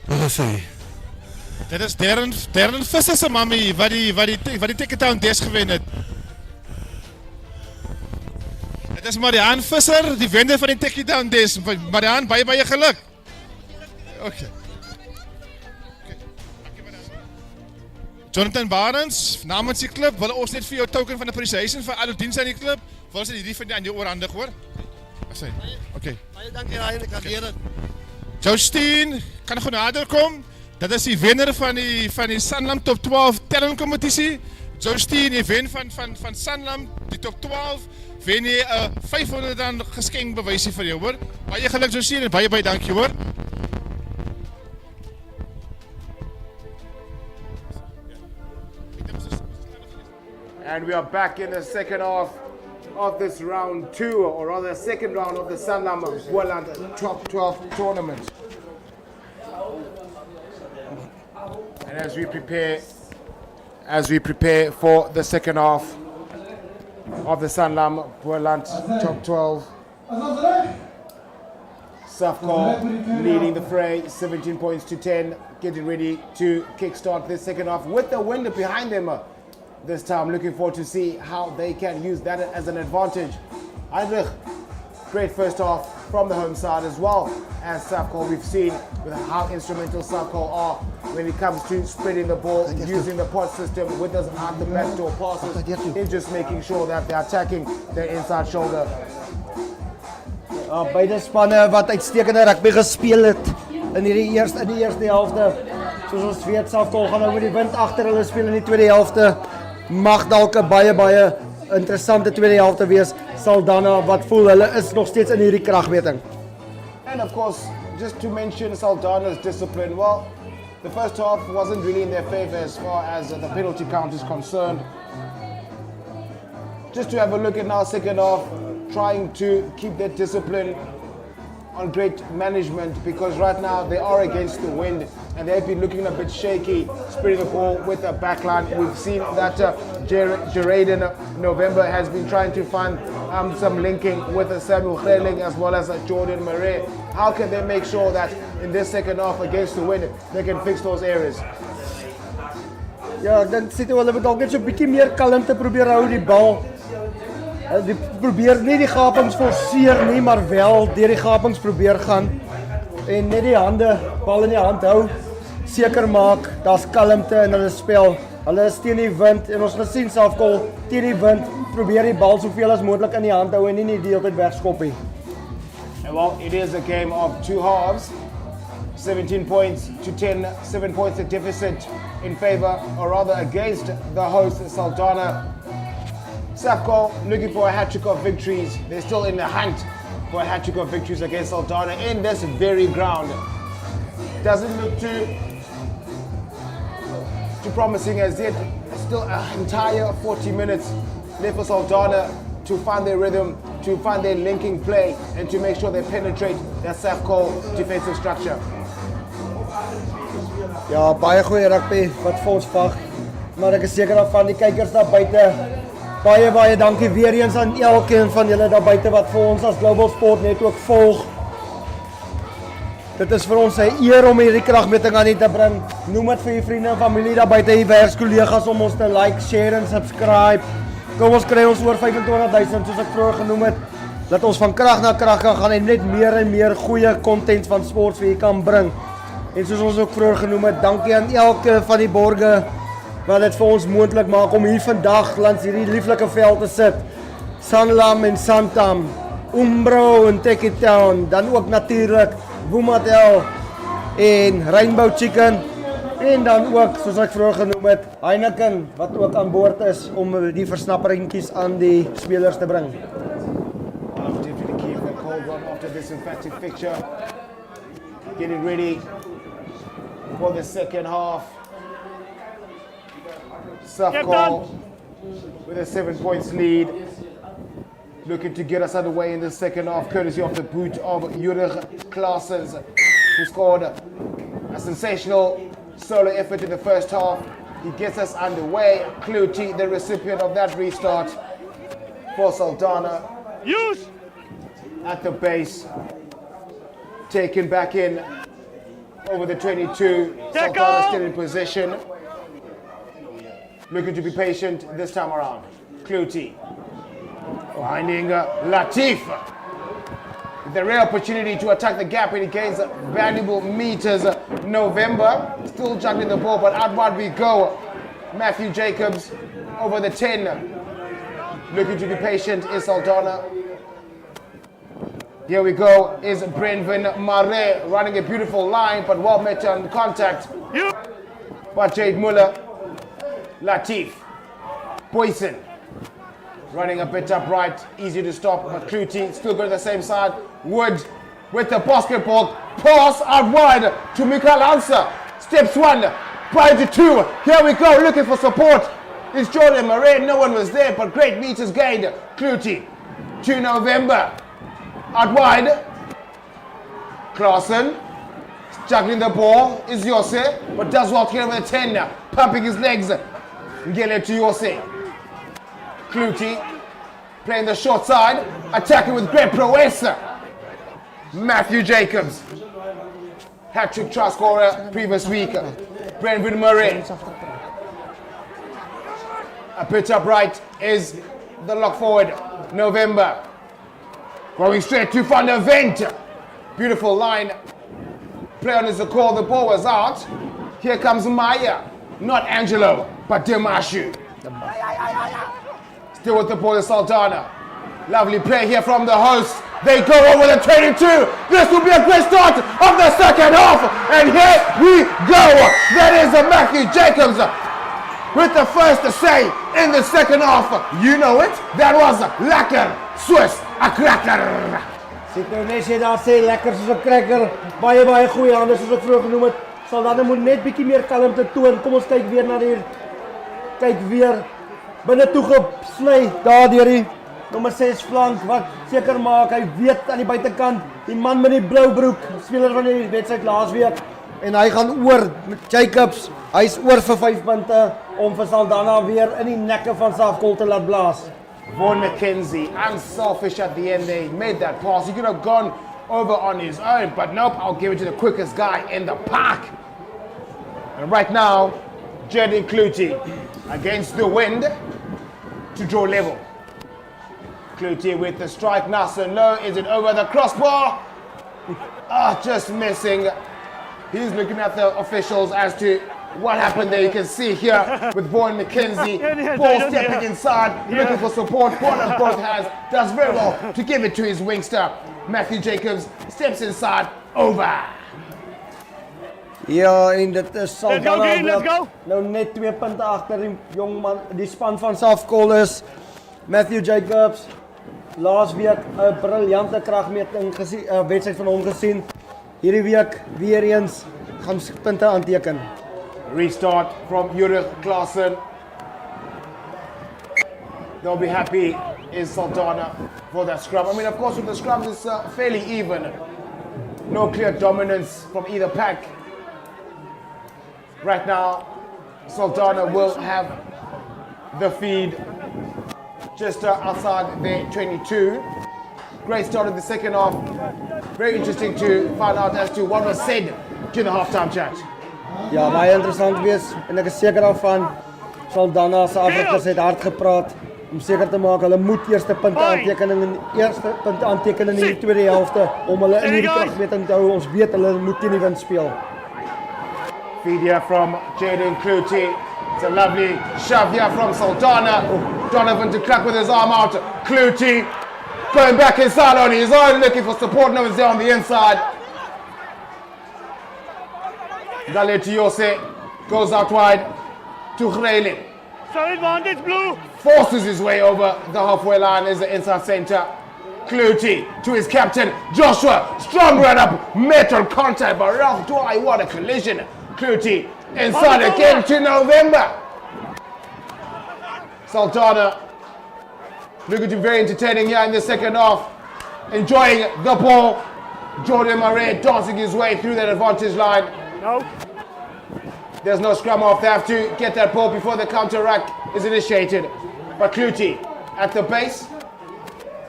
Wat sê jy? Dit is Darren Visser se mammy wat die Ticketown Des gewen het. Dit is Marianne Visser, die wenner van die Ticketown Des. Marianne, baie geluk. Okay. Jonathan Barnes, namens die klub, wil ons net vir jou token van appreciation vir al die dienste aan die klub. Wil ons hierdie van die aan jou oorhandig hoor? Sê. Okay. Baie dankie Ryan, ek waardeer dit. Justin, kan gou nader kom. Dit is die wenner van die Sanlam Top 12 talent kompetisie. Justin, jy wen van Sanlam die Top 12. Wen jy 'n R500 geskenk bewysie vir jou hoor. Baie geluk Justin en baie dankie hoor. And we are back in the second half of this round 2, or rather second round of the Sanlam Boland Top 12 tournament. And as we prepare for the second half of the Sanlam Boland Top 12, Safcol leading the fray, 17 points to 10, getting ready to kickstart this second half with the wind behind them. This time, looking forward to see how they can use that as an advantage. Heinrich, great first half from the home side as well as Safcol. We've seen with how instrumental Safcol are when it comes to spreading the ball, using the pod system with us at the backdoor passes, and just making sure that they're attacking their inside shoulder. Beide spanne wat uitstekende rugby gespeel het in die eerste helfte. Soos ons weet, Safcol gaan nou met die wind agter hulle speel in die tweede helfte. Mag dalk 'n baie interessante tweede helfte wees. Saldanha wat voel hulle is nog steeds in hierdie kragmeting. And of course, just to mention Saldanha's discipline, well, the first half wasn't really in their favor as far as the penalty count is concerned. Just to have a look at now second half, trying to keep their discipline on great management, because right now they are against the wind and they've been looking a bit shaky, spreading the ball with the backline. We've seen that Gerard in November has been trying to find some linking with Samuel Khreling as well as Jordan Murray. How can they make sure that in this second half against the wind they can fix those areas? Ja, ek dink sit hulle moet dalk net so 'n bietjie meer kalmte probeer hou die bal. Hulle probeer nie die gapings forceer nie, maar wel deur die gapings probeer gaan en net die bal in die hand hou, seker maak daar's kalmte in hulle spel. Hulle is teen die wind en ons gesien Safcol teen die wind probeer die bal soveel as moontlik in die hand hou en nie die hele tyd wegskop nie. And well, it is a game of two halves. 17 points to 10, 7 points of deficit in favor, or rather against the host Saldanha. Safcol looking for a hat-trick of victories. They're still in the hunt for a hat-trick of victories against Saldanha in this very ground. Doesn't look too promising as yet. Still an entire 40 minutes left for Saldanha to find their rhythm, to find their linking play, and to make sure they penetrate that Safcol defensive structure. Ja, baie goeie rugby wat vir ons wag. Maar ek is seker daarvan die kykers daar buite. Baie dankie weer eens aan elkeen van julle daar buite wat vir ons as Global Sport Network volg. Dit is vir ons 'n eer om hierdie kragmeting aan te bring. Noem dit vir u vriende en familie daar buite, u werkskollegas om ons te like, share en subscribe. Kom ons kry ons oor 25,000 soos ek vroeër genoem het. Dat ons van krag na krag kan gaan en net meer goeie content van sport vir u kan bring. En soos ons ook vroeër genoem het, dankie aan elke van die borge wat dit vir ons moontlik maak om hier vandag langs hierdie lieflike veld te sit. Sanlam en Santam, Umbro en Ticketown, dan ook natuurlik Woematel en Rainbow Chicken en dan ook, soos ek vroeër genoem het, Heineken wat ook aan boord is om die versnapperingkies aan die spelers te bring. Definitely keep a cold one after this emphatic fixture. Getting ready for the second half. Safcol with a 7 points lead, looking to get us underway in the second half, courtesy of the boot of Jurgen Claessens, who scored a sensational solo effort in the first half, He gets us underway. Cloutey, the recipient of that restart for Saldanha. Use! At the base. Taken back in over the 22. Saldanha still in position. Looking to be patient this time around. Cloutey. Finding Latif. The rare opportunity to attack the gap, and he gains valuable meters. November, still juggling the ball, but outward we go. Matthew Jacobs over the 10. Looking to be patient is Saldanha. Here we go, is Brenvin Mare running a beautiful line, but well met on contact. But Jade Muller, Latif, Poison. Running a bit upright, easy to stop, but Cloutey still going to the same side. Wood with the basketball, pass out wide to Mikael Ansa. Steps 1, prior to 2. Here we go, looking for support. It's Jordan Murray, no one was there, but great meters gained. Cloutey to November. Out wide. Claassen juggling the ball is Jose, but does well to get over the 10, pumping his legs. Ngele to Jose. Cloutey playing the short side, attacking with great prowess. Matthew Jacobs, hat-trick try scorer previous week. Brenvin Murray. A pitch upright is the lock forward, November. Going straight to Van der Vent. Beautiful line. Play on is the call, the ball was out. Here comes Maya, not Angelo, but Demashu. Still with the ball is Saldanha. Lovely play here from the host. They go over the 22. This will be a great start of the second half. And here we go. That is Matthew Jacobs with the first to say in the second half. You know it. That was lekker, Swiss, a cracker. Sit nou net sê daar sê lekker soos 'n cracker. Baie goeie hande soos ek vroeër genoem het. Saldanha moet net bietjie meer kalmte toon. Kom ons kyk weer na die binne toe gesny daar deur die nommer 6 flank wat seker maak hy weet aan die buitekant die man met die blou broek, speler van die wedstryd laasweek, en hy gaan oor met Jacobs. Hy's oor vir 5 punte om vir Saldanha weer in die nekke van Safcol te laat blaas. Vaughan McKenzie, unselfish at the end there. He made that pass. He could have gone over on his own, but nope, I'll give it to the quickest guy in the park. And right now, Jaden Cloutey against the wind to draw level. Cloutey with the strike, nice and low. Is it over the crossbar? Just missing. He's looking at the officials as to what happened there. You can see here with Vaughan McKenzie, ball stepping inside, looking for support. Ball on both hands, does very well to give it to his wingster. Matthew Jacobs steps inside, over. Ja, en dit is Saldanha let's go. nou net 2 punte agter die jong man, die span van Safcol is. Matthew Jacobs, laasweek 'n briljante kragmeting gesien, wedstryd van hom gesien. Hierdie week weer eens gaan punte aanteken. Restart from Ulrich Claassen. They'll be happy is Saldanha for that scrum. I mean, of course, with the scrums, it's fairly even. No clear dominance from either pack. Right now, Saldanha will have the feed just outside the 22. Great start of the second half. Very interesting to find out as to what was said during the halftime chat. Ja, baie interessant wees en ek is seker daarvan Saldanha se afrigters het hard gepraat om seker te maak hulle moet eerste punte aanteken in die tweede helfte om hulle in hierdie kragmeting te hou. Ons weet hulle moet teen die wind speel. Feed here from Jaden Cloutey. It's a lovely shove here from Saldanha. Donovan to crack with his arm out. Cloutey going back inside on his own, looking for support. No one's there on the inside. Dale to Jose, goes out wide to Grele. Sorry, advantage, blue. Forces his way over the halfway line is the inside center. Cloutey to his captain, Joshua. Strong run up, metal contact, but Ralph Dwyer, what a collision. Cloutey inside again to November. Saldanha looking to be very entertaining here in the second half. Enjoying the ball. Jordan Murray dancing his way through that advantage line. No. There's no scrum off. They have to get that ball before the counter rack is initiated. But Clutie at the base.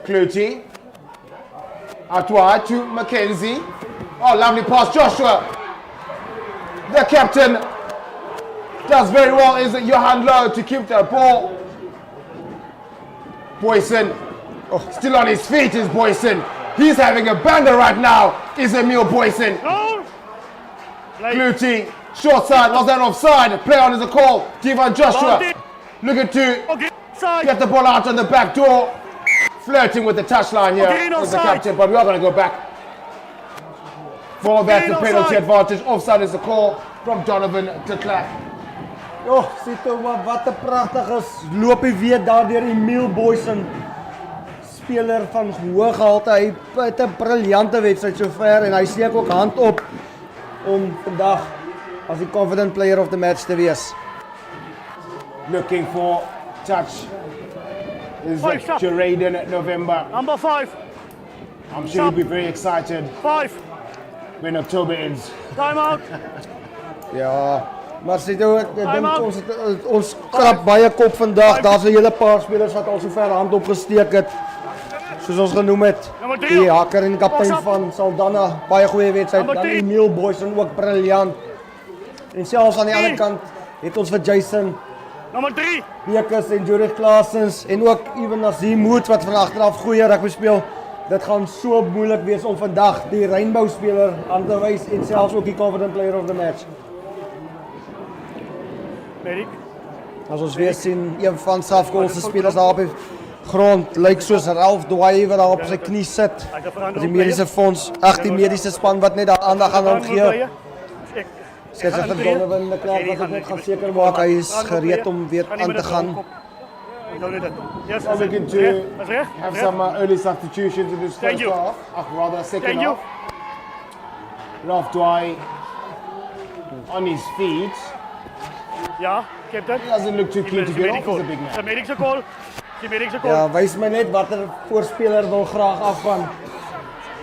Clutie. Out wide to Mackenzie. Oh, lovely pass, Joshua. The captain does very well. Is Johan Lowe to keep the ball. Boyson, still on his feet is Boyson. He's having a banger right now. Is Emil Boyson. Clutie, short side, was that offside? Play on is a call. Divan Joshua looking to get the ball out on the back door. Flirting with the touchline here with the captain, but we are going to go back. For that, the penalty advantage. Offside is the call from Donovan de Klerk. Oh, ziet toch maar wat een prachtige loop hij weer daar deur Emil Boyson. Speler van hoë gehalte. Hy het 'n briljante wedstryd sover en hy steek ook hand op om vandag as die confident player of the match te wees. Looking for touch is Jeraden November. Number 5. I'm sure he'll be very excited 5. when October ends. Time out. Ja, maar sê toe, ek dink ons krap baie kop vandag. Daar's 'n hele paar spelers wat al sover hand opgesteek het. Soos ons genoem het. Die hakker en kaptein van Saldanha, baie goeie wedstryd. Dan Emil Boyson ook briljant. En selfs aan die ander kant het ons vir Jason Nummer 3. Bekes en Jurich Klaasens en ook Ewen Nazim Moed wat van agteraf goeie rugby speel. Dit gaan so moeilik wees om vandag die Rainbow speler aan te wys en selfs ook die confident player of the match. Medic. As ons weer sien, een van Safcol se spelers daar op die grond lyk soos Ralph Dwyer wat daar op sy knie sit. Die mediese fonds, die mediese span wat net daar aandag aan hom gee. Sy sê vir Donovan de Klerk wat ek net gaan seker maak hy is gereed om weer aan te gaan. Yes, I'm looking to have some early substitutions in this first half. Rather second half. Ralph Dwyer on his feet. Ja, captain. He doesn't look too keen to get off. He's a big man. The medic's call. Die medic's call. Ja, wys my net watter voorspeler wil graag afgaan.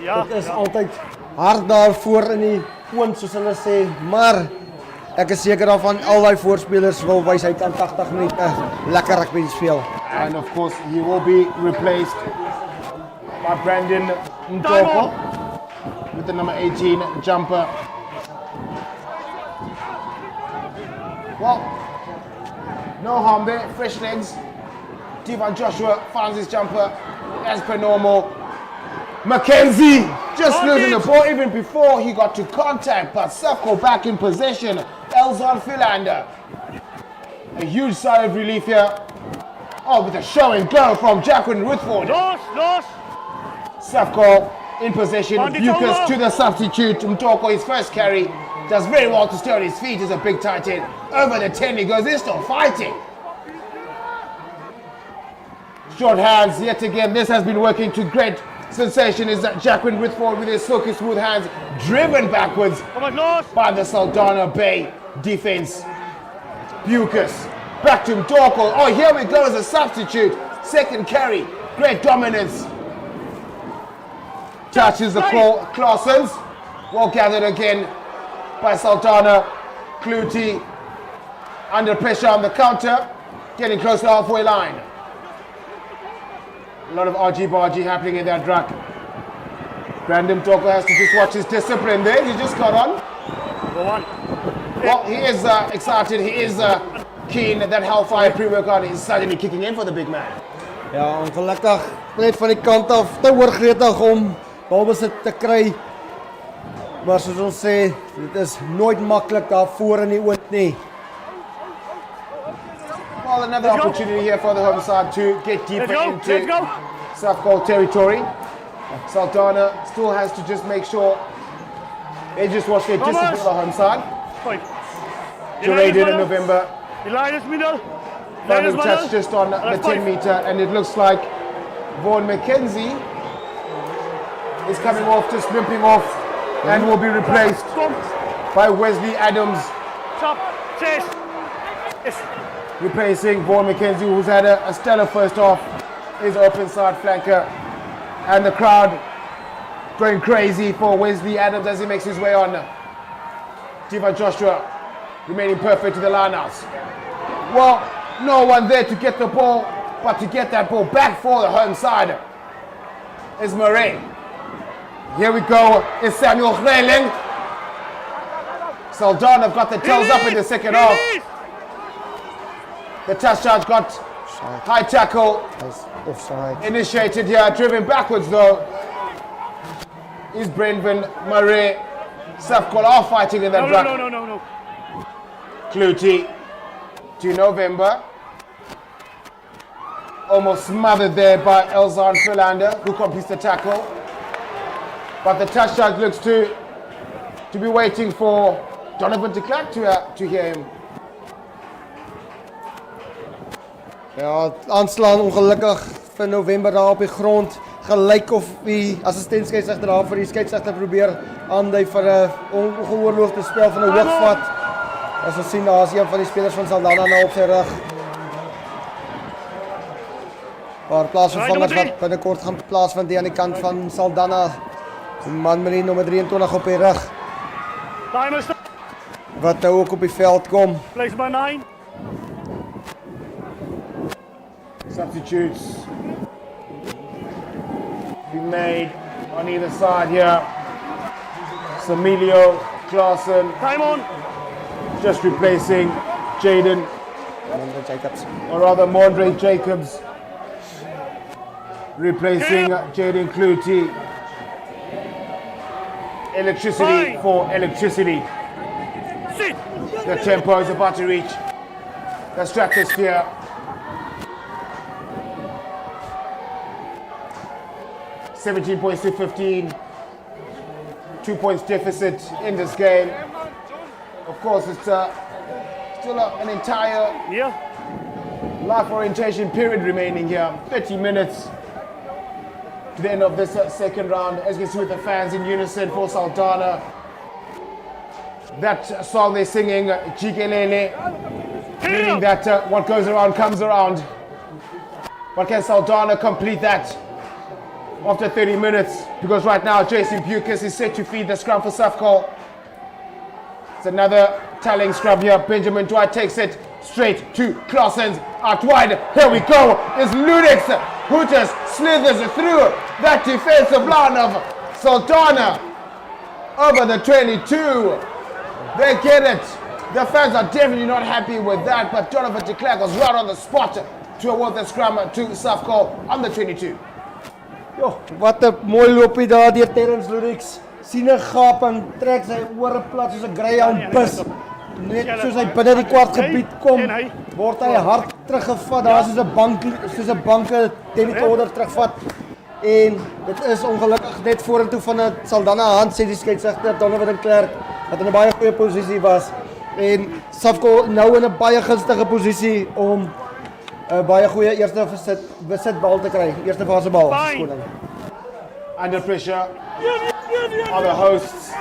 Ja. Dit is altyd hard daar voor in die oond soos hulle sê, maar ek is seker daarvan al die voorspelers wil wys hy kan 80 minute lekker rugby speel. And of course he will be replaced by Brandon Mtoko with the number 18 jumper. Well, no harm there, fresh legs. Divan Joshua finds his jumper as per normal. Mackenzie just losing the ball even before he got to contact, but Safcol back in possession. Elzon Philander. A huge sigh of relief here. Oh, with a show and go from Jacqueline Rutherford. Safcol in possession. Bucas to the substitute. Mtoko, his first carry, does very well to stay on his feet. Is a big tight end. Over the 10 he goes. They're still fighting. Short hands yet again. This has been working to great sensation. Is that Jacqueline Rutherford with his silky smooth hands driven backwards by the Saldanha Bay defense. Bucas back to Mtoko. Oh, here we go as a substitute. Second carry. Great dominance. Touches the call. Claessens. Well gathered again by Saldanha. Clutie under pressure on the counter. Getting close to the halfway line. A lot of argy-bargy happening in that ruck. Brandon Mtoko has to just watch his discipline there. He just got on. Go on. Well, he is excited. He is keen. That Hellfire pre-workout is suddenly kicking in for the big man. Ja, ongelukkig net van die kant af te oorgretig om balbesit te kry. Maar soos ons sê, dit is nooit maklik daar voor in die oond nie. Well, another opportunity here for the home side to get deeper into Safcol territory. Saldanha still has to just make sure they just watch their distance for the home side. Jeraden in November. The line is middle. Final touch just on the 10 meter, and it looks like Vaughan McKenzie is coming off, just limping off, and will be replaced by Wesley Adams. Replacing Vaughan McKenzie, who's had a stellar first half, is open side flanker, and the crowd going crazy for Wesley Adams as he makes his way on. Divan Joshua remaining perfect to the lineouts. Well, no one there to get the ball, but to get that ball back for the home side is Murray. Here we go, is Samuel Greiling. Saldanha have got the tails up in the second half. The touchdown's got high tackle Offside. initiated here, driven backwards though. Is Brendan Murray. Safcol are fighting in that ruck. No. Clutie to November. Almost smothered there by Elzar Philander, who completes the tackle. But the touchdown looks to be waiting for Donovan de Klerk to hear him. Ja, aanslaan ongelukkig vir November daar op die grond. Gelyk of die assistent-skeieregter daar vir die skeieregter probeer aandui vir 'n ongeoorloofde spel van 'n hoogvat. As ons sien daar is een van die spelers van Saldanha nou op sy rug. Paar plaasvervangers wat binnekort gaan plaasvind hier aan die kant van Saldanha. Die man met die nommer 23 op die rug. Wat nou ook op die veld kom. Place by 9. Substitutes be made on either side here. Samilio, Klaassen, Time on. just replacing Jaden, or rather Mondre Jacobs, replacing Jaden Clutie. Electricity for electricity. Sit. The tempo is about to reach the stratosphere. (17.615), 2 points deficit in this game. Of course, it's still an entire life orientation period remaining here. 30 minutes to the end of this second round. As you can see with the fans in unison for Saldanha. That song they're singing, Jikelele, meaning that what goes around comes around. But can Saldanha complete that after 30 minutes? Because right now Jason Bucas is set to feed the scrum for Safcol. It's another tallying scrum here. Benjamin Dwight takes it straight to Klaassen. Out wide, here we go, is Ludix, who just slithers through that defensive line of Saldanha over the 22. They get it. The fans are definitely not happy with that, but Donovan de Klerk was right on the spot to award the scrum to Safcol on the 22. Jo, wat 'n mooi loopie daar deur Terrence Ludix. Sien 'n gaping, trek sy ore plat soos 'n greyhound bus. Net soos hy binne die kwartgebied kom, word hy hard teruggevat. Daar is soos 'n banke tenniskorder terugvat. En dit is ongelukkig net vorentoe van 'n Saldanha hand, sê die skeieregter Donovan de Klerk, wat in 'n baie goeie posisie was. En Safcol nou in 'n baie gunstige posisie om 'n baie goeie eerste besitbal te kry. Eerste fase bal. Under pressure are the hosts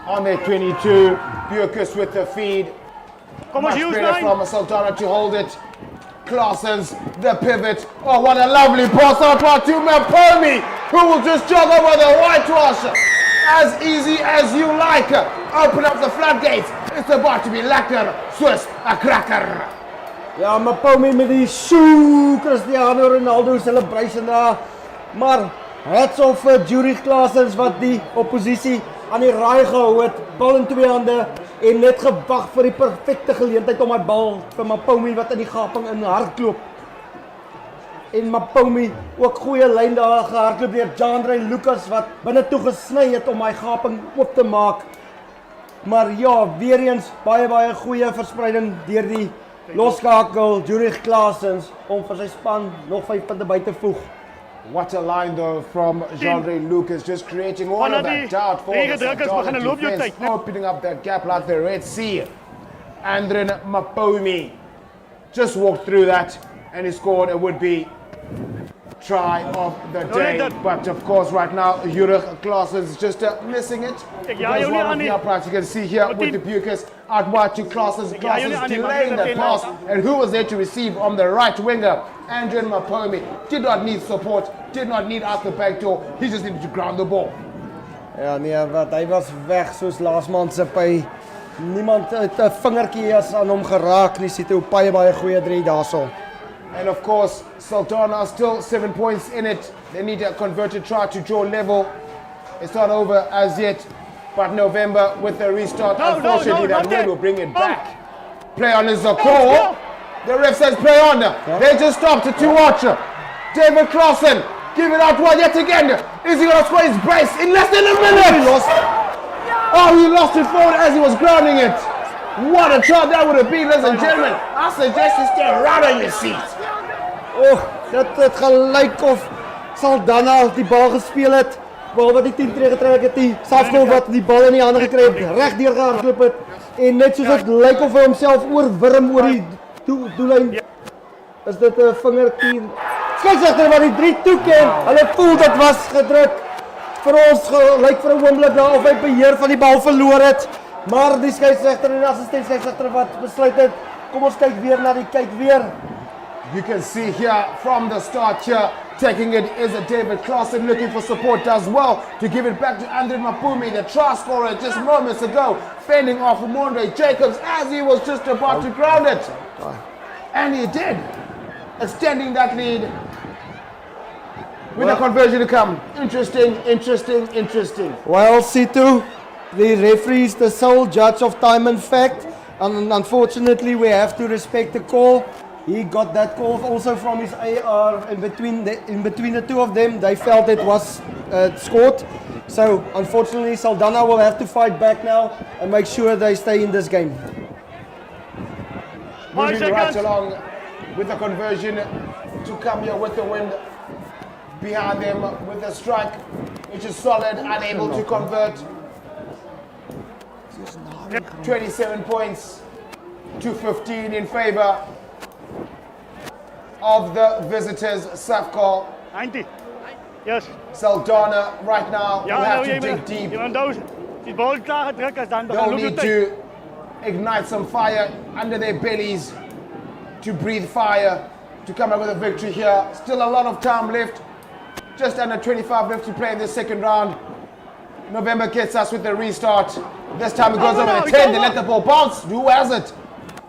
on their 22. Bucas with the feed. Much better from Saldanha to hold it. Klaassen's the pivot. Oh, what a lovely pass out to Mapomi, who will just jog over the whitewash. As easy as you like. Open up the floodgates. It's about to be lekker, soos 'n cracker. Ja, Mapomi met die shoe, Cristiano Ronaldo celebration daar. Maar hats off vir Jury Klaassen wat die oppositie aan die raai gehou het. Bal in twee hande en net gewag vir die perfekte geleentheid om my bal vir Mapomi wat in die gaping in hardloop. En Mapomi ook goeie lyn daar gehardloop deur Jandre Lucas wat binne toe gesny het om my gaping oop te maak. Maar ja, weer eens baie goeie verspreiding deur die loskakel Jury Klaassen om vir sy span nog 5 punte by te voeg. What a line though from Jandre Lucas, just creating all of that doubt for the Saldanha defense, opening up that gap like the Red Sea. Andren Mapomi just walked through that and he scored a would-be try of the day. But of course right now Jury Klaassen is just missing it. Because one of the uprights you can see here with the Bucas out wide to Klaassen delaying that pass. And who was there to receive on the right winger? Andren Mapomi did not need support, did not need out the back door. He just needed to ground the ball. Ja nee, wat hy was weg soos laas maand se by niemand het 'n vingertjie as aan hom geraak nie. Sit hy op baie goeie 3 daarso. And of course, Saldanha still 7 points in it. They need a converted try to draw level. It's not over as yet, but November with the restart, unfortunately, that wind will bring it back. Play on is a call. The ref says play on. They just stopped it to watch. David Clausen, give it out one yet again. Is he going to score his brace in less than a minute? He lost it forward as he was grounding it. What a try that would have been, ladies and gentlemen. I suggest you stay right on your seat. Dit het gelyk of Saldanha die bal gespeel het, behalwe die 10 tree getrek het, die Safcol wat die bal in die hande gekry het, reg deur gehardloop het en net soos dit lyk of hy homself oorwurm oor die doellyn. Is dit 'n vingertjie? Skeieregter wat die 3 toeken. Hulle voel dit was gedruk. Vir ons gelyk vir 'n oomblik daar of hy beheer van die bal verloor het. Maar die skeieregter en die assistent skeieregter wat besluit het, kom ons kyk weer na die kyk weer. You can see here from the start here, taking it is a David Clausen looking for support as well to give it back to Andre Mapumi, the try scorer just moments ago, fending off Mondre Jacobs as he was just about to ground it. And he did, extending that lead with a conversion to come. Interesting. Well, Situ, the referee is the sole judge of time and fact, and unfortunately we have to respect the call. He got that call also from his AR, in between the two of them, they felt it was scored. So unfortunately Saldanha will have to fight back now and make sure they stay in this game. Moving right along with the conversion to come here with the wind behind them with a strike which is solid, unable to convert. 27 points to 15 in favor of the visitors, Safcol. 90. Yes. Saldanha right now will have to dig deep. They'll need to ignite some fire under their bellies to breathe fire to come up with a victory here. Still a lot of time left. Just under 25 left to play in the second round. November gets us with the restart. This time it goes over the 10. They let the ball bounce. Who has it?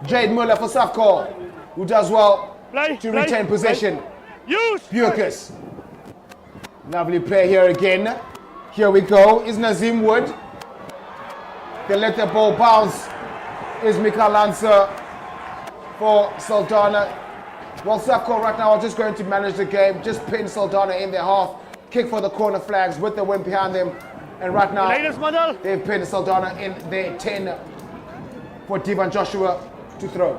Jade Muller for Safcol, who does well to retain possession. Bukis. Lovely play here again. Here we go. Is Nazim Wood. They let the ball bounce. Is Mikael Lancer for Saldanha. Well, Safcol right now are just going to manage the game. Just pin Saldanha in their half. Kick for the corner flags with the wind behind them. And right now, they've pinned Saldanha in their 10 for Divan Joshua to throw.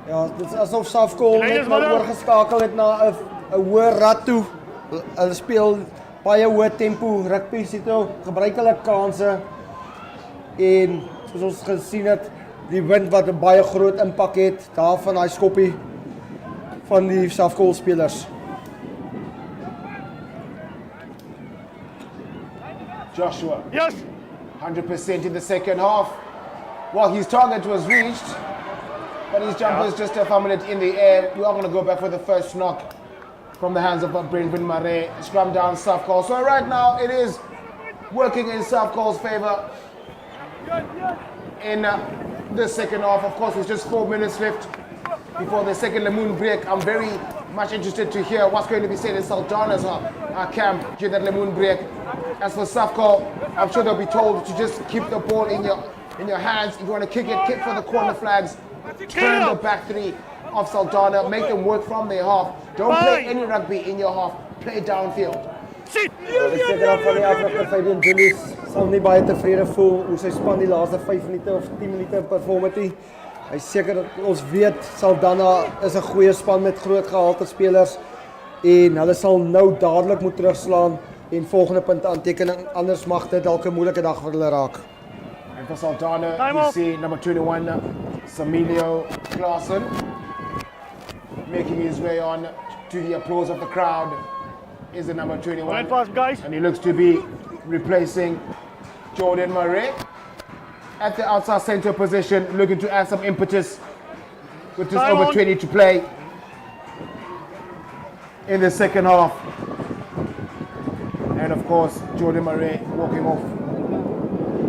Ja, dit is asof Safcol net nou oorgeskakel het na 'n hoër rad toe. Hulle speel baie hoë tempo rugby, sit nou gebruik hulle kansse. En soos ons gesien het, die wind wat 'n baie groot impak het daar van daai skoppie van die Safcol spelers. Joshua. Yes. 100% in the second half. Well, his target was reached, but his jumper's just a minute in the air. We are going to go back for the first knock from the hands of Brenvin Mare. Scrum down Safcol. So right now it is working in Safcol's favor in the second half. Of course, it's just 4 minutes left before the second Lemoon break. I'm very much interested to hear what's going to be said in Saldanha's camp during that Lemoon break. As for Safcol, I'm sure they'll be told to just keep the ball in your hands. If you want to kick it, kick for the corner flags. Turn the back three of Saldanha. Make them work from their half. Don't play any rugby in your half. Play downfield. Ek seker dat van die Afrika Fabian Julius sal nie baie tevrede voel hoe sy span die laaste 5 minute of 10 minute perform het nie. Hy seker dat ons weet Saldanha is 'n goeie span met groot gehalte spelers en hulle sal nou dadelik moet terugslaan en volgende punt aantekening, anders mag dit dalk 'n moeilike dag vir hulle raak. And for Saldanha, you see number 21, Samilio Clausen, making his way on to the applause of the crowd, is the number 21. And he looks to be replacing Jordan Murray at the outside center position, looking to add some impetus with just over 20 to play in the second half. And of course, Jordan Murray walking off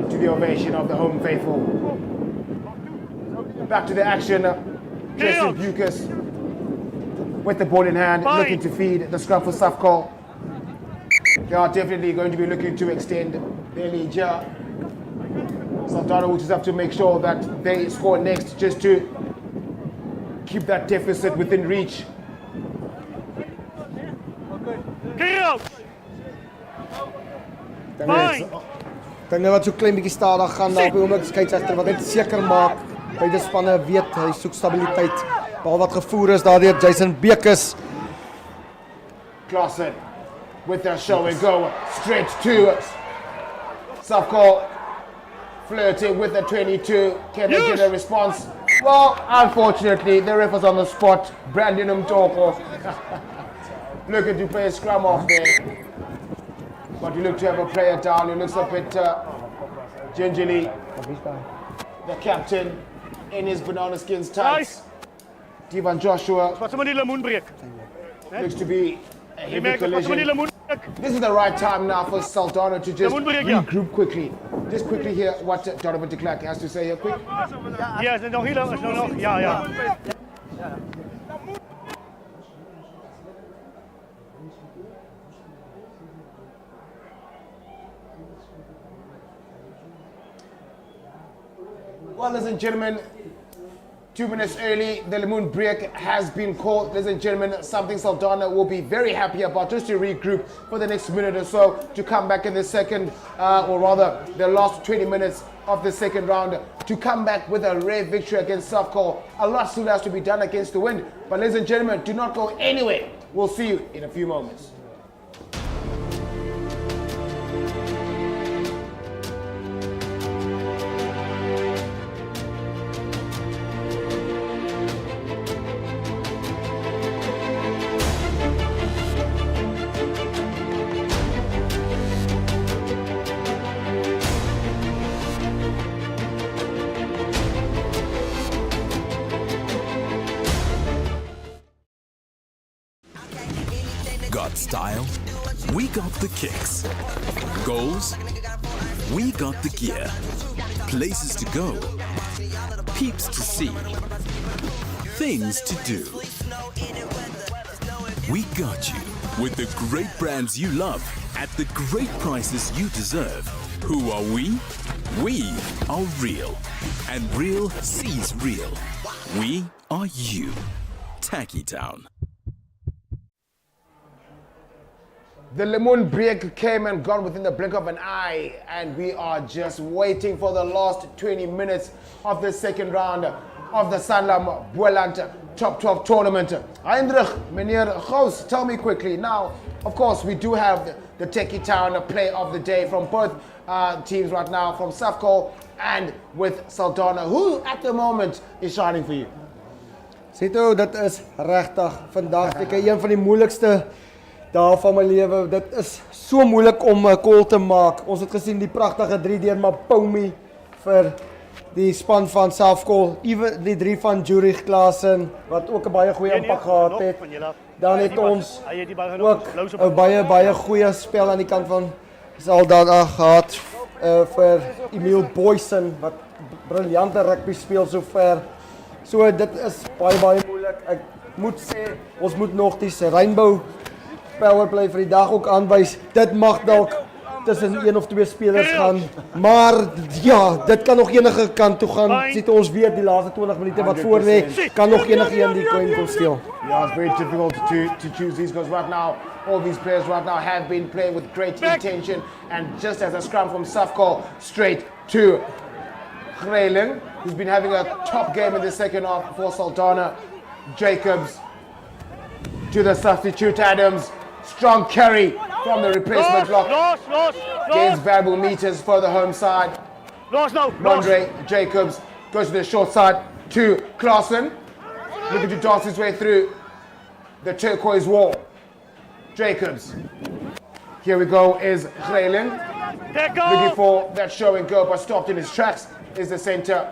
to the ovation of the home faithful. Back to the action. Jason Bucas with the ball in hand, looking to feed the scrum for Safcol. They are definitely going to be looking to extend their lead here. Saldanha will just have to make sure that they score next just to keep that deficit within reach. Dink wat so klein bietjie stadig gaan daar op die oomblik skeieregter wat net seker maak beide spanne weet hy soek stabiliteit. Bal wat gevoer is daardeur Jason Bekes. Klassen with their show and go straight to Safcol, flirting with the 22. Can they get a response? Well, unfortunately, the ref was on the spot. Brandon Mtoko looking to play a scrum off there. But you look to have a player down. He looks a bit gingerly. The captain in his banana skins tights. Divan Joshua looks to be a heavy collision. This is the right time now for Saldanha to just regroup quickly. Just quickly hear what Donovan de Klerk has to say here quick. Ja, is nog heel lang. Ja. Well, ladies and gentlemen, 2 minutes early, the Lemoon break has been called. Ladies and gentlemen, something Saldanha will be very happy about, just to regroup for the next minute or so, to come back in the second, or rather, the last 20 minutes of the second round, to come back with a rare victory against Safcol. A lot still has to be done against the wind. But ladies and gentlemen, do not go anywhere. We'll see you in a few moments. Got style? We got the kicks. Goals? We got the gear. Places to go. Peeps to see. Things to do. We got you with the great brands you love at the great prices you deserve. Who are we? We are real. And real sees real. We are you. Tacky Town. The Lemoon break came and gone within the blink of an eye, and we are just waiting for the last 20 minutes of the second round of the Sanlam Boland Top 12 tournament. Heinrich, meneer Gous, tell me quickly. Now, of course, we do have the Techie Town play of the day from both teams right now, from Safcol and with Saldanha. Who at the moment is shining for you? Sito, dit is regtig vandag ek een van die moeilikste dae van my lewe. Dit is so moeilik om 'n call te maak. Ons het gesien die pragtige 3 deur Mapomi vir die span van Safcol, ewen die 3 van Jurich Klassen wat ook 'n baie goeie impak gehad het. Dan het ons ook 'n baie goeie spel aan die kant van Saldanha gehad vir Emil Boysen wat briljante rugby speel sover. So dit is baie moeilik. Ek moet sê ons moet nog die Rainbow powerplay vir die dag ook aanwys. Dit mag dalk tussen 1 of 2 spelers gaan, maar ja, dit kan nog enige kant toe gaan. Sit ons weet die laaste 20 minute wat voor lê, kan nog enige een die coin kom steel. Yeah, it's very difficult to choose these because right now, all these players right now have been playing with great intention, and just as a scrum from Safcol straight to Greyling, who's been having a top game in the second half for Saldanha. Jacobs to the substitute Adams. Strong carry from the replacement block. Gains valuable meters for the home side. Andre Jacobs goes to the short side to Klassen. Looking to dance his way through the turquoise wall. Jacobs. Here we go is Greyling. Looking for that show and go, but stopped in his tracks is the center.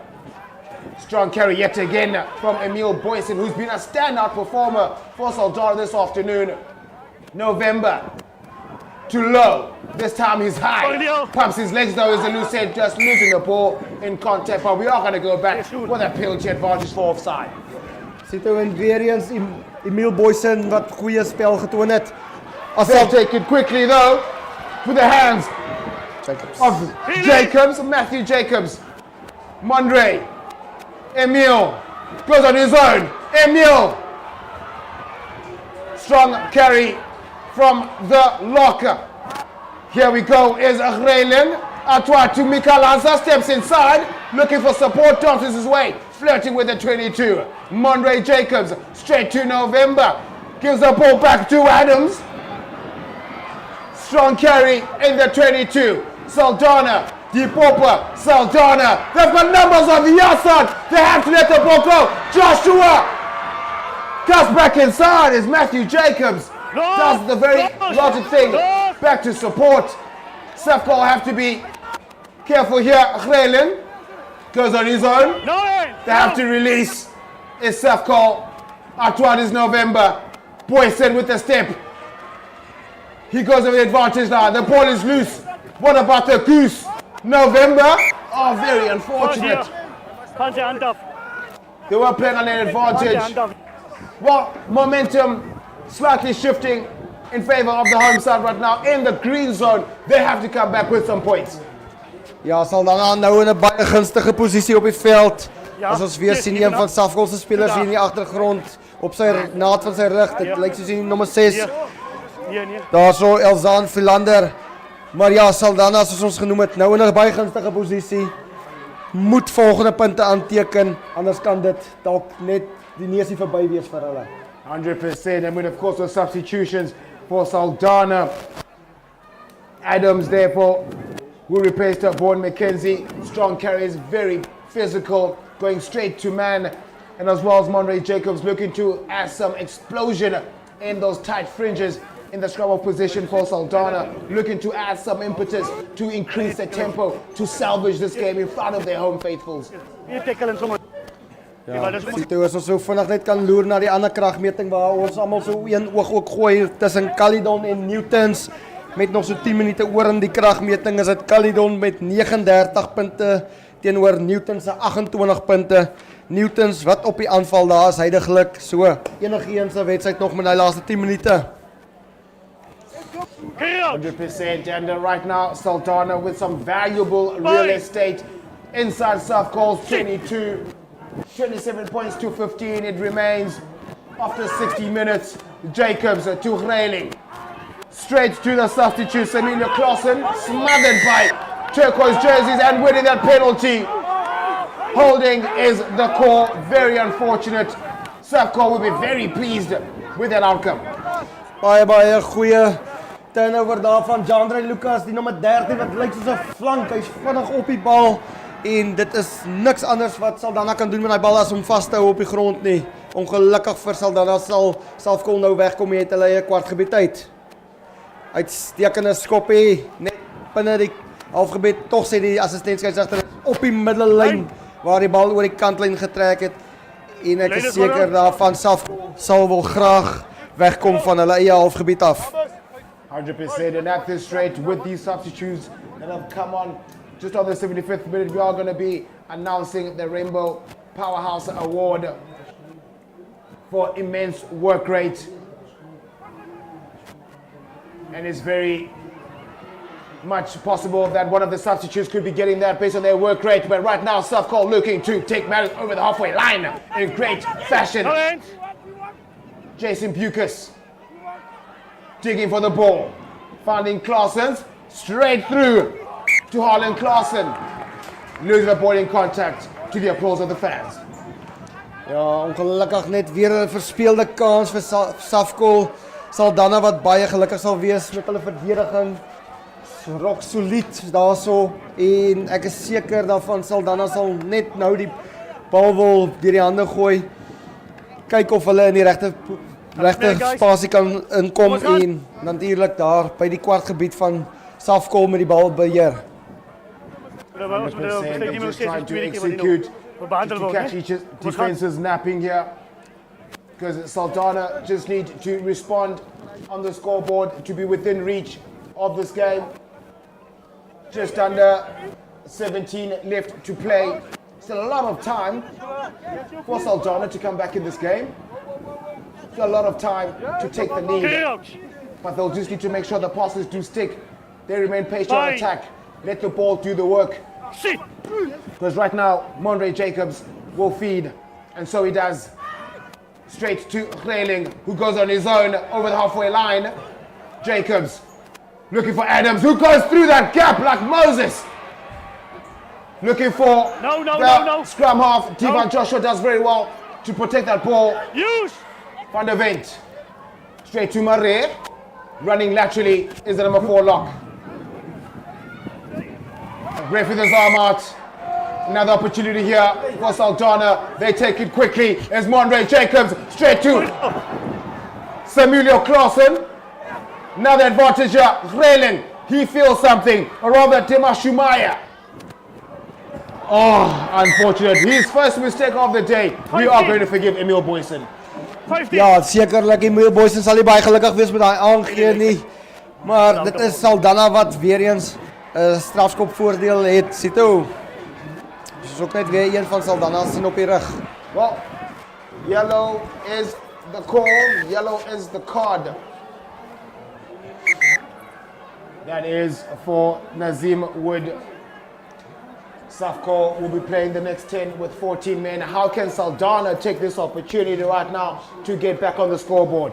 Strong carry yet again from Emil Boysen, who's been a standout performer for Saldanha this afternoon. November to low. This time he's high. Pumps his legs though as the loose head, just losing the ball in contact. But we are going to go back with a penalty advantage for offside. Sit nou en weer eens Emil Boysen wat goeie spel getoon het. They'll take it quickly though with the hands of Jacobs, Matthew Jacobs. Mondre, Emil goes on his own. Emil, strong carry from the locker. Here we go, is Grelen. Artois to Mikalansa, steps inside, looking for support, dances his way, flirting with the 22. Mondre Jacobs, straight to November, gives the ball back to Adams. Strong carry in the 22. Saldanha, Dipopa, Saldanha. They've got numbers on the outside. They have to let the ball go. Joshua cuts back inside as Matthew Jacobs does the very logic thing. Back to support. Safcol have to be careful here. Grelen goes on his own. They have to release. Is Safcol. Artois is November. Boysen with the step. He goes over the advantage now. The ball is loose. What about the goose? November. Oh, very unfortunate. They were playing on an advantage. Well, momentum slightly shifting in favor of the home side right now. In the green zone, they have to come back with some points. Ja, Saldanha nou in 'n baie gunstige posisie op die veld. As ons weer sien een van Safcol se spelers hier in die agtergrond op sy naad van sy rug. Dit lyk soos die nommer 6. Daarso Elzaan Philander. Maar ja, Saldanha soos ons genoem het, nou in 'n baie gunstige posisie. Moet volgende punte aanteken, anders kan dit dalk net die neusie verby wees vir hulle. 100%, and with of course those substitutions for Saldanha. Adams therefore will replace Bowen McKenzie. Strong carries, very physical, going straight to man. And as well as Mondre Jacobs looking to add some explosion in those tight fringes in the scrum of position for Saldanha. Looking to add some impetus to increase the tempo, to salvage this game in front of their home faithfuls. Ja, toe as ons so vinnig net kan loer na die ander kragmeting waar ons almal so een oog ook gooi tussen Caledon en Newtons met nog so 10 minute oor in die kragmeting is dit Caledon met 39 punte teenoor Newtons se 28 punte. Newtons wat op die aanval daar is heidaglik so enigiemand se wedstryd nog met die laaste 10 minute. 100%, and right now Saldanha with some valuable real estate inside Safcol's 22. 27 points to 15 it remains after 60 minutes. Jacobs to Grayling. Straight to the substitutes. Emilio Clausen smothered by turquoise jerseys and winning that penalty. Holding is the call. Very unfortunate. Safcol will be very pleased with that outcome. Baie goeie turnover daar van Jandre Lucas, die nommer 13 wat lyk soos 'n flank. Hy's vinnig op die bal. En dit is niks anders wat Saldanha kan doen met die bal as om vas te hou op die grond nie. Ongelukkig vir Saldanha sal Safcol nou wegkom met hulle eie kwartgebied uit. Uitstekende skoppie net binne die halfgebied. Tog sê die assistentskeieregter op die middellyn waar die bal oor die kantlyn getrek het. En ek is seker daarvan Safcol sal wel graag wegkom van hulle eie halfgebied af. 100%, and at this rate with these substitutes that have come on just on the 75th minute, we are going to be announcing the Rainbow Powerhouse Award for immense work rate. And it's very much possible that one of the substitutes could be getting that based on their work rate. But right now, Safcol looking to take matters over the halfway line in great fashion. Jason Bucas digging for the ball. Finding Clausen's straight through to Harlan Clausen. Losing the ball in contact to the applause of the fans. Ja, ongelukkig net weer 'n verspeelde kans vir Safcol. Saldanha wat baie gelukkig sal wees met hulle verdediging. Rok solied daarso en ek is seker daarvan Saldanha sal net nou die bal wil deur die hande gooi. Kyk of hulle in die regte spasie kan inkom en natuurlik daar by die kwartgebied van Safcol met die bal beheer. 100%, just trying to execute, to catch each defense's napping here. Because Saldanha just need to respond on the scoreboard to be within reach of this game. Just under 17 left to play. Still a lot of time for Saldanha to come back in this game. Still a lot of time to take the lead. But they'll just need to make sure the passes do stick. They remain patient on attack. Let the ball do the work. Because right now, Monray Jacobs will feed. And so he does. Straight to Reiling, who goes on his own over the halfway line. Jacobs looking for Adams, who goes through that gap like Moses. Looking for the scrum half. Divan Joshua does very well to protect that ball. Van der Vent. Straight to Marais. Running laterally is the number 4 lock. Ref with his arm out. Another opportunity here for Saldanha. They take it quickly. As Monray Jacobs straight to Samuel Clausen. Another advantage here. Reiling. He feels something. Or rather, Temashumaya. Oh, unfortunate. His first mistake of the day. We are going to forgive Emil Boysen. Ja, sekerlik Emil Boysen sal nie baie gelukkig wees met daai aangee nie. Maar dit is Saldanha wat weer eens 'n strafskop voordeel het. Sien toe. Dis ook net weer een van Saldanha se op die rug. Well, yellow is the call. Yellow is the card. That is for Nazim Wood. Safcol will be playing the next 10 with 14 men. How can Saldanha take this opportunity right now to get back on the scoreboard?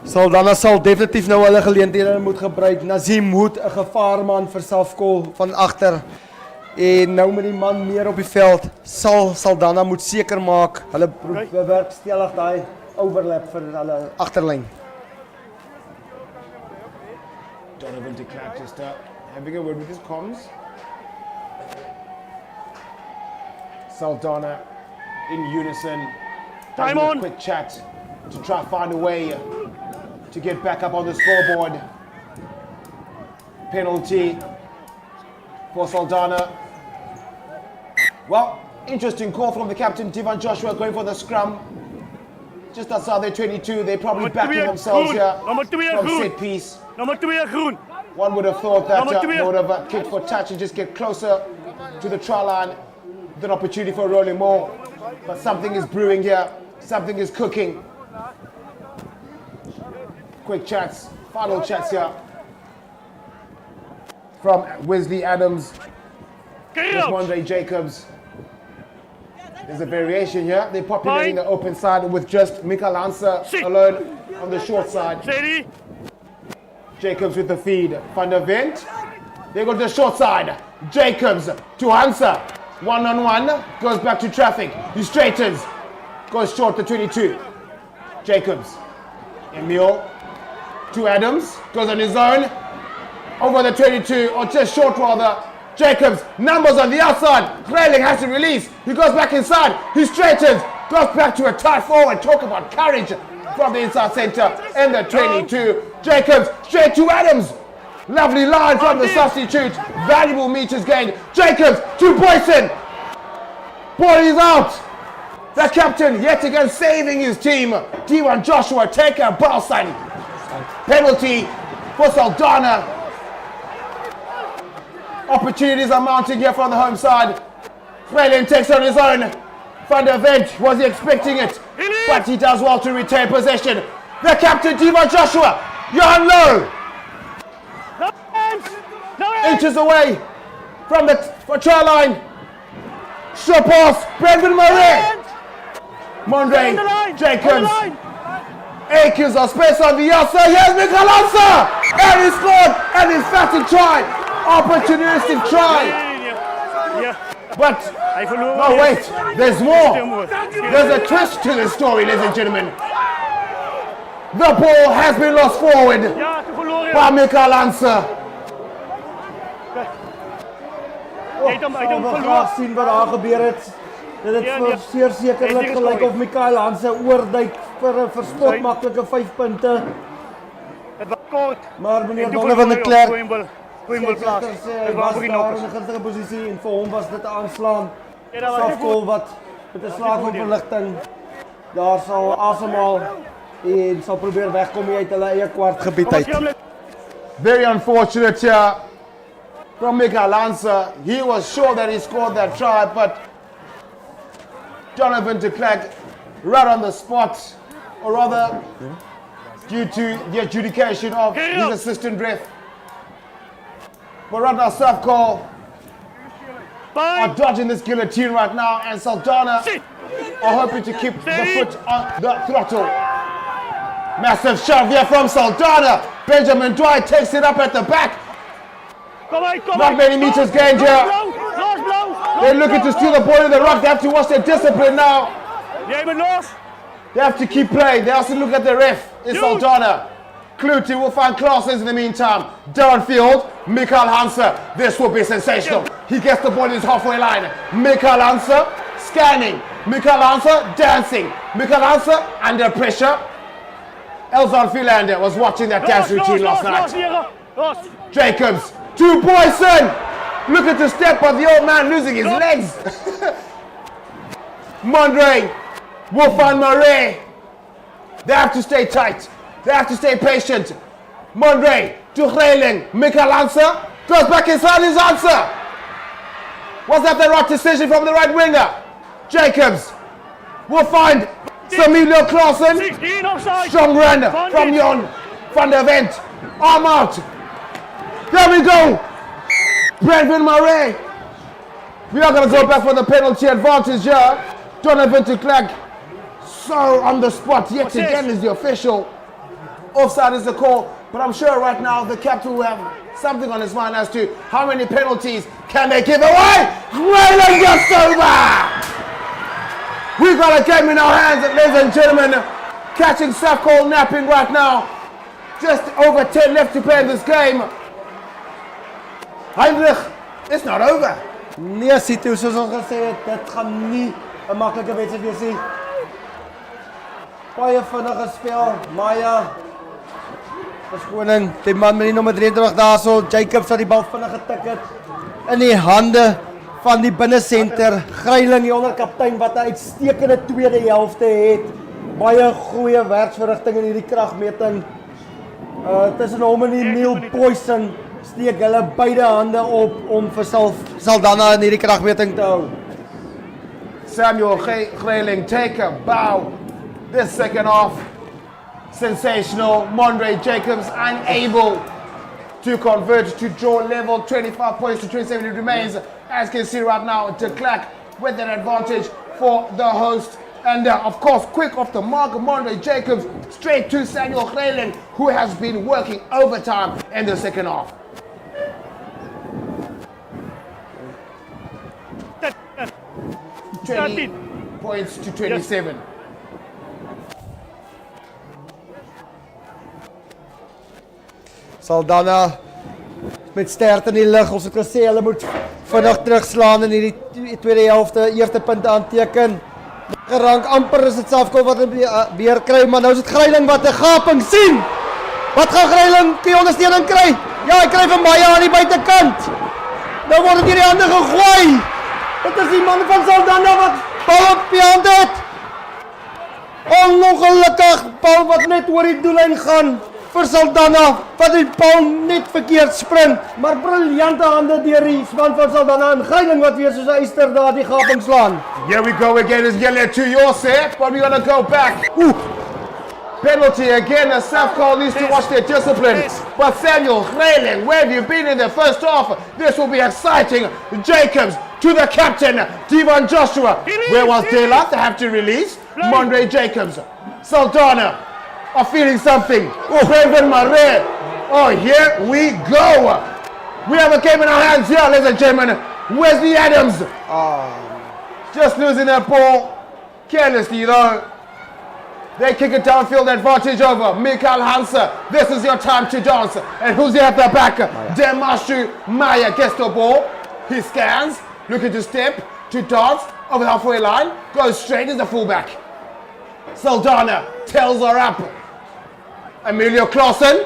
Saldanha sal definitief nou hulle geleenthede moet gebruik. Nazim Wood, 'n gevaarman vir Safcol van agter. En nou met die man meer op die veld, sal Saldanha moet seker maak hulle bewerkstellig daai overlap vir hulle agterlyn. Donovan de Klerk just having a word with his comms. Saldanha in unison. Time having on. a quick chat to try to find a way to get back up on the scoreboard. Penalty for Saldanha. Well, interesting call from the captain, Divan Joshua, going for the scrum. Just outside their 22, they're probably backing themselves here from set piece. Nummer 2 groen. One would have thought that they would have kicked for touch and just get closer to the try line with an opportunity for rolling more. But something is brewing here. Something is cooking. Quick chats, final chats here from Wesley Adams, Monray Jacobs. There's a variation here. They're populating the open side with just Mikael Hansa alone on the short side. Jacobs with the feed. Van der Vent. They go to the short side. Jacobs to Hansa. 1-on-1. Goes back to traffic. He straightens. Goes short to 22. Jacobs. Emil to Adams. Goes on his own. Over the 22. Or just short rather. Jacobs. Numbers on the outside. Reiling has to release. He goes back inside. He straightens. Goes back to a tight forward. Talk about courage from the inside centre. And the 22. Jacobs straight to Adams. Lovely line from the substitute. Valuable meters gained. Jacobs to Boysen. Ball is out. The captain yet again saving his team. Divan Joshua take a Boland. Penalty for Saldanha. Opportunities are mounting here from the home side. Reiling takes on his own. Van der Vent, was he expecting it? But he does well to retain possession. The captain, Divan Joshua. You're low. Inches away from the try line. Short pass, Brendan Marais. Monray Jacobs. Acres of space on the outside. Here's Mikael Hansa. And he scored an emphatic try. Opportunistic try. But, no wait, there's more. There's a twist to this story, ladies and gentlemen. The ball has been lost forward by Mikael Hansa. Ek wil graag sien wat daar gebeur het. Dit het zeer sekerlik gelyk of Mikael Hansa oorduik vir 'n verspot maklike 5 punte. Dit was kort. Maar meneer Donovan de Klerk Goeiemôre plaas. Hy was daar in 'n gunstige posisie en vir hom was dit 'n aanslaan. Safcol wat met 'n slag op verligting daar sal asemhaal en sal probeer wegkom uit hulle eie kwartgebied uit. Very unfortunate here from Mikael Hansa. He was sure that he scored that try, but Jonathan de Klerk right on the spot, or rather due to the adjudication of his assistant ref. But right now Safcol are dodging this guillotine right now, and Saldanha are hoping to keep the foot on the throttle. Massive shove here from Saldanha. Benjamin Dwight takes it up at the back. Not many meters gained here. They're looking to steal the ball in the ruck. They have to watch their discipline now. They have to keep playing. They also look at the ref. It's Saldanha. Clutie will find Claessens in the meantime. Downfield, Mikael Hansa. This will be sensational. He gets the ball in his halfway line. Mikael Hansa scanning. Mikael Hansa dancing. Mikael Hansa under pressure. Elzon Philander was watching that dance routine last night. Jacobs to Boyson. Look at the step of the old man losing his legs. Mondre will find Murray. They have to stay tight. They have to stay patient. Mondre to Reiling. Mikael Hansa goes back inside his answer. Was that the right decision from the right winger? Jacobs will find Emilio Claessens. Strong run from Jon van der Vent. Arm out. There we go. Brendan Murray. We are going to go back for the penalty advantage here. Jonathan de Klerk so on the spot yet again is the official. Offside is the call, but I'm sure right now the captain will have something on his mind as to how many penalties can they give away. Raylan gets over. We've got a game in our hands, ladies and gentlemen. Catching Safcol napping right now. Just over 10 left to play in this game. Heinrich, it's not over. Nee, Sito, soos ons gesê het, dit gaan nie 'n maklike wedstryd wees nie. Baie vinnige spel, Maya. Verskoning, die man met die nommer 23 daarso, Jacobs wat die bal vinnig getik het in die hande van die binnesenter. Greiling, die onderkaptein wat 'n uitstekende tweede helfte het. Baie goeie werksverrigting in hierdie kragmeting. Tussen hom en die Neil Boyson steek hulle beide hande op om vir Saldanha in hierdie kragmeting te hou. Samuel Greiling take a bow. This second half, sensational. Mondre Jacobs unable to convert to draw level. 25 points to 27 it remains. As you can see right now, de Klerk with an advantage for the host. And of course, quick off the mark, Mondre Jacobs straight to Samuel Greiling, who has been working overtime in the second half. 20 points to 27. Saldanha met sterkte in die lug. Ons het gesê hulle moet vinnig terugslaan in hierdie tweede helfte, eerste punte aanteken. Gerank amper is dit Safcol wat weer kry, maar nou is dit Greiling wat 'n gaping sien. Wat gaan Greiling die ondersteuning kry? Ja, hy kry van Maya aan die buitekant. Nou word dit hierdie hande gegooi. Dit is die man van Saldanha wat bal op die hand het. Ongelukkig bal wat net oor die doellyn gaan vir Saldanha, wat die bal net verkeerd sprint, maar briljante hande deur die span van Saldanha en Greiling wat weer soos 'n eyster daar die gaping slaan. Here we go again, it's yellow to your set, but we're gonna go back. Ooh. Penalty again, as Safcol needs to watch their discipline. But Samuel Greiling, where have you been in the first half? This will be exciting. Jacobs to the captain, Devon Joshua. Where was Daylight? They have to release. Mondre Jacobs. Saldanha are feeling something. Oh, Raven Murray. Oh, here we go. We have a game in our hands here, ladies and gentlemen. Wesley Adams. Just losing that ball carelessly, though. They kick it downfield, advantage over Mikael Hansa. This is your time to dance. And who's here at the back? Demashu Maya gets the ball. He scans, looking to step, to dance, over the halfway line, goes straight as the fullback. Saldanha tells her up. Emilio Claessens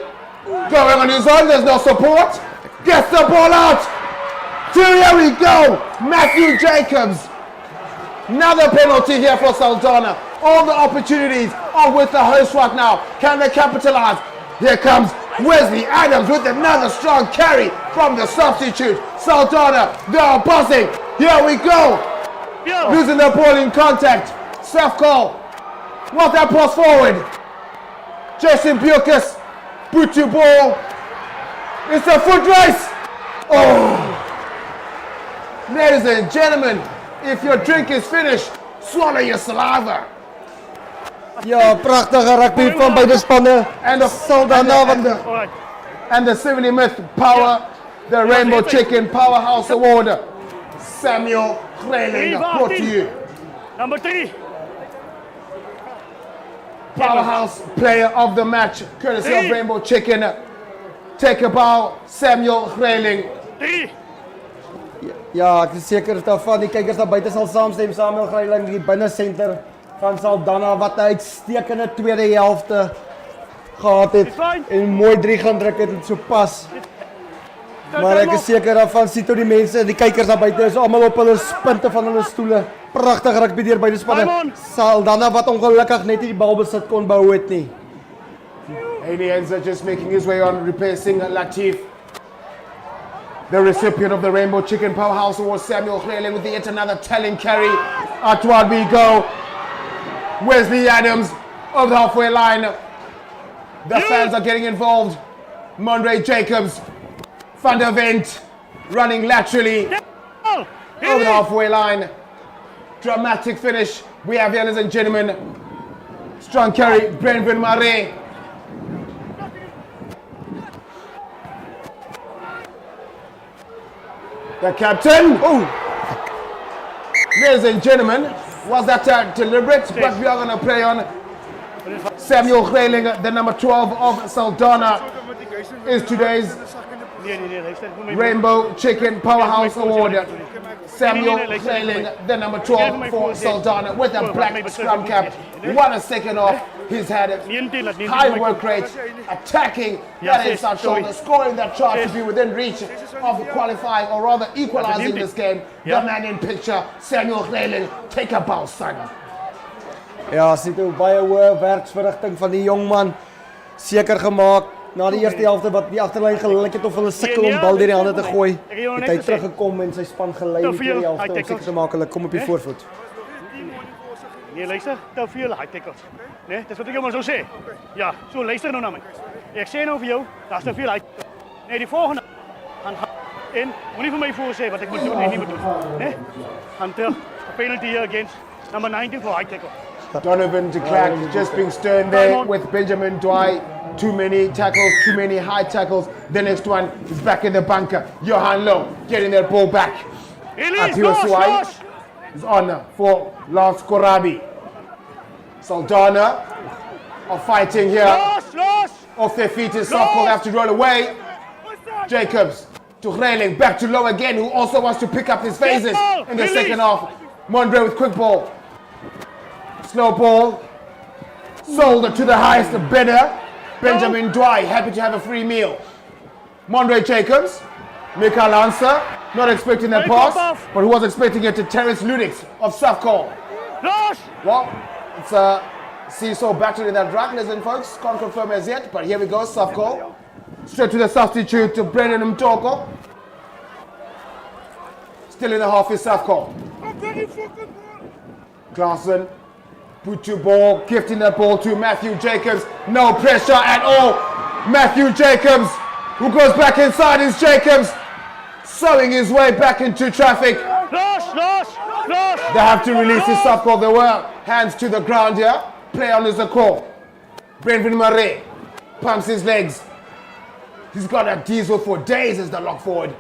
going on his own, there's no support. Gets the ball out. Here we go. Matthew Jacobs. Another penalty here for Saldanha. All the opportunities are with the host right now. Can they capitalize? Here comes Wesley Adams with another strong carry from the substitute. Saldanha, they're passing. Here we go. Losing the ball in contact. Safcol. What that pass forward. Jason Bucas. Put your ball. It's a foot race. Oh. Ladies and gentlemen, if your drink is finished, swallow your saliva. Ja, pragtige rugby van beide spanne. And the Saldanha and the 70 Myth Power, the Rainbow Chicken Powerhouse Award, Samuel Grayling, brought to you. Number 3. Powerhouse Player of the Match, courtesy of Rainbow Chicken. Take a bow, Samuel Grayling. 3. Ja, ek is seker daarvan die kykers daar buite sal saamstem. Samuel Grayling die binne senter van Saldanha wat 'n uitstekende tweede helfte gehad het en mooi 3 gaan druk het en so pas. Maar ek is seker daarvan sien toe die mense, die kykers daar buite is almal op hulle punte van hulle stoele. Pragtig rugby deur beide spanne. Saldanha wat ongelukkig net nie die bal besit kon behou het nie. Aliens are just making his way on, replacing Latif. The recipient of the Rainbow Chicken Powerhouse Award, Samuel Grayling, with yet another telling carry. Outward we go. Wesley Adams of the halfway line. The fans are getting involved. Mondre Jacobs, Van der Vent, running laterally over the halfway line. Dramatic finish. We have, ladies and gentlemen, strong carry, Brenvin Mare. The captain. Oh. Ladies and gentlemen, was that deliberate? But we are going to play on Samuel Grayling, the number 12 of Saldanha, is today's Rainbow Chicken Powerhouse Award. Samuel Grayling, the number 12 for Saldanha, with a black scrum cap. What a second off. He's had a high work rate, attacking that inside shoulder, scoring that try to be within reach of qualifying, or rather equalizing this game. The man in picture, Samuel Grayling, take a bow, son. Ja, sien toe baie hoë werksverrigting van die jong man. Seker gemaak na die eerste helfte wat die agterlyn gelyk het of hulle sukkel om bal deur die hande te gooi. Het hy teruggekom en sy span gelei in die tweede helfte om seker te maak hulle kom op die voorvoet. Nee, luister, te veel high tackles. Nee, dis wat ek jou maar sou sê. Ja, so luister nou na my. Ek sê nou vir jou, daar's te veel high. Nee, die volgende gaan en moenie vir my voorsê wat ek moet doen en nie moet doen. Nee? Gaan terug. A penalty here against number 19 for high tackle. Donovan de Klerk just being stern there with Benjamin Dwight. Too many tackles, too many high tackles. The next one is back in the bunker. Johan Low getting that ball back. Apioswai is on for Lance Korabi. Saldanha are fighting here. Off their feet is Safcol, have to roll away. Jacobs to Grayling, back to Low again, who also wants to pick up his phases in the second half. Mondre with quick ball. Slow ball. Sold to the highest bidder. Benjamin Dwight, happy to have a free meal. Mondre Jacobs. Mikael Lancer, not expecting that pass, but who was expecting it to Terence Ludix of Safcol. Well, it's a seesaw battle in that drag, listen folks, can't confirm as yet, but here we go, Safcol. Straight to the substitute to Brendan Mtoko. Still in the half is Safcol. Klassen, put your ball, gifting that ball to Matthew Jacobs. No pressure at all. Matthew Jacobs, who goes back inside, is Jacobs. Sowing his way back into traffic. They have to release his Safcol. There were hands to the ground here. Play on is a call. Brenvin Mare pumps his legs. He's got a diesel for days as the lock forward.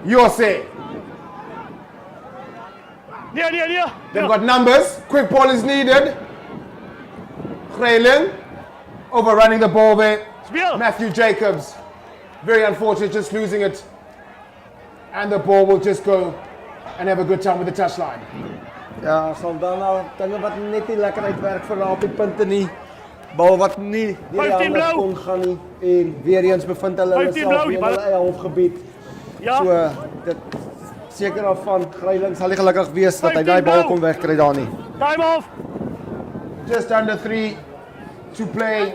Yose. They've got numbers. Quick ball is needed. Grayling overrunning the ball there. Matthew Jacobs. Very unfortunate, just losing it. And the ball will just go and have a good time with the touchline. Ja, Saldanha, dinge wat net nie lekker uitwerk vir op die punte nie. Bal wat nie deur die hande kon gaan nie en weer eens bevind hulle hulle self in hulle eie halfgebied. Ja. So dit seker af van Grayling sal nie gelukkig wees dat hy daai bal kon wegkry daar nie. Time off. Just under 3 to play.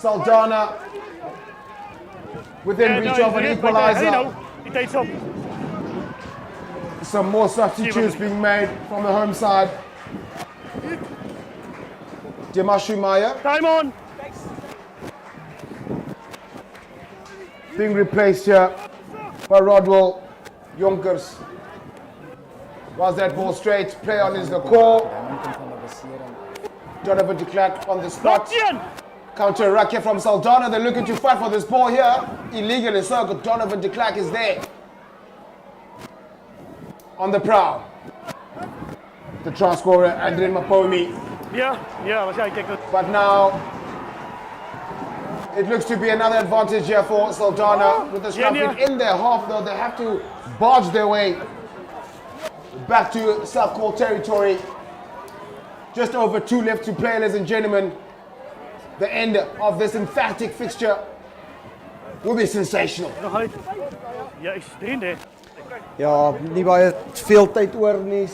Saldanha within reach of an equalizer. Die tyd stop. Some more substitutes being made from the home side. Dimashu Maya Time on. being replaced here by Rodwell Jonkers. Was that ball straight? Play on is the call. Donovan de Klerk on the spot. Counter ruck here from Saldanha. They're looking to fight for this ball here. Illegally so, but Donovan de Klerk is there. On the prowl. The try scorer, Andrin Mapomi. Ja, was jij kijkt. But now, it looks to be another advantage here for Saldanha. With the scrum in their half though, they have to barge their way back to Safcol territory. Just over 2 left to play, ladies and gentlemen. The end of this emphatic fixture will be sensational. Nog uit. Ja, is erin hè. Ja, nie baie veel tyd oor nie.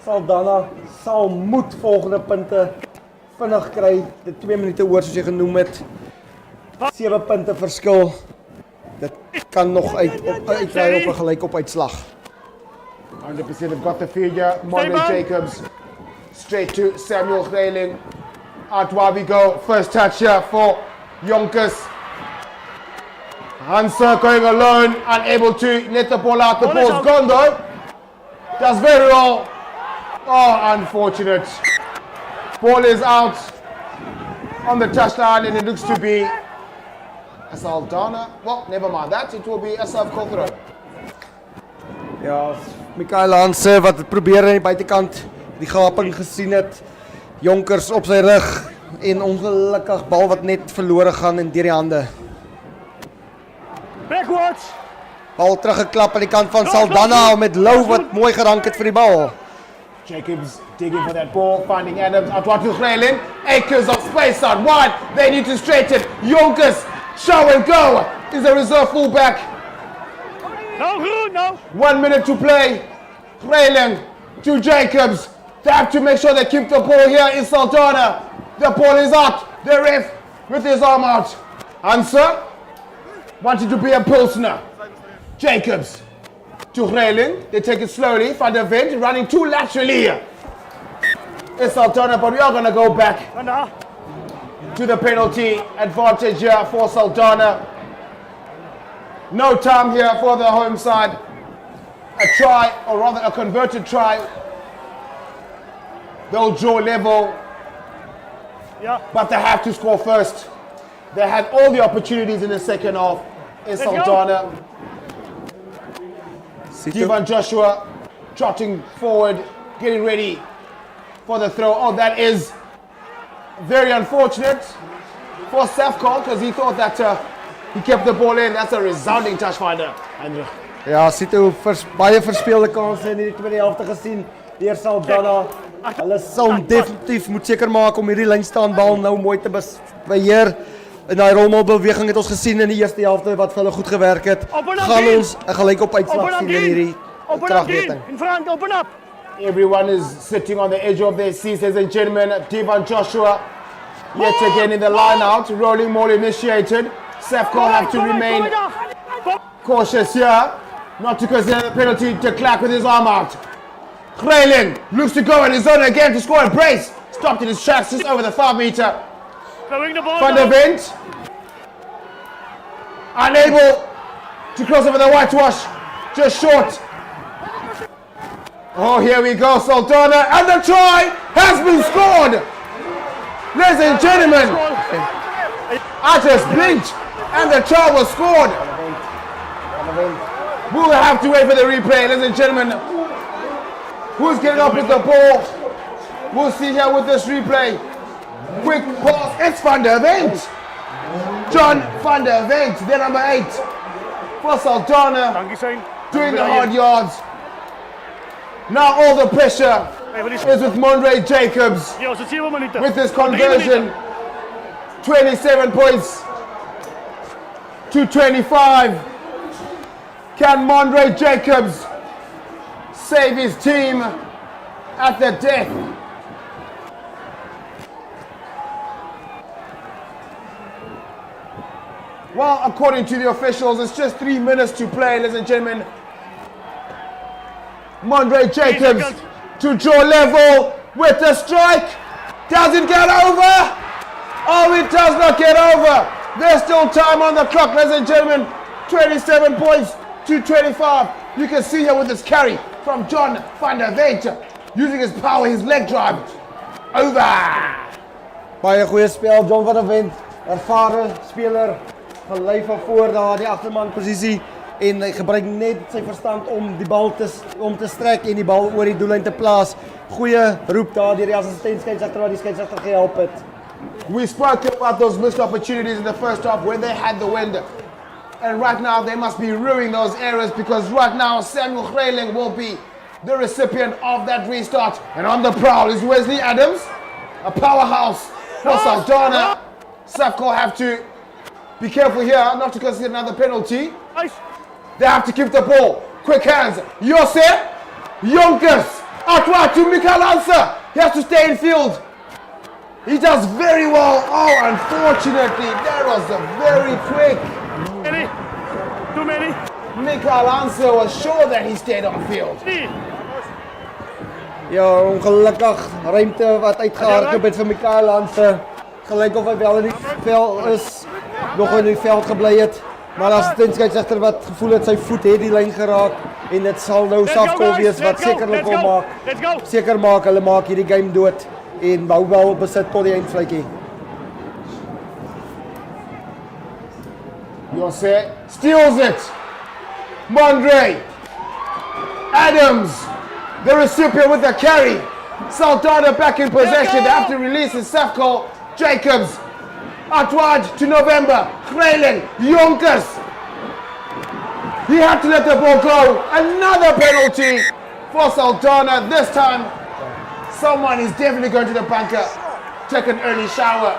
Saldanha sal moet volgende punte vinnig kry. Dit 2 minute oor soos jy genoem het. 7 punte verskil. Dit kan nog uitdraai op 'n gelykop uitslag. 100% have got the feed here. Monday Jacobs straight to Samuel Grayling. Out where we go. First touch here for Jonkers. Hansa going alone, unable to let the ball out. The ball's gone though. Does very well. Oh, unfortunate. Ball is out on the touchline and it looks to be a Saldanha. Well, never mind that. It will be a Safcol throw. Ja, Mikael Hanse wat probeer aan die buitekant die gaping gesien het. Jonkers op sy rug en ongelukkig bal wat net verlore gaan en deur die hande. Backwards. Bal teruggeklap aan die kant van Saldanha met Lou wat mooi gerank het vir die bal. Jacobs digging for that ball, finding Adams. Out to Grayling. Acres of space out wide. They need to straighten. Jonkers, show and go. Is a reserve fullback. Nou, groen, nou. 1 minute to play. Grayling to Jacobs. They have to make sure they keep the ball here in Saldanha. The ball is out. The ref with his arm out. Answer. Wanted to be a Pilsner. Jacobs to Grayling. They take it slowly. Van der Vent running too laterally here. It's Saldanha, but we are going to go back to the penalty advantage here for Saldanha. No time here for the home side. A try, or rather a converted try. They'll draw level, but they have to score first. They had all the opportunities in the second half in Saldanha. Steven Joshua trotting forward, getting ready for the throw. Oh, that is very unfortunate for Safcol because he thought that he kept the ball in. That's a resounding touch finder. Ja, sit hoe baie verspeelde kansse in die tweede helfte gesien deur Saldanha. Hulle sal definitief moet seker maak om hierdie lynstaan bal nou mooi te beheer. In daai rommelbeweging het ons gesien in die eerste helfte wat vir hulle goed gewerk het. Gaan ons 'n gelykop uitslag sien in hierdie kragmeting. In front, open up. Everyone is sitting on the edge of their seats, ladies and gentlemen. Steven Joshua yet again in the line out. Rolling ball initiated. Safcol have to remain cautious here. Not to consider the penalty. De Klerk with his arm out. Grayling looks to go in his zone again to score a brace. Stopped in his tracks just over the 5 meter. Van der Vent unable to cross over the whitewash. Just short. Oh, here we go, Saldanha, and the try has been scored. Ladies and gentlemen, I just blinked and the try was scored. We'll have to wait for the replay, ladies and gentlemen. Who's getting up with the ball? We'll see here with this replay. Quick pass, it's Van der Vent. John Van der Vent, the number 8 for Saldanha, doing the hard yards. Now all the pressure is with Monday Jacobs with his conversion. 27 points to 25. Can Monday Jacobs save his team at the death? Well, according to the officials, it's just 3 minutes to play, ladies and gentlemen. Mondre Jacobs to draw level with a strike. Does it get over? Oh, it does not get over. There's still time on the clock, ladies and gentlemen. 27 points to 25. You can see here with this carry from John van der Weijten, using his power, his leg drive. Over. Baie goeie spel, John van der Weijten, ervare speler, gelei van voor daar die agterman posisie en hy gebruik net sy verstand om die bal om te strek en die bal oor die doellyn te plaas. Goeie roep daar deur die assistent skeieregter wat die skeieregter gehelp het. We spoke about those missed opportunities in the first half when they had the wind. And right now they must be ruining those areas, because right now Samuel Grayling will be the recipient of that restart. And on the prowl is Wesley Adams, a powerhouse for Saldanha. Safcol have to be careful here not to concede another penalty. Nice. They have to keep the ball. Quick hands. Jose, Jonkers, outward to Mikael Anser. He has to stay in field. He does very well. Oh, unfortunately, that was a very quick. Too many. Mikael Anser was sure that he stayed on field. Ja, ongelukkig ruimte wat uitgehardloop het vir Mikael Anser. Gelyk of hy wel in die veld is, nog in die veld gebly het. Maar as die skeieregter wat gevoel het sy voet het die lyn geraak en dit sal nou Safcol wees wat sekerlik wil maak. Seker maak hulle maak hierdie game dood en bou wel besit tot die eindvletjie. Jose steals it. Mondre Adams, the recipient with the carry. Saldanha back in possession. They have to release his Safcol. Jacobs, outward to November. Grayling, Jonkers. He had to let the ball go. Another penalty for Saldanha. This time, someone is definitely going to the bunker. Take an early shower.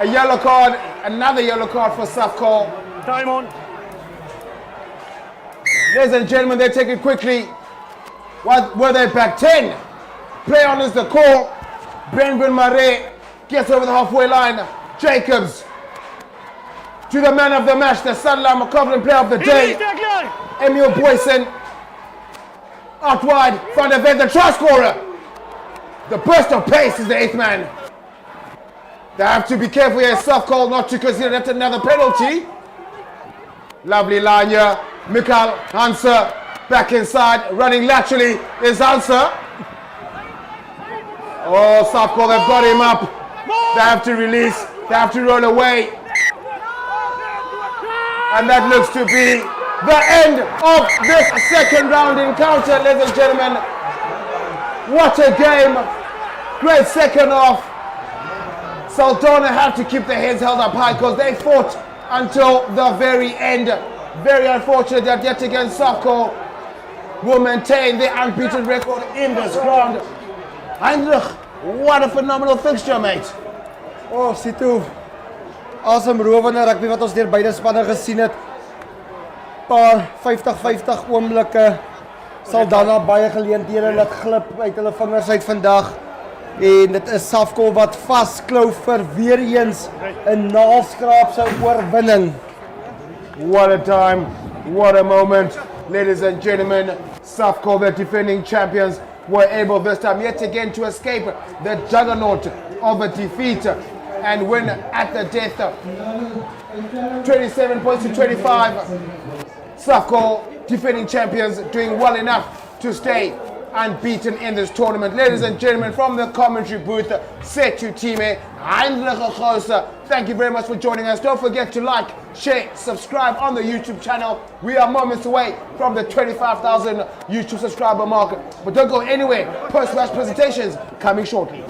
A yellow card, another yellow card for Safcol. Time on. Ladies and gentlemen, they take it quickly. What were they back 10? Play on is the call. Benvin Mare gets over the halfway line. Jacobs to the man of the match, the Sanlam Covenant player of the day. Emil Boyson. Out wide, Van der Ven, the try scorer. The burst of pace is the 8th man. They have to be careful here, Safcol, not to consider that another penalty. Lovely line here. Mikael Anser back inside, running laterally is Anser. Oh, Safcol, they've got him up. They have to release, they have to roll away. And that looks to be the end of this second round encounter, ladies and gentlemen. What a game. Great second half. Saldanha had to keep their heads held up high because they fought until the very end. Very unfortunate that yet again Safcol will maintain their unbeaten record in this ground. Heinrich, what a phenomenal fixture, mate. Oh, sien toe. Asemrowende rugby wat ons deur beide spanne gesien het. Paar 50-50 oomblikke. Saldanha baie geleenthede laat glip uit hulle vingers uit vandag. En dit is Safcol wat vasklou vir weer eens 'n naalskraapse oorwinning. What a time, what a moment. Ladies and gentlemen, Safcol, the defending champions, were able this time yet again to escape the juggernaut of a defeat and win at the death. 27 points to 25. Safcol, defending champions, doing well enough to stay unbeaten in this tournament. Ladies and gentlemen, from the commentary booth, Setu Time, Heinrich Grosse, thank you very much for joining us. Don't forget to like, share, subscribe on the YouTube channel. We are moments away from the 25,000 YouTube subscriber mark. But don't go anywhere. Post-match presentations coming shortly.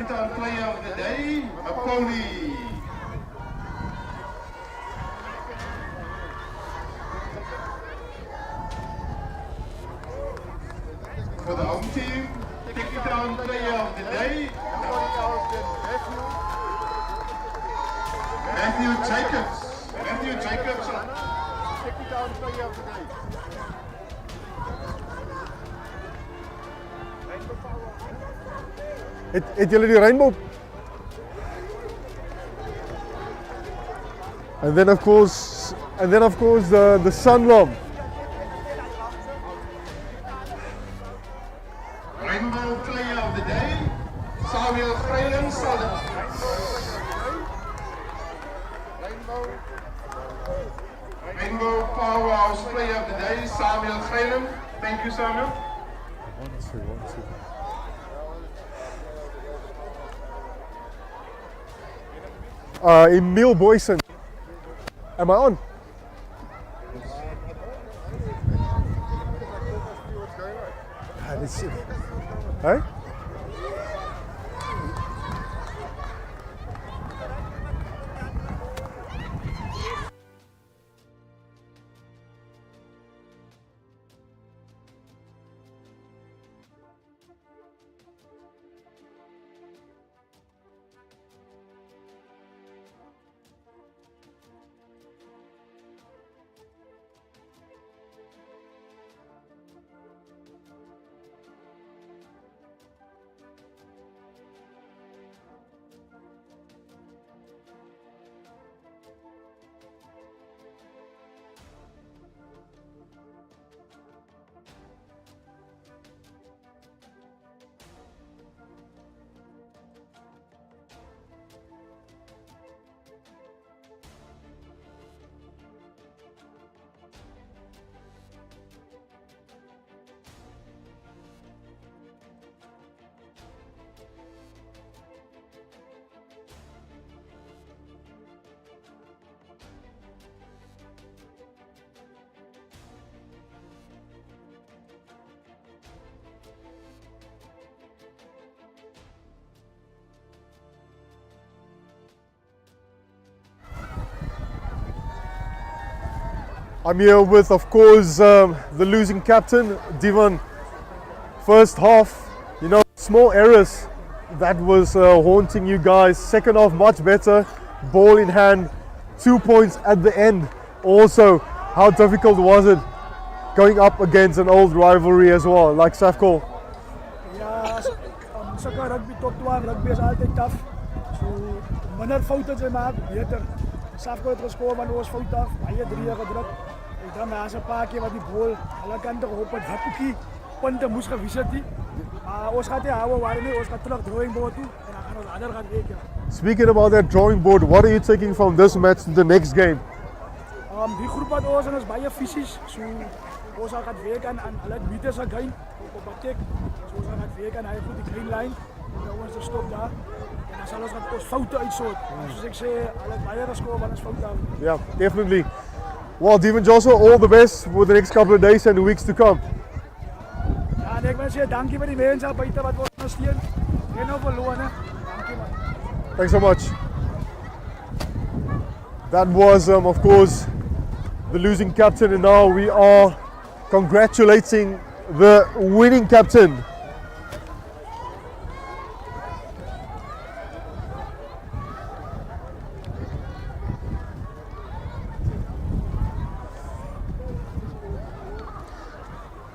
Town Player of the Day, Apoli. For the home team, Kickoff Town Player of the Day, Matthew Jacobs. Matthew Jacobs. Kickoff Town Player of the Day. Het jullie die rainbow? And then of course the Sanlam. Rainbow Player of the Day, Samuel Graham Saldanha. Rainbow Powerhouse Player of the Day, Samuel Graham. Thank you, Samuel. Emil Boyson. Am I on? Let's see. Hey? I'm here with, of course, the losing captain, Divan. First half, small errors that was haunting you guys. Second half, much better, ball in hand, 2 points at the end. Also, how difficult was it going up against an old rivalry as well, like Safcol? Ja, sulke rugby top 12 rugby is altyd tough. So, minder foute jy maak, beter. Safcol het gescoor, maar ons fout af, baie drieë gedruk. En dan daar's 'n paar keer wat die bal alle kante gehop het, happietjie, punte moes gewees het nie. Maar ons gaan dit hou waar nie, ons gaan terug drawing board toe en dan gaan ons ander gaan werk. Speaking about that drawing board, what are you taking from this match to the next game? Die groep wat ons en ons baie fisies, so ons gaan werk aan hulle meters again op attack. So ons gaan werk aan hy goed die green line. En ons te stop daar. En dan sal ons gaan ons foute uitsort. Soos ek sê, hulle het baie geskor van ons foute af. Yeah, definitely. Well, Devin Joshua, all the best for the next couple of days and weeks to come. Ja, en ek wil sê dankie vir die mense daar buite wat ons ondersteun. En nou verloor, né? Dankie man. Thanks so much. That was, of course, the losing captain, and now we are congratulating the winning captain.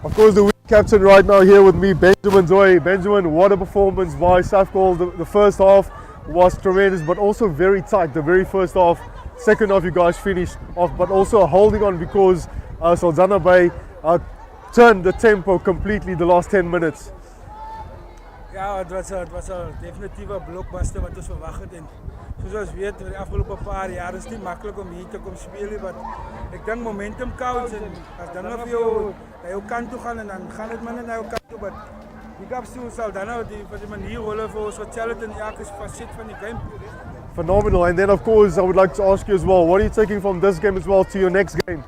Of course, the winning captain right now here with me, Benjamin Zoe. Benjamin, what a performance by Safcol. The first half was tremendous, but also very tight. The very first half, second half you guys finished off, but also holding on because Saldanha Bay turned the tempo completely the last 10 minutes. Ja, het was een definitieve blockbuster wat ons verwacht het. En zoals we weten, de afgelopen paar jaar is het niet makkelijk om hier te komen spelen. Maar ik denk momentum counts. En als dan nog naar jouw kant toe gaan, en dan gaat het maar naar jouw kant toe. Maar ik heb zo Saldanha op die manier rollen voor ons vertellen in elke facet van die game. Phenomenal. And then of course I would like to ask you as well, what are you taking from this game as well to your next game?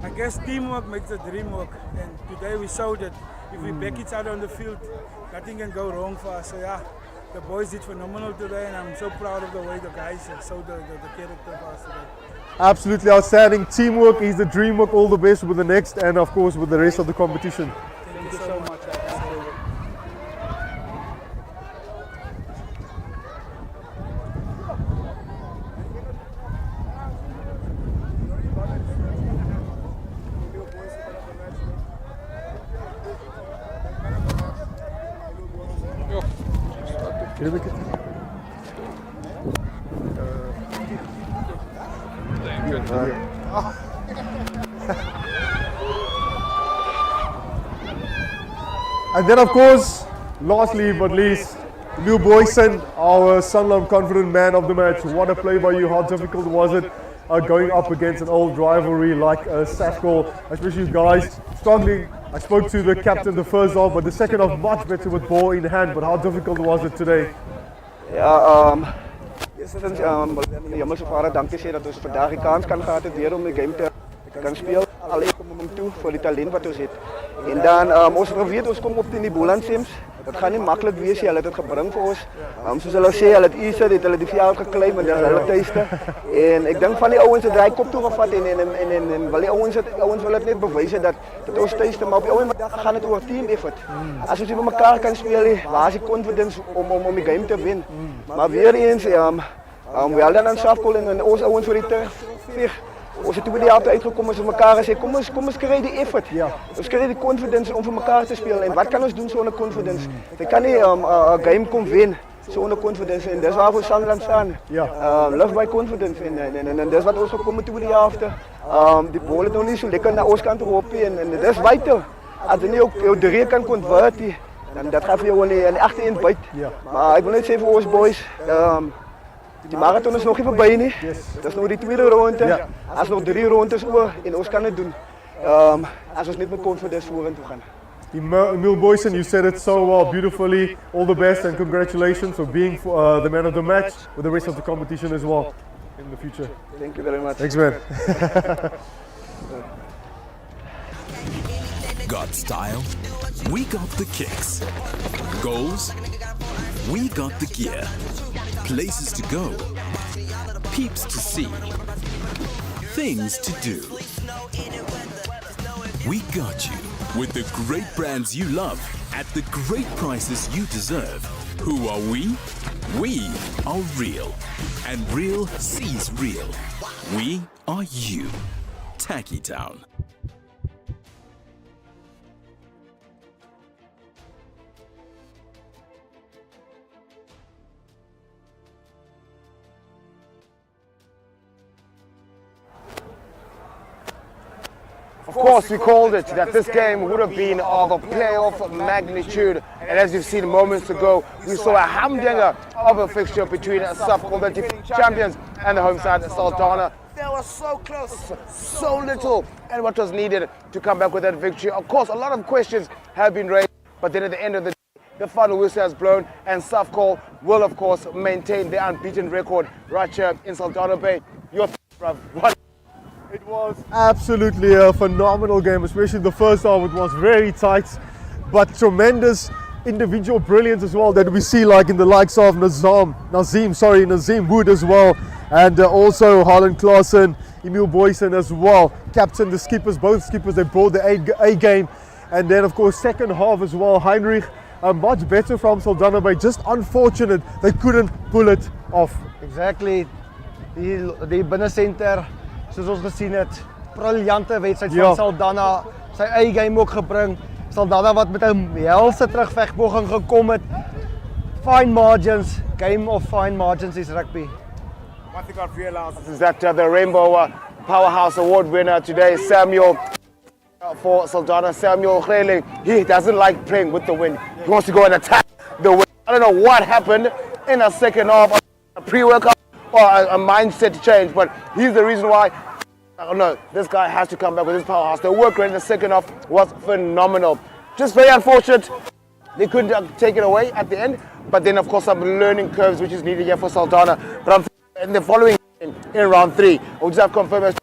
I guess teamwork makes the dream work. And today we showed that if we back each other on the field, nothing can go wrong for us. So yeah, the boys did phenomenal today, and I'm so proud of the way the guys showed the character for us today. Absolutely outstanding teamwork is the dream work. All the best with the next and of course with the rest of the competition. Thank you so much. And then of course, lastly but least, Lou Boyson, our Sanlam confident man of the match. What a play by you. How difficult was it going up against an old rivalry like Safcol, especially you guys struggling. I spoke to the captain the first half, but the second half much better with ball in hand. But how difficult was it today? Ja, eerstens jammer so baie dankie sê dat ons vandag die kans kan gehad het weer om die game te kan speel. Alleen kom hom toe vir die talent wat ons het. En dan ons weet ons kom op teen die Boland teams. Dat gaan nie maklik wees nie. Hulle het dit gebring vir ons. Soos hulle sê, hulle het eers dit hulle die veld geklim en dan hulle tuiste. En ek dink van die ouens het hy kop toe gevat en wil die ouens wil dit net bewys dat ons tuiste, maar op die ouens gaan dit oor team effort. As ons nie met mekaar kan speel nie, waar is die confidence om die game te wen? Maar weer eens wel dan Safcol en ons ouens vir die terug. Ons het toe by die helfte uitgekom en mekaar gesê kom ons kry die effort. Ja. Ons kry die confidence om vir mekaar te speel en wat kan ons doen sonder confidence? Jy kan nie 'n game kom wen sonder confidence en dis waar ons Sanlam staan. Ja. Love by confidence en dis wat ons gekom het toe by die helfte. Die bal het nog nie so lekker na ons kant geloop en dis buite. As jy nie ook jou drie kan convert nie, dan dat gaan vir jou in agter in byt. Ja. Maar ek wil net sê vir ons boys, die marathon is nog nie verby nie. Dat is nog die tweede ronde. Ja. As nog 3 rondes oor en ons kan dit doen. As ons net met confidence vorentoe gaan. Emil Boyson, you said it so well, beautifully. All the best and congratulations for being the man of the match with the rest of the competition as well in the future. Thank you very much. Thanks, man. Got style? We got the kicks. Goals? We got the gear. Places to go. Peeps to see. Things to do. We got you with the great brands you love at the great prices you deserve. Who are we? We are real. And real sees real. We are you. Tacky Town. Of course, we called it that this game would have been of a playoff magnitude. And as you've seen moments ago, we saw a humdinger of a fixture between Safcol, the defending champions, and the home side, Saldanha. They were so close, so little, and what was needed to come back with that victory. Of course, a lot of questions have been raised, but then at the end of the day, the final whistle has blown, and Safcol will, of course, maintain their unbeaten record right here in Saldanha Bay. Your bruv, what? It was absolutely a phenomenal game, especially the first half. It was very tight, but tremendous individual brilliance as well that we see, like in the likes of Nazim Wood as well, and also Harlan Klaassen, Emil Boyson as well. Captain, the skippers, both skippers, they brought the A game, and then of course second half as well. Heinrich, much better from Saldanha Bay. Just unfortunate they couldn't pull it off. Exactly, die binnensenter. Soos ons gesien het, briljante wedstryd van Saldanha, sy eie game ook gebring. Saldanha wat met 'n helse terugvegpoging gekom het. Fine margins, game of fine margins is rugby. One thing I've realized is that the Rainbow Powerhouse Award winner today, Samuel, for Saldanha, Samuel Grayling, he doesn't like playing with the wind. He wants to go and attack the wind. I don't know what happened in a second half, a pre-workout or a mindset change, but he's the reason why. I don't know, this guy has to come back with his powerhouse. The work rate in the second half was phenomenal. Just very unfortunate they couldn't take it away at the end, but then of course some learning curves which is needed here for Saldanha. But in the following in round 3, we'll just have confirmed.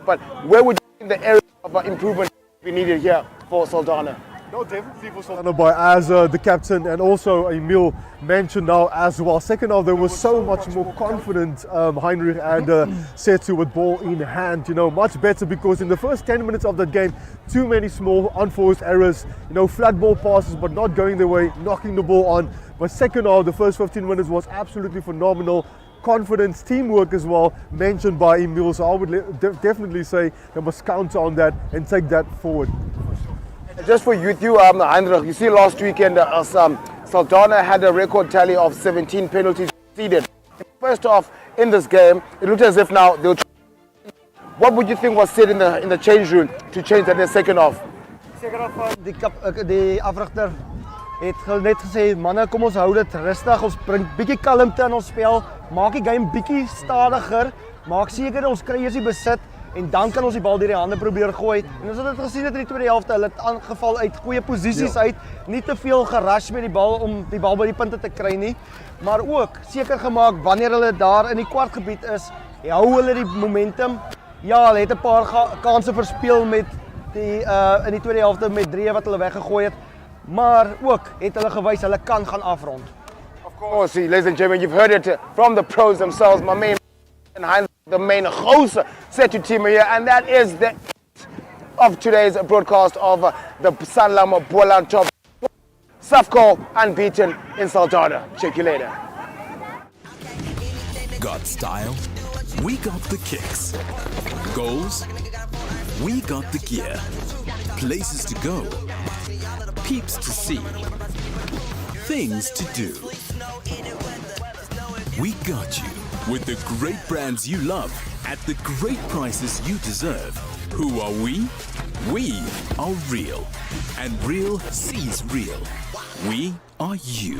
But where would you think the area of improvement be needed here for Saldanha? No, definitely for Saldanha as the captain, and also Emil mentioned now as well. Second half, there was so much more confident Heinrich and Setsu with ball in hand. Much better, because in the first 10 minutes of that game, too many small unforced errors. Flat ball passes, but not going their way, knocking the ball on. But second half, the first 15 minutes was absolutely phenomenal. Confidence, teamwork as well, mentioned by Emil. So I would definitely say they must counter on that and take that forward. Just for you, Heinrich, you see last weekend Saldanha had a record tally of 17 penalties conceded. First off, in this game, it looked as if now they'll. What would you think was said in the change room to change that in the second half? Second half, die afrigter het net gesê, manne, kom ons hou dit rustig, ons bring bietjie kalmte in ons spel, maak die game bietjie stadiger, maak seker ons kry eers die besit, en dan kan ons die bal deur die hande probeer gooi. En ons het dit gesien in die tweede helfte, hulle het aangeval uit goeie posisies uit, nie te veel gerush met die bal om die bal by die punte te kry nie, maar ook seker gemaak wanneer hulle daar in die kwartgebied is, hou hulle die momentum. Ja, hulle het 'n paar kanse verspeel met in die tweede helfte met 3 wat hulle weggegooi het, maar ook het hulle gewys hulle kan gaan afrond. Of course, ladies and gentlemen, you've heard it from the pros themselves. My main and Heinrich, the main host, set to team here, and that is the of today's broadcast of the Sanlam Boland top. Safcol unbeaten in Saldanha. Check you later. Got style? We got the kicks. Goals? We got the gear. Places to go. Peeps to see. Things to do. We got you with the great brands you love at the great prices you deserve. Who are we? We are real. And real sees real. We are you.